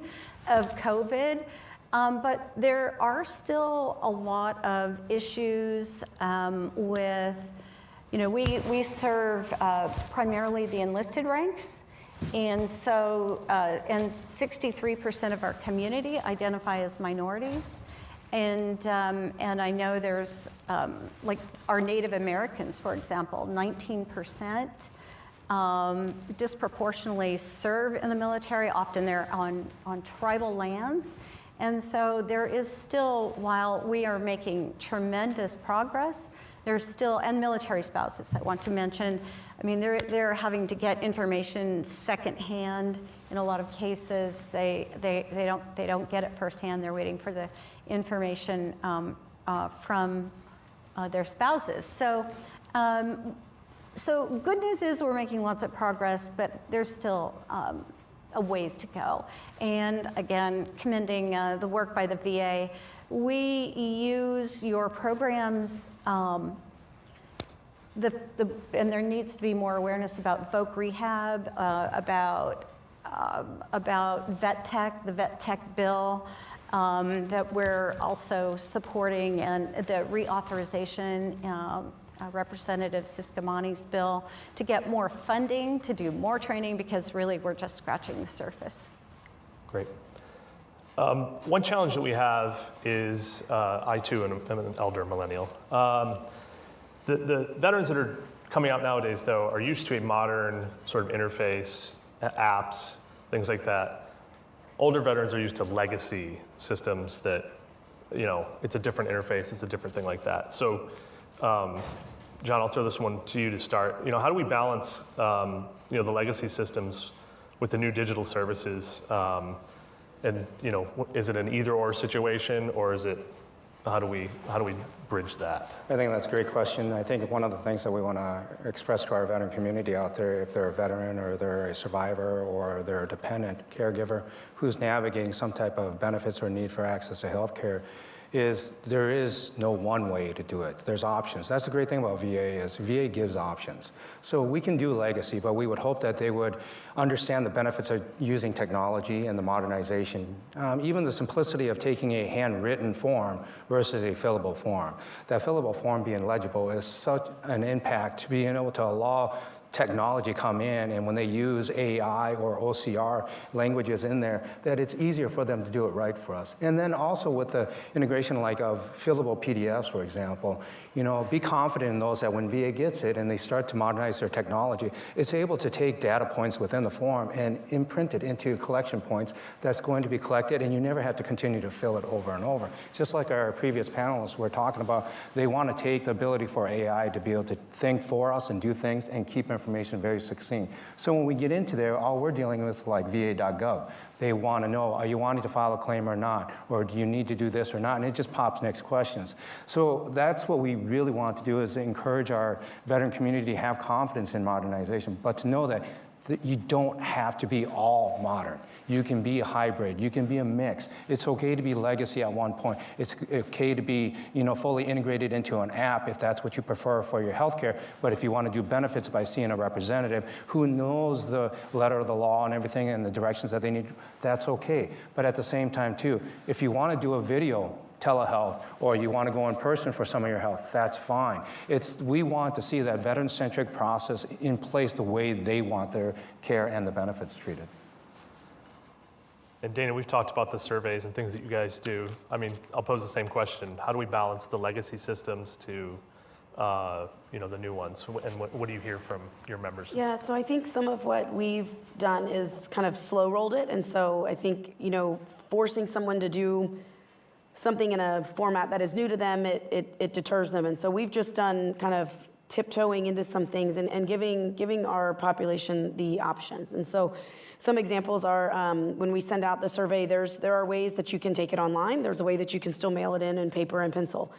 of COVID. But there are still a lot of issues with. We serve primarily the enlisted ranks, and so and 63% of our community identify as minorities, and I know there's like our Native Americans, for example, 19% disproportionately serve in the military. Often they're on tribal lands, and so there is still, while we are making tremendous progress, there's still, and military spouses, I want to mention, I mean, they're having to get information secondhand in a lot of cases. They don't get it firsthand. They're waiting for the information from their spouses. So good news is we're making lots of progress, but there's still a ways to go. And again, commending the work by the VA. We use your programs, and there needs to be more awareness about voc rehab, about vet tech, the vet tech bill that we're also supporting, and the reauthorization, Representative Siscomani's bill, to get more funding, to do more training, because really we're just scratching the surface. Great. One challenge that we have is, I too am an elder millennial. The veterans that are coming out nowadays, though, are used to a modern sort of interface, apps, things like that. Older veterans are used to legacy systems that, it's a different interface, it's a different thing like that. So, John, I'll throw this one to you to start. How do we balance, the legacy systems with the new digital services? And is it an either/or situation, or is it how do we bridge that? I think that's a great question. I think one of the things that we want to express to our veteran community out there, if they're a veteran or they're a survivor or they're a dependent caregiver who's navigating some type of benefits or need for access to health care, is there is no one way to do it. There's options. That's the great thing about VA is VA gives options. So we can do legacy, but we would hope that they would understand the benefits of using technology and the modernization, even the simplicity of taking a handwritten form versus a fillable form. That fillable form being legible is such an impact to being able to allow technology come in, and when they use AI or OCR languages in there, that it's easier for them to do it right for us. And then also with the integration like of fillable PDFs, for example, be confident in those that when VA gets it and they start to modernize their technology, it's able to take data points within the form and imprint it into collection points that's going to be collected, and you never have to continue to fill it over and over. Just like our previous panelists were talking about, they want to take the ability for AI to be able to think for us and do things and keep information very succinct. So when we get into there, all we're dealing with like va.gov. They want to know, are you wanting to file a claim or not? Or do you need to do this or not? And it just pops next questions. So that's what we really want to do, is encourage our veteran community to have confidence in modernization, but to know that you don't have to be all modern. You can be a hybrid. You can be a mix. It's okay to be legacy at one point. It's okay to be, fully integrated into an app if that's what you prefer for your healthcare. But if you want to do benefits by seeing a representative who knows the letter of the law and everything and the directions that they need, that's okay. But at the same time, too, if you want to do a video telehealth, or you want to go in person for some of your health, that's fine. We want to see that veteran-centric process in place the way they want their care and the benefits treated. And Dana, we've talked about the surveys and things that you guys do. I mean, I'll pose the same question. How do we balance the legacy systems to the new ones? And what do you hear from your members? Yeah, so I think some of what we've done is kind of slow rolled it. And so I think, forcing someone to do something in a format that is new to them, it deters them. And so we've just done kind of tiptoeing into some things and giving our population the options. And so some examples are when we send out the survey, there are ways that you can take it online. There's a way that you can still mail it in paper and pencil.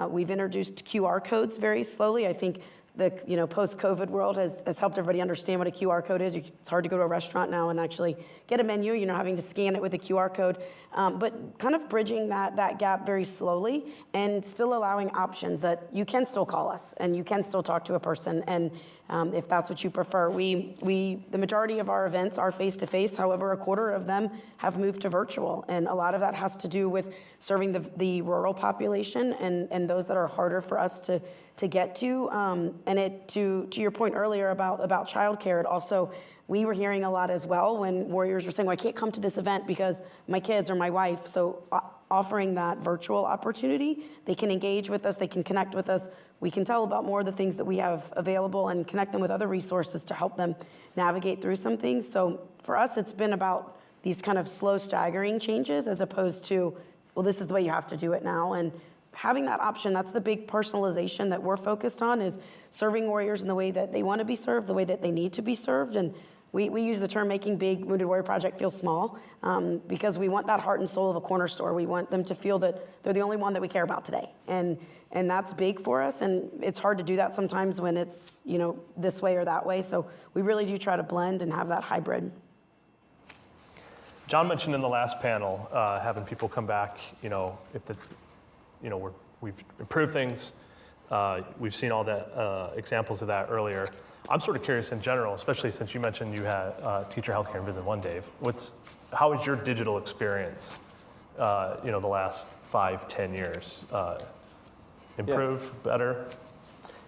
We've introduced QR codes very slowly. I think the post-COVID world has helped everybody understand what a QR code is. It's hard to go to a restaurant now and actually get a menu, having to scan it with a QR code. But kind of bridging that gap very slowly and still allowing options that you can still call us and you can still talk to a person. And if that's what you prefer, the majority of our events are face-to-face. However, a quarter of them have moved to virtual. And a lot of that has to do with serving the rural population and those that are harder for us to get to. And to your point earlier about childcare, it also, we were hearing a lot as well when warriors were saying, well, I can't come to this event because my kids or my wife. So offering that virtual opportunity, they can engage with us, they can connect with us. We can tell about more of the things that we have available and connect them with other resources to help them navigate through some things. So for us, it's been about these kind of slow, staggering changes as opposed to, well, this is the way you have to do it now. And having that option, that's the big personalization that we're focused on, is serving warriors in the way that they want to be served, the way that they need to be served. And we use the term making big Wounded Warrior Project feel small because we want that heart and soul of a corner store. We want them to feel that they're the only one that we care about today. And that's big for us. And it's hard to do that sometimes when it's, this way or that way. So we really do try to blend and have that hybrid. John mentioned in the last panel having people come back, we've improved things. We've seen all that examples of that earlier. I'm sort of curious in general, especially since you mentioned you had Teacher Healthcare and Visit One, Dave. How has your digital experience, the last 5-10 years? Improved, better?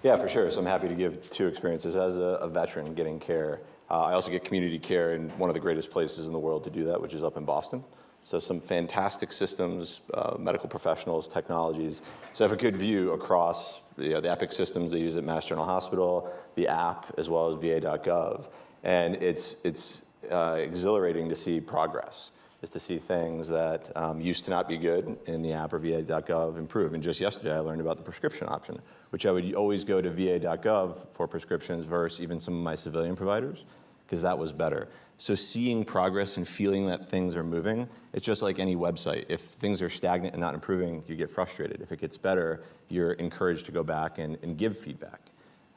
Yeah, for sure. So I'm happy to give two experiences. As a veteran getting care, I also get community care in one of the greatest places in the world to do that, which is up in Boston. So some fantastic systems, medical professionals, technologies. So I have a good view across the Epic systems they use at Mass General Hospital, the app, as well as va.gov. And it's exhilarating to see progress, is to see things that used to not be good in the app or va.gov improve. And just yesterday, I learned about the prescription option, which I would always go to va.gov for prescriptions versus even some of my civilian providers, because that was better. So seeing progress and feeling that things are moving, it's just like any website. If things are stagnant and not improving, you get frustrated. If it gets better, you're encouraged to go back and give feedback.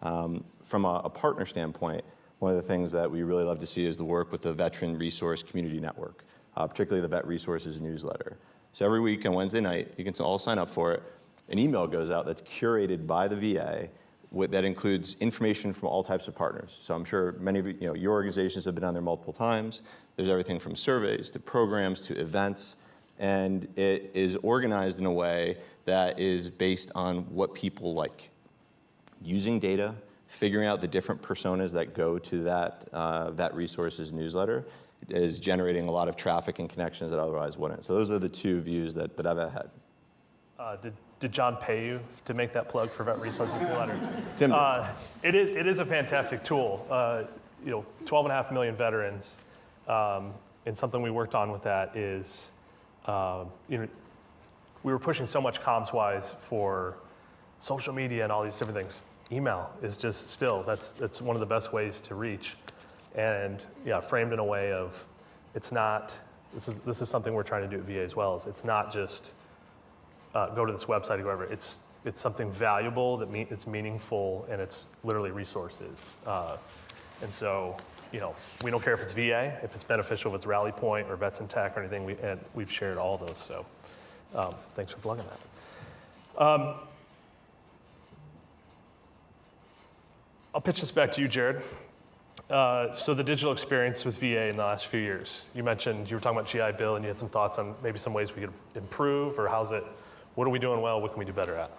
From a partner standpoint, one of the things that we really love to see is the work with the Veteran Resource Community Network, particularly the Vet Resources newsletter. So every week on Wednesday night, you can all sign up for it. An email goes out that's curated by the VA that includes information from all types of partners. So I'm sure many of your organizations have been on there multiple times. There's everything from surveys to programs to events, and it is organized in a way that is based on what people like. Using data, figuring out the different personas that go to that Vet Resources newsletter is generating a lot of traffic and connections that otherwise wouldn't. So those are the two views that I've had. Did John pay you to make that plug for Vet Resources newsletter? Tim. It is a fantastic tool. 12.5 million veterans, and something we worked on with that is, we were pushing so much comms-wise for social media and all these different things. Email is just still, that's one of the best ways to reach. And yeah, framed in a way of, it's not, this is something we're trying to do at VA as well, is it's not just go to this website or whatever. It's something valuable, it's meaningful, and it's literally resources. And so, we don't care if it's VA, if it's beneficial, if it's Rally Point or Vets in Tech or anything, we've shared all those, so thanks for plugging that. I'll pitch this back to you, Jared. So the digital experience with VA in the last few years, you mentioned, you were talking about GI Bill and you had some thoughts on maybe some ways we could improve, or what are we doing well, what can we do better at?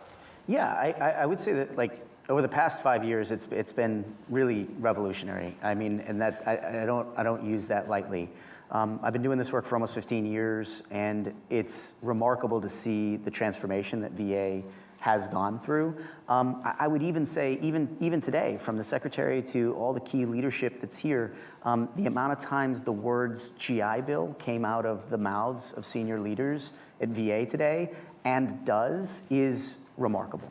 Yeah, I would say that over the past 5 years, it's been really revolutionary. I mean, and that I don't use that lightly. I've been doing this work for almost 15 years, and it's remarkable to see the transformation that VA has gone through. I would even say, even today, from the secretary to all the key leadership that's here, the amount of times the words GI Bill came out of the mouths of senior leaders at VA today, and does, is remarkable.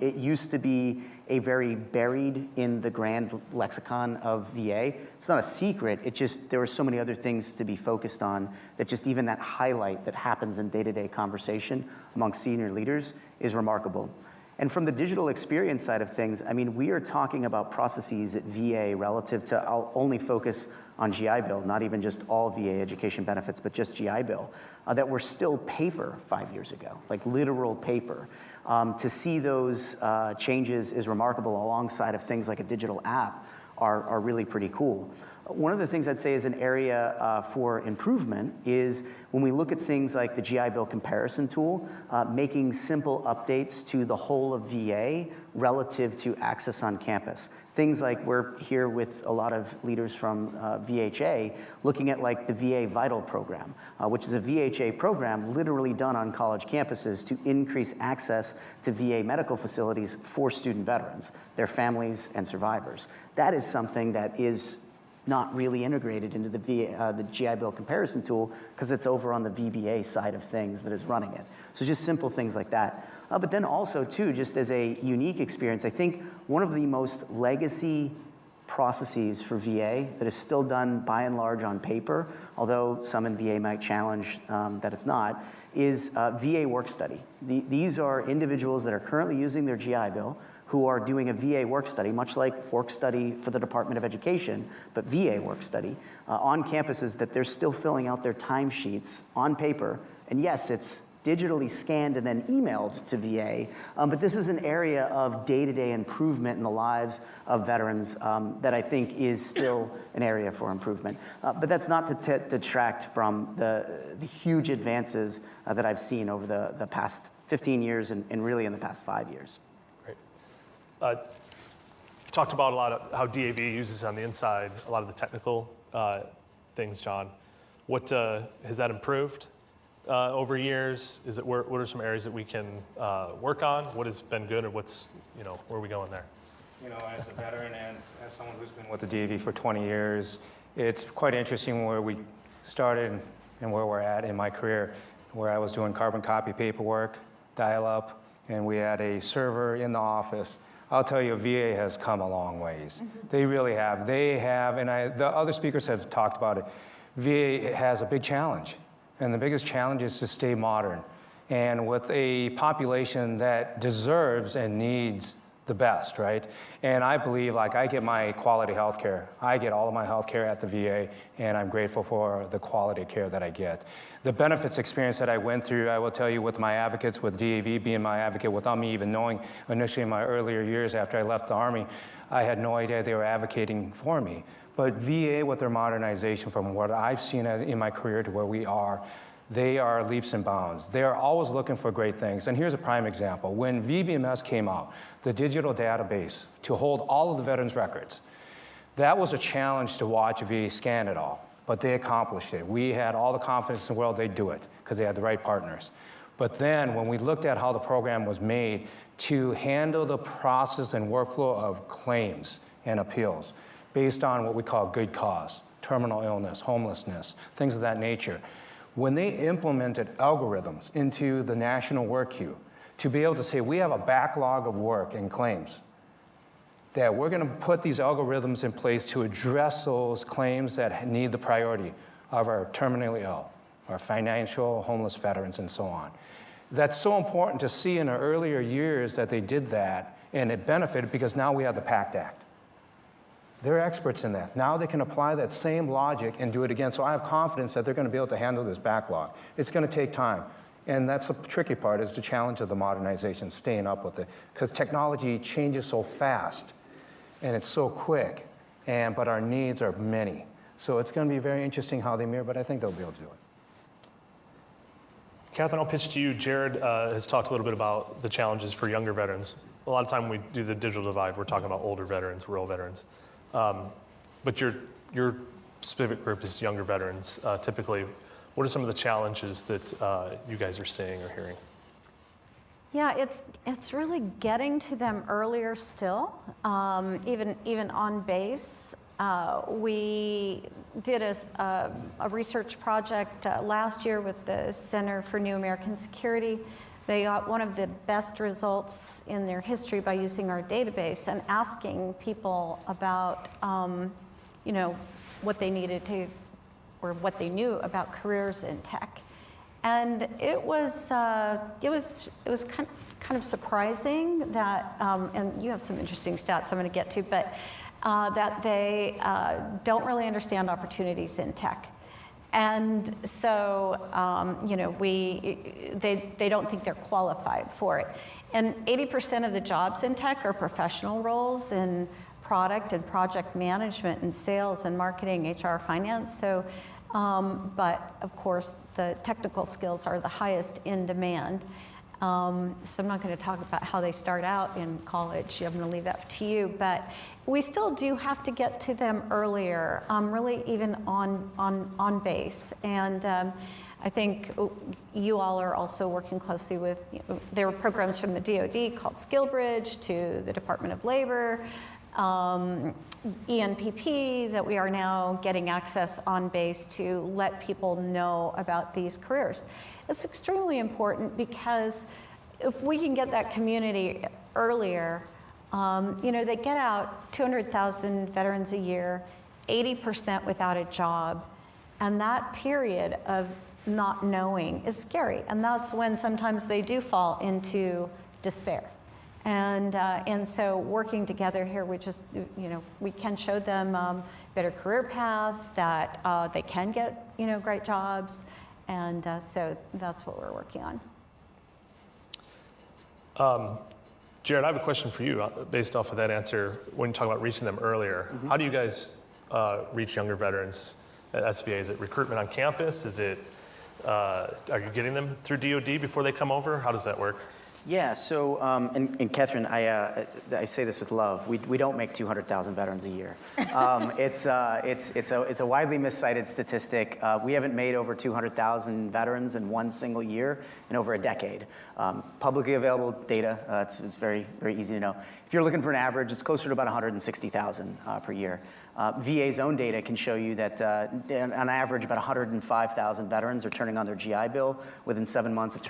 It used to be a very buried in the grand lexicon of VA. It's not a secret, there were so many other things to be focused on that just even that highlight that happens in day-to-day conversation among senior leaders is remarkable. And from the digital experience side of things, I mean, we are talking about processes at VA relative to, I'll only focus on GI Bill, not even just all VA education benefits, but just GI Bill, that were still paper 5 years ago, like literal paper. To see those changes is remarkable, alongside of things like a digital app are really pretty cool. One of the things I'd say is an area for improvement is when we look at things like the GI Bill comparison tool, making simple updates to the whole of VA relative to access on campus. Things like we're here with a lot of leaders from VHA looking at like the VA Vital program, which is a VHA program literally done on college campuses to increase access to VA medical facilities for student veterans, their families and survivors. That is something that is not really integrated into the GI Bill comparison tool because it's over on the VBA side of things that is running it. So just simple things like that. But then also too, just as a unique experience, I think one of the most legacy processes for VA that is still done by and large on paper, although some in VA might challenge that it's not, is VA work study. These are individuals that are currently using their GI Bill who are doing a VA work study, much like work study for the Department of Education, but VA work study on campuses that they're still filling out their timesheets on paper. And yes, it's digitally scanned and then emailed to VA, but this is an area of day-to-day improvement in the lives of veterans that I think is still an area for improvement. But that's not to detract from the huge advances that I've seen over the past 15 years and really in the past 5 years. You talked about a lot of how DAV uses on the inside, a lot of the technical things, John. What has that improved over years? Is it what are some areas that we can work on? What has been good, or what's where are we going there? As a veteran and as someone who's been with the DAV for 20 years, it's quite interesting where we started and where we're at in my career, where I was doing carbon copy paperwork, dial-up, and we had a server in the office. I'll tell you, VA has come a long ways. They really have. They have, and the other speakers have talked about it. VA has a big challenge, and the biggest challenge is to stay modern. And with a population that deserves and needs the best, right? And I believe, like, I get my quality health care. I get all of my health care at the VA, and I'm grateful for the quality of care that I get. The benefits experience that I went through, I will tell you, with my advocates, with DAV being my advocate, without me even knowing initially in my earlier years after I left the Army, I had no idea they were advocating for me. But VA, with their modernization from what I've seen in my career to where we are, they are leaps and bounds. They are always looking for great things. And here's a prime example. When VBMS came out, the digital database to hold all of the veterans' records, that was a challenge to watch VA scan it all. But they accomplished it. We had all the confidence in the world they'd do it because they had the right partners. But then when we looked at how the program was made to handle the process and workflow of claims and appeals based on what we call good cause, terminal illness, homelessness, things of that nature, when they implemented algorithms into the national work queue to be able to say, we have a backlog of work and claims, that we're going to put these algorithms in place to address those claims that need the priority of our terminally ill, our financial homeless veterans, and so on. That's so important to see in the earlier years that they did that, and it benefited because now we have the PACT Act. They're experts in that. Now they can apply that same logic and do it again. So I have confidence that they're going to be able to handle this backlog. It's going to take time. And that's the tricky part, is the challenge of the modernization, staying up with it. Because technology changes so fast, and it's so quick, but our needs are many. So it's going to be very interesting how they mirror, but I think they'll be able to do it. Catherine, I'll pitch to you. Jared has talked a little bit about the challenges for younger veterans. A lot of time when we do the digital divide, we're talking about older veterans, rural veterans. But your specific group is younger veterans. Typically, what are some of the challenges that you guys are seeing or hearing? Yeah, it's really getting to them earlier still, even on base. We did a research project last year with the Center for New American Security. They got one of the best results in their history by using our database and asking people about, what they needed to, or what they knew about careers in tech. And it was kind of surprising that, and you have some interesting stats I'm going to get to, but that they don't really understand opportunities in tech. And so, they don't think they're qualified for it. And 80% of the jobs in tech are professional roles in product and project management and sales and marketing, HR, finance. So, but of course, the technical skills are the highest in demand. So I'm not going to talk about how they start out in college. I'm going to leave that to you. But we still do have to get to them earlier, really even on base. And I think you all are also working closely with, there are programs from the DoD called SkillBridge to the Department of Labor, ENPP, that we are now getting access on base to let people know about these careers. It's extremely important because if we can get that community earlier, they get out 200,000 veterans a year, 80% without a job, and that period of not knowing is scary, and that's when sometimes they do fall into despair. And so working together here, we just, we can show them better career paths, that they can get, great jobs. And so that's what we're working on. Jared, I have a question for you based off of that answer. When you talk about reaching them earlier, how do you guys reach younger veterans at SVA? Is it recruitment on campus? Is it, are you getting them through DoD before they come over? How does that work? Yeah, so, and Catherine, I say this with love. We don't make 200,000 veterans a year. It's a widely miscited statistic. We haven't made over 200,000 veterans in one single year in over a decade. Publicly available data, it's very, very easy to know. If you're looking for an average, it's closer to about 160,000 per year. VA's own data can show you that on average about 105,000 veterans are turning on their GI Bill within 7 months of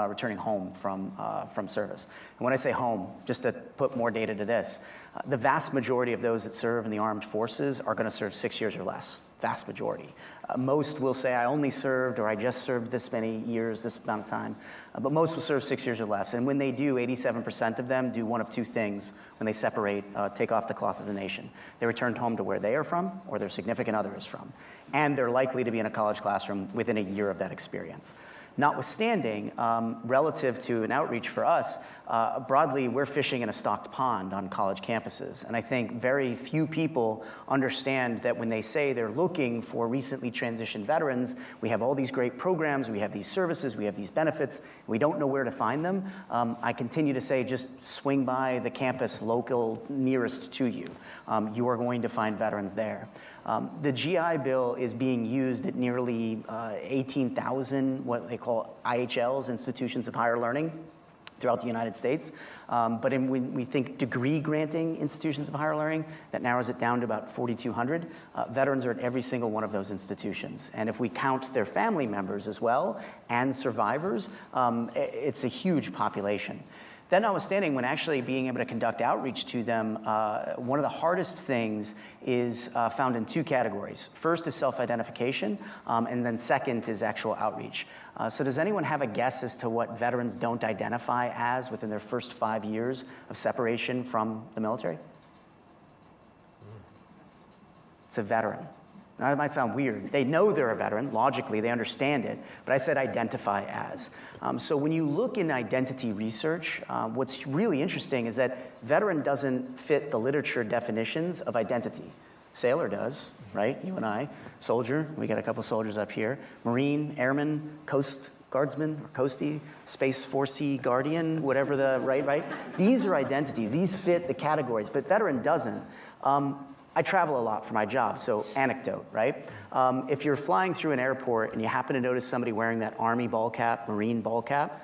returning home from service. And when I say home, just to put more data to this, the vast majority of those that serve in the armed forces are going to serve 6 years or less. Vast majority. Most will say, I only served, or I just served this many years, this amount of time. But most will serve 6 years or less. And when they do, 87% of them do one of two things when they separate, take off the cloth of the nation. They return home to where they are from, or their significant other is from. And they're likely to be in a college classroom within a year of that experience. Notwithstanding, relative to an outreach for us, broadly, we're fishing in a stocked pond on college campuses. And I think very few people understand that when they say they're looking for recently transitioned veterans, we have all these great programs, we have these services, we have these benefits, we don't know where to find them. I continue to say just swing by the campus local nearest to you. You are going to find veterans there. The GI Bill is being used at nearly 18,000, what they call IHLs, institutions of higher learning, throughout the United States. But when we think degree granting institutions of higher learning, that narrows it down to about 4,200. Veterans are at every single one of those institutions. And if we count their family members as well, and survivors, it's a huge population. That notwithstanding, when actually being able to conduct outreach to them, one of the hardest things is found in two categories. First is self-identification, and then second is actual outreach. So does anyone have a guess as to what veterans don't identify as within their first 5 years of separation from the military? It's a veteran. Now, that might sound weird. They know they're a veteran. Logically, they understand it. But I said identify as. So when you look in identity research, what's really interesting is that veteran doesn't fit the literature definitions of identity. Sailor does, right? You and I. Soldier, we got a couple soldiers up here. Marine, airman, Coast Guardsman, or Coastie, Space Force Guardian, whatever the, right? These are identities. These fit the categories, but veteran doesn't. I travel a lot for my job, so anecdote, right? If you're flying through an airport and you happen to notice somebody wearing that Army ball cap, Marine ball cap,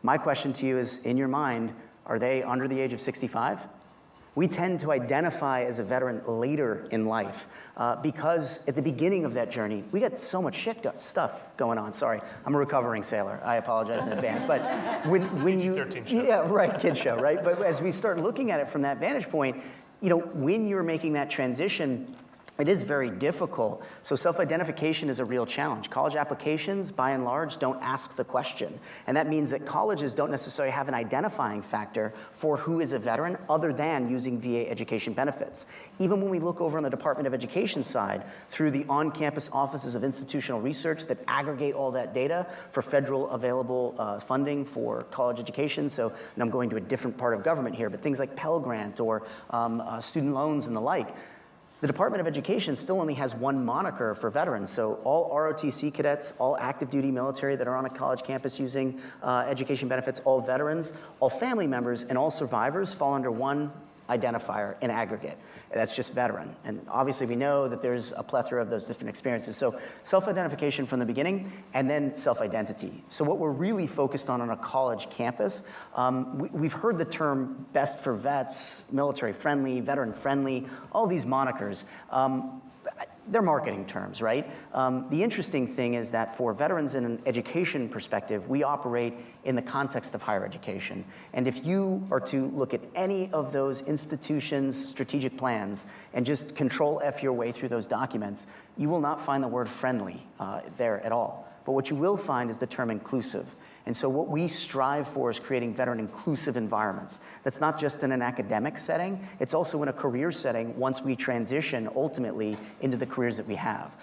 my question to you is, in your mind, are they under the age of 65? We tend to identify as a veteran later in life because at the beginning of that journey, we got so much stuff going on. Sorry, I'm a recovering sailor. I apologize in advance. But when you, yeah, right, kid show, right? But as we start looking at it from that vantage point, you know, when you're making that transition, it is very difficult. So self-identification is a real challenge. College applications, by and large, don't ask the question. And that means that colleges don't necessarily have an identifying factor for who is a veteran other than using VA education benefits. Even when we look over on the Department of Education side, through the on-campus offices of institutional research that aggregate all that data for federal available funding for college education. So, and I'm going to a different part of government here, but things like Pell Grant or student loans and the like. The Department of Education still only has one moniker for veterans. So all ROTC cadets, all active duty military that are on a college campus using education benefits, all veterans, all family members, and all survivors fall under one identifier in aggregate. That's just veteran. And obviously we know that there's a plethora of those different experiences. So self-identification from the beginning and then self-identity. So what we're really focused on a college campus, we've heard the term best for vets, military friendly, veteran friendly, all these monikers. They're marketing terms, right? The interesting thing is that for veterans in an education perspective, we operate in the context of higher education. And if you are to look at any of those institutions' strategic plans and just control F your way through those documents, you will not find the word friendly there at all. But what you will find is the term inclusive. And so what we strive for is creating veteran-inclusive environments. That's not just in an academic setting, it's also in a career setting once we transition ultimately into the careers that we have.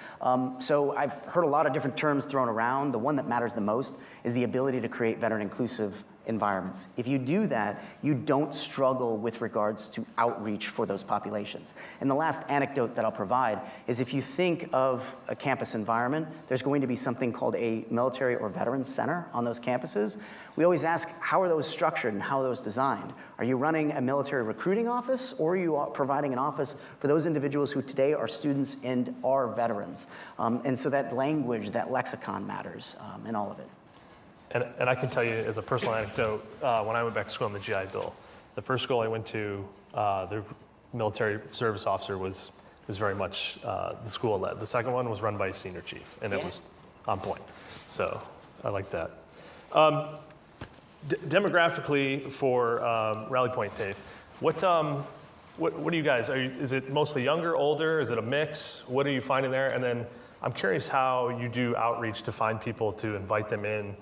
So I've heard a lot of different terms thrown around. The one that matters the most is the ability to create veteran-inclusive environments. If you do that, you don't struggle with regards to outreach for those populations. And the last anecdote that I'll provide is if you think of a campus environment, there's going to be something called a military or veterans center on those campuses. We always ask, how are those structured and how are those designed? Are you running a military recruiting office, or are you providing an office for those individuals who today are students and are veterans? And so that language, that lexicon matters in all of it. And I can tell you as a personal anecdote, when I went back to school on the GI Bill, the first school I went to, the military service officer was very much the school led. The second one was run by a senior chief, and it was on point. So I like that. Demographically for Rally Point, Dave, what are you guys, is it mostly younger, older? Is it a mix? What are you finding there? And then I'm curious how you do outreach to find people to invite them in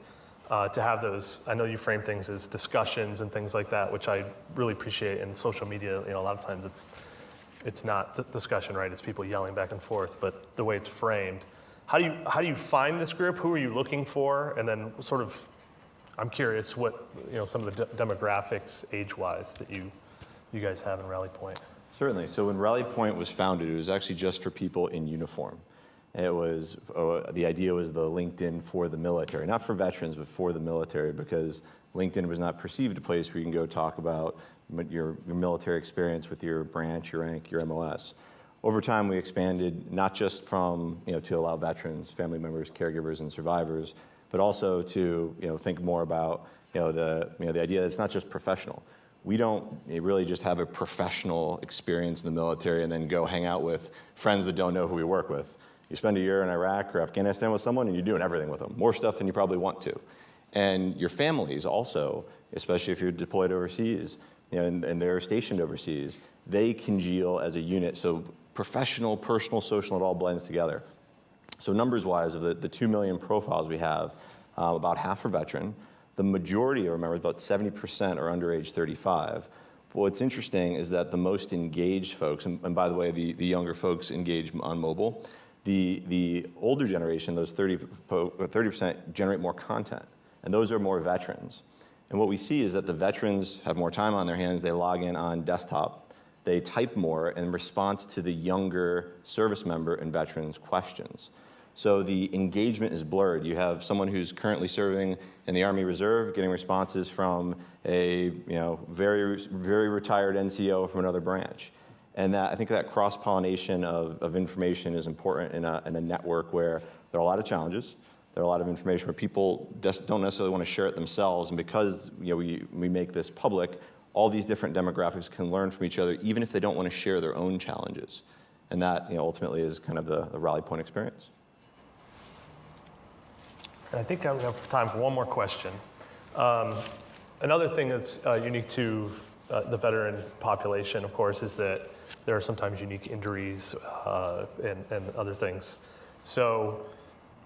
to have those. I know you frame things as discussions and things like that, which I really appreciate. In social media, a lot of times it's not discussion, right? It's people yelling back and forth, but the way it's framed. How do you find this group? Who are you looking for? And then sort of, I'm curious what some of the demographics age-wise that you guys have in Rally Point. Certainly. So when Rally Point was founded, it was actually just for people in uniform. It was, the idea was the LinkedIn for the military, not for veterans, but for the military, because LinkedIn was not perceived a place where you can go talk about your military experience with your branch, your rank, your MOS. Over time, we expanded not just from, to allow veterans, family members, caregivers, and survivors, but also to, think more about, the idea that it's not just professional. We don't really just have a professional experience in the military and then go hang out with friends that don't know who we work with. You spend a year in Iraq or Afghanistan with someone and you're doing everything with them, more stuff than you probably want to. And your families also, especially if you're deployed overseas, and they're stationed overseas, they congeal as a unit. So professional, personal, social, it all blends together. So numbers-wise, of the 2 million profiles we have, about half are veteran. The majority of our members, about 70%, are under age 35. But what's interesting is that the most engaged folks, and by the way, the younger folks engage on mobile, the older generation, those 30% generate more content, and those are more veterans. And what we see is that the veterans have more time on their hands, they log in on desktop, they type more in response to the younger service member and veterans' questions. So the engagement is blurred. You have someone who's currently serving in the Army Reserve getting responses from a very, very retired NCO from another branch. And I think that cross-pollination of information is important in a network where there are a lot of challenges. There are a lot of information where people just don't necessarily want to share it themselves. And because we make this public, all these different demographics can learn from each other, even if they don't want to share their own challenges. And that ultimately is kind of the Rally Point experience. I think I have time for one more question. Another thing that's unique to the veteran population, of course, is that there are sometimes unique injuries and other things. So,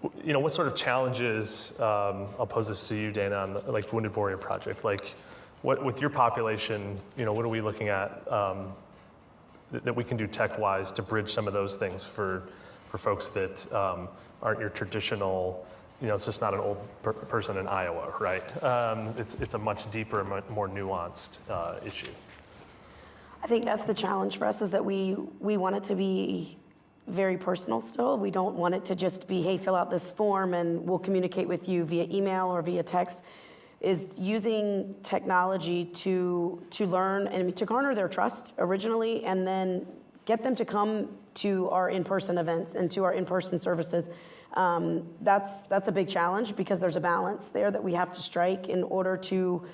what sort of challenges, I'll pose this to you, Dana, on the Wounded Warrior Project, with your population, what are we looking at that we can do tech-wise to bridge some of those things for folks that aren't your traditional, it's just not an old person in Iowa, right? It's a much deeper, more nuanced issue. I think that's the challenge for us, is that we want it to be very personal still. We don't want it to just be, hey, fill out this form and we'll communicate with you via email or via text. Is using technology to learn and to garner their trust originally, and then get them to come to our in-person events and to our in-person services. That's a big challenge, because there's a balance there that we have to strike in order to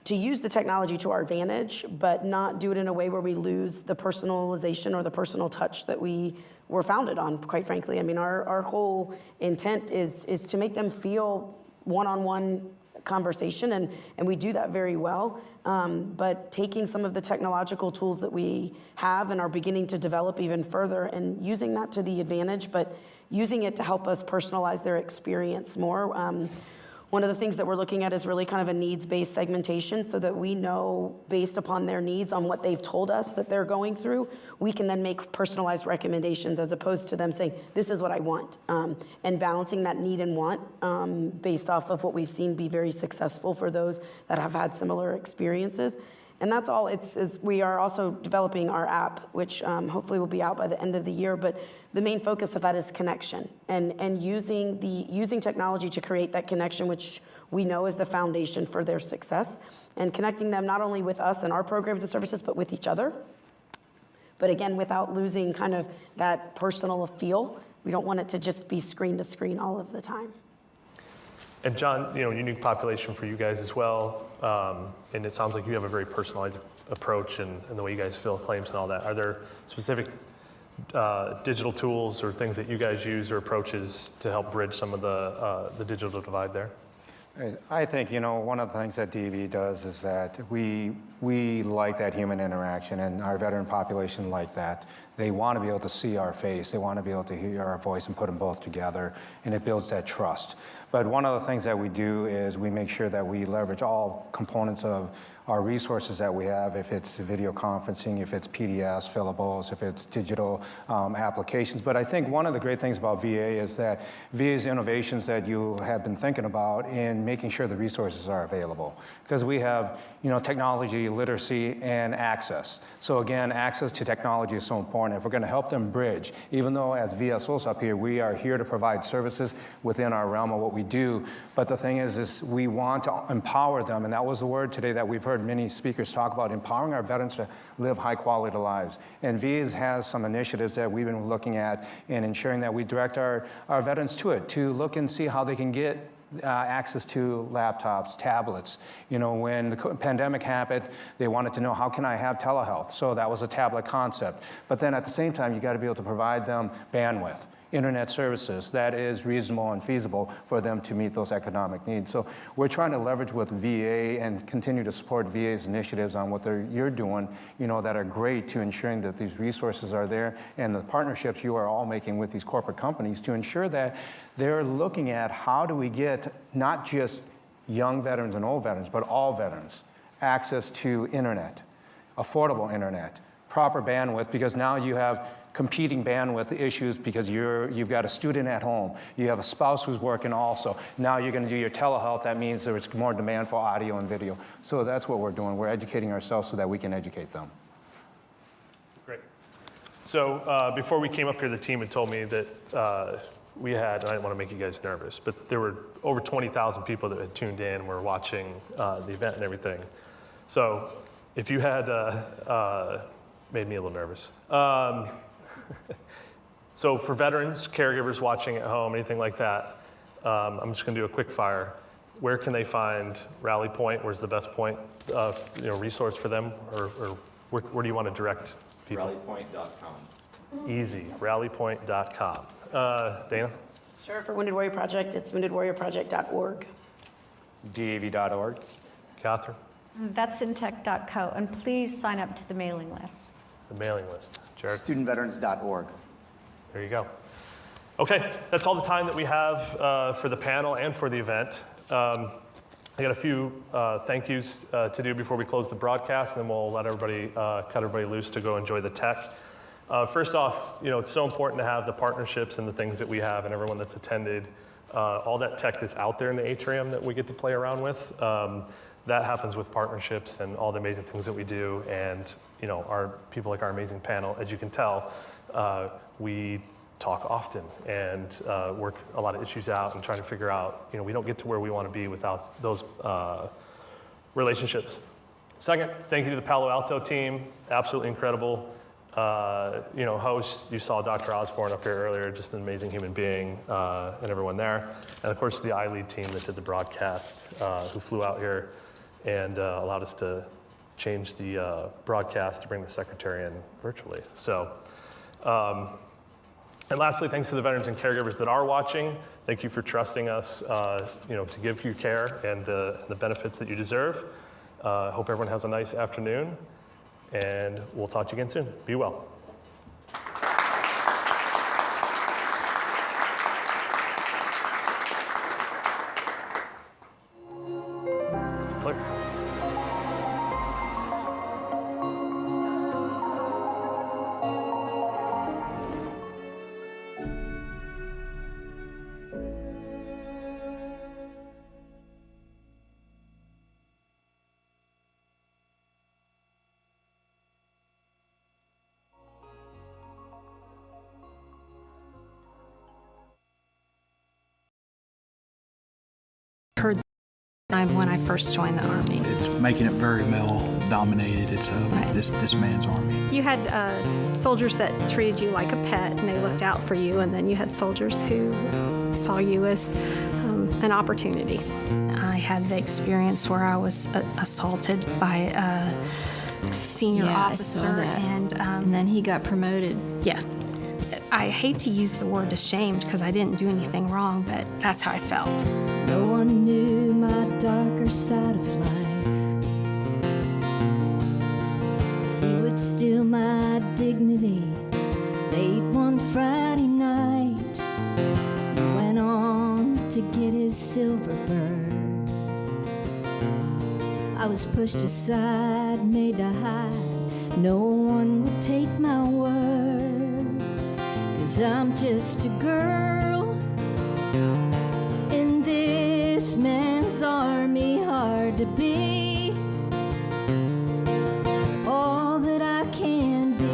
use the technology to our advantage, but not do it in a way where we lose the personalization or the personal touch that we were founded on, quite frankly. I mean, our whole intent is to make them feel one-on-one conversation, and we do that very well. But taking some of the technological tools that we have and are beginning to develop even further, and using that to the advantage, but using it to help us personalize their experience more. One of the things that we're looking at is really kind of a needs-based segmentation so that we know based upon their needs on what they've told us that they're going through, we can then make personalized recommendations as opposed to them saying, this is what I want. And balancing that need and want based off of what we've seen be very successful for those that have had similar experiences. And that's all. We are also developing our app, which hopefully will be out by the end of the year. But the main focus of that is connection and using technology to create that connection, which we know is the foundation for their success, and connecting them not only with us and our programs and services, but with each other. But again, without losing kind of that personal feel. We don't want it to just be screen to screen all of the time. And John, unique population for you guys as well. And it sounds like you have a very personalized approach and the way you guys fill claims and all that. Are there specific digital tools or things that you guys use or approaches to help bridge some of the digital divide there? I think, one of the things that DV does is that we like that human interaction, and our veteran population like that. They want to be able to see our face. They want to be able to hear our voice and put them both together, and it builds that trust. But one of the things that we do is we make sure that we leverage all components of our resources that we have, if it's video conferencing, if it's PDFs, fillables, if it's digital applications. But I think one of the great things about VA is that VA's innovations that you have been thinking about in making sure the resources are available. Because we have, technology, literacy, and access. So again, access to technology is so important. If we're going to help them bridge, even though as VSOs up here, we are here to provide services within our realm of what we do. But the thing is we want to empower them, and that was the word today that we've heard many speakers talk about, empowering our veterans to live high-quality lives. And VA has some initiatives that we've been looking at in ensuring that we direct our veterans to it, to look and see how they can get access to laptops, tablets. When the pandemic happened, they wanted to know, how can I have telehealth? So that was a tablet concept. But then at the same time, you got to be able to provide them bandwidth, internet services that is reasonable and feasible for them to meet those economic needs. So we're trying to leverage with VA and continue to support VA's initiatives on what you're doing, that are great to ensuring that these resources are there, and the partnerships you are all making with these corporate companies to ensure that they're looking at how do we get not just young veterans and old veterans, but all veterans access to internet, affordable internet, proper bandwidth, because now you have competing bandwidth issues because you've got a student at home. You have a spouse who's working also. Now you're going to do your telehealth. That means there's more demand for audio and video. So that's what we're doing. We're educating ourselves so that we can educate them. Great. So before we came up here, the team had told me that we had, and I didn't want to make you guys nervous, but there were over 20,000 people that had tuned in and were watching the event and everything. So if you had, made me a little nervous. So for veterans, caregivers watching at home, anything like that, I'm just going to do a quick fire. Where can they find Rally Point? Where's the best point of resource for them? Or where do you want to direct people? Rallypoint.com. Easy, rallypoint.com. Dana? Sure, for Wounded Warrior Project, it's woundedwarriorproject.org. DAV.org. Catherine? Vetsintech.co, and please sign up to the mailing list. The mailing list. Jared? Studentveterans.org. There you go. Okay, that's all the time that we have for the panel and for the event. I got a few thank yous to do before we close the broadcast, and then we'll let everybody, cut everybody loose to go enjoy the tech. First off, it's so important to have the partnerships and the things that we have and everyone that's attended, all that tech that's out there in the atrium that we get to play around with. That happens with partnerships and all the amazing things that we do. And our people like our amazing panel, as you can tell, we talk often and work a lot of issues out and try to figure out, we don't get to where we want to be without those relationships. Second, thank you to the Palo Alto team, absolutely incredible. Hosts, you saw Dr. Osborne up here earlier, just an amazing human being, and everyone there. And of course, the iLead team that did the broadcast, who flew out here and allowed us to change the broadcast to bring the secretary in virtually. So, and lastly, thanks to the veterans and caregivers that are watching. Thank you for trusting us, to give you care and the benefits that you deserve. Hope everyone has a nice afternoon, and we'll talk to you again soon. Be well. Clear. Heard when I first joined the Army. It's making it very male-dominated. It's this man's army. You had soldiers that treated you like a pet, and they looked out for you, and then you had soldiers who saw you as an opportunity. I had the experience where I was assaulted by a senior officer, and then he got promoted. Yeah. I hate to use the word ashamed because I didn't do anything wrong, but that's how I felt. No one knew my darker side of life. He would steal my dignity late one Friday night. He went on to get his silver bird. I was pushed aside, made to hide. No one would take my word. 'Cause I'm just a girl in this man's army, hard to be all that I can be.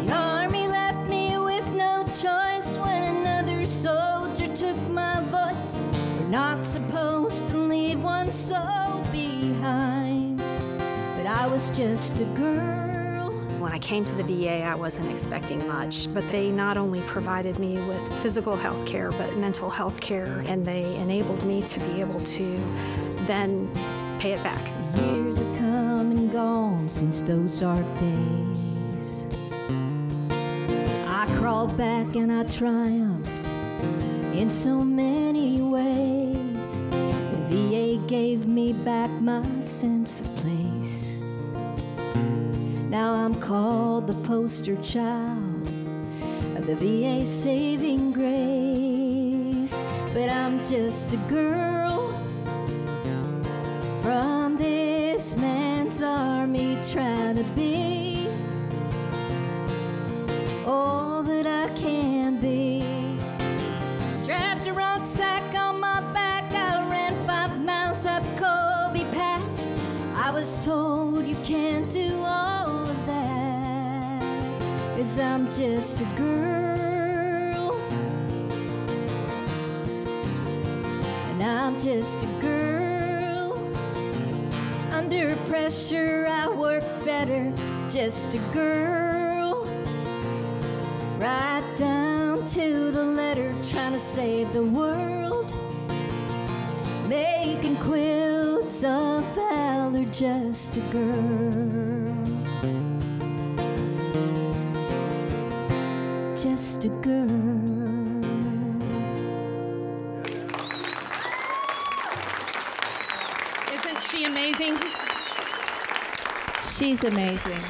The army left me with no choice when another soldier took my voice. We're not supposed to leave one soul behind, but I was just a girl. When I came to the VA, I wasn't expecting much, but they not only provided me with physical health care, but mental health care, and they enabled me to be able to then pay it back. Years have come and gone since those dark days. I crawled back and I triumphed in so many ways. The VA gave me back my sense of place. Now I'm called the poster child of the VA saving grace. But I'm just a girl from this man's army, trying to be all that I can be. Strapped a rucksack on my back, I ran 5 miles up Kobe Pass. I was told you can't do all of that, 'cause I'm just a girl, and I'm just a girl. Under pressure I work better, just a girl. Right down to the letter, trying to save the world. Making quilts of valor, just a girl. Just a girl. Isn't she amazing? She's amazing.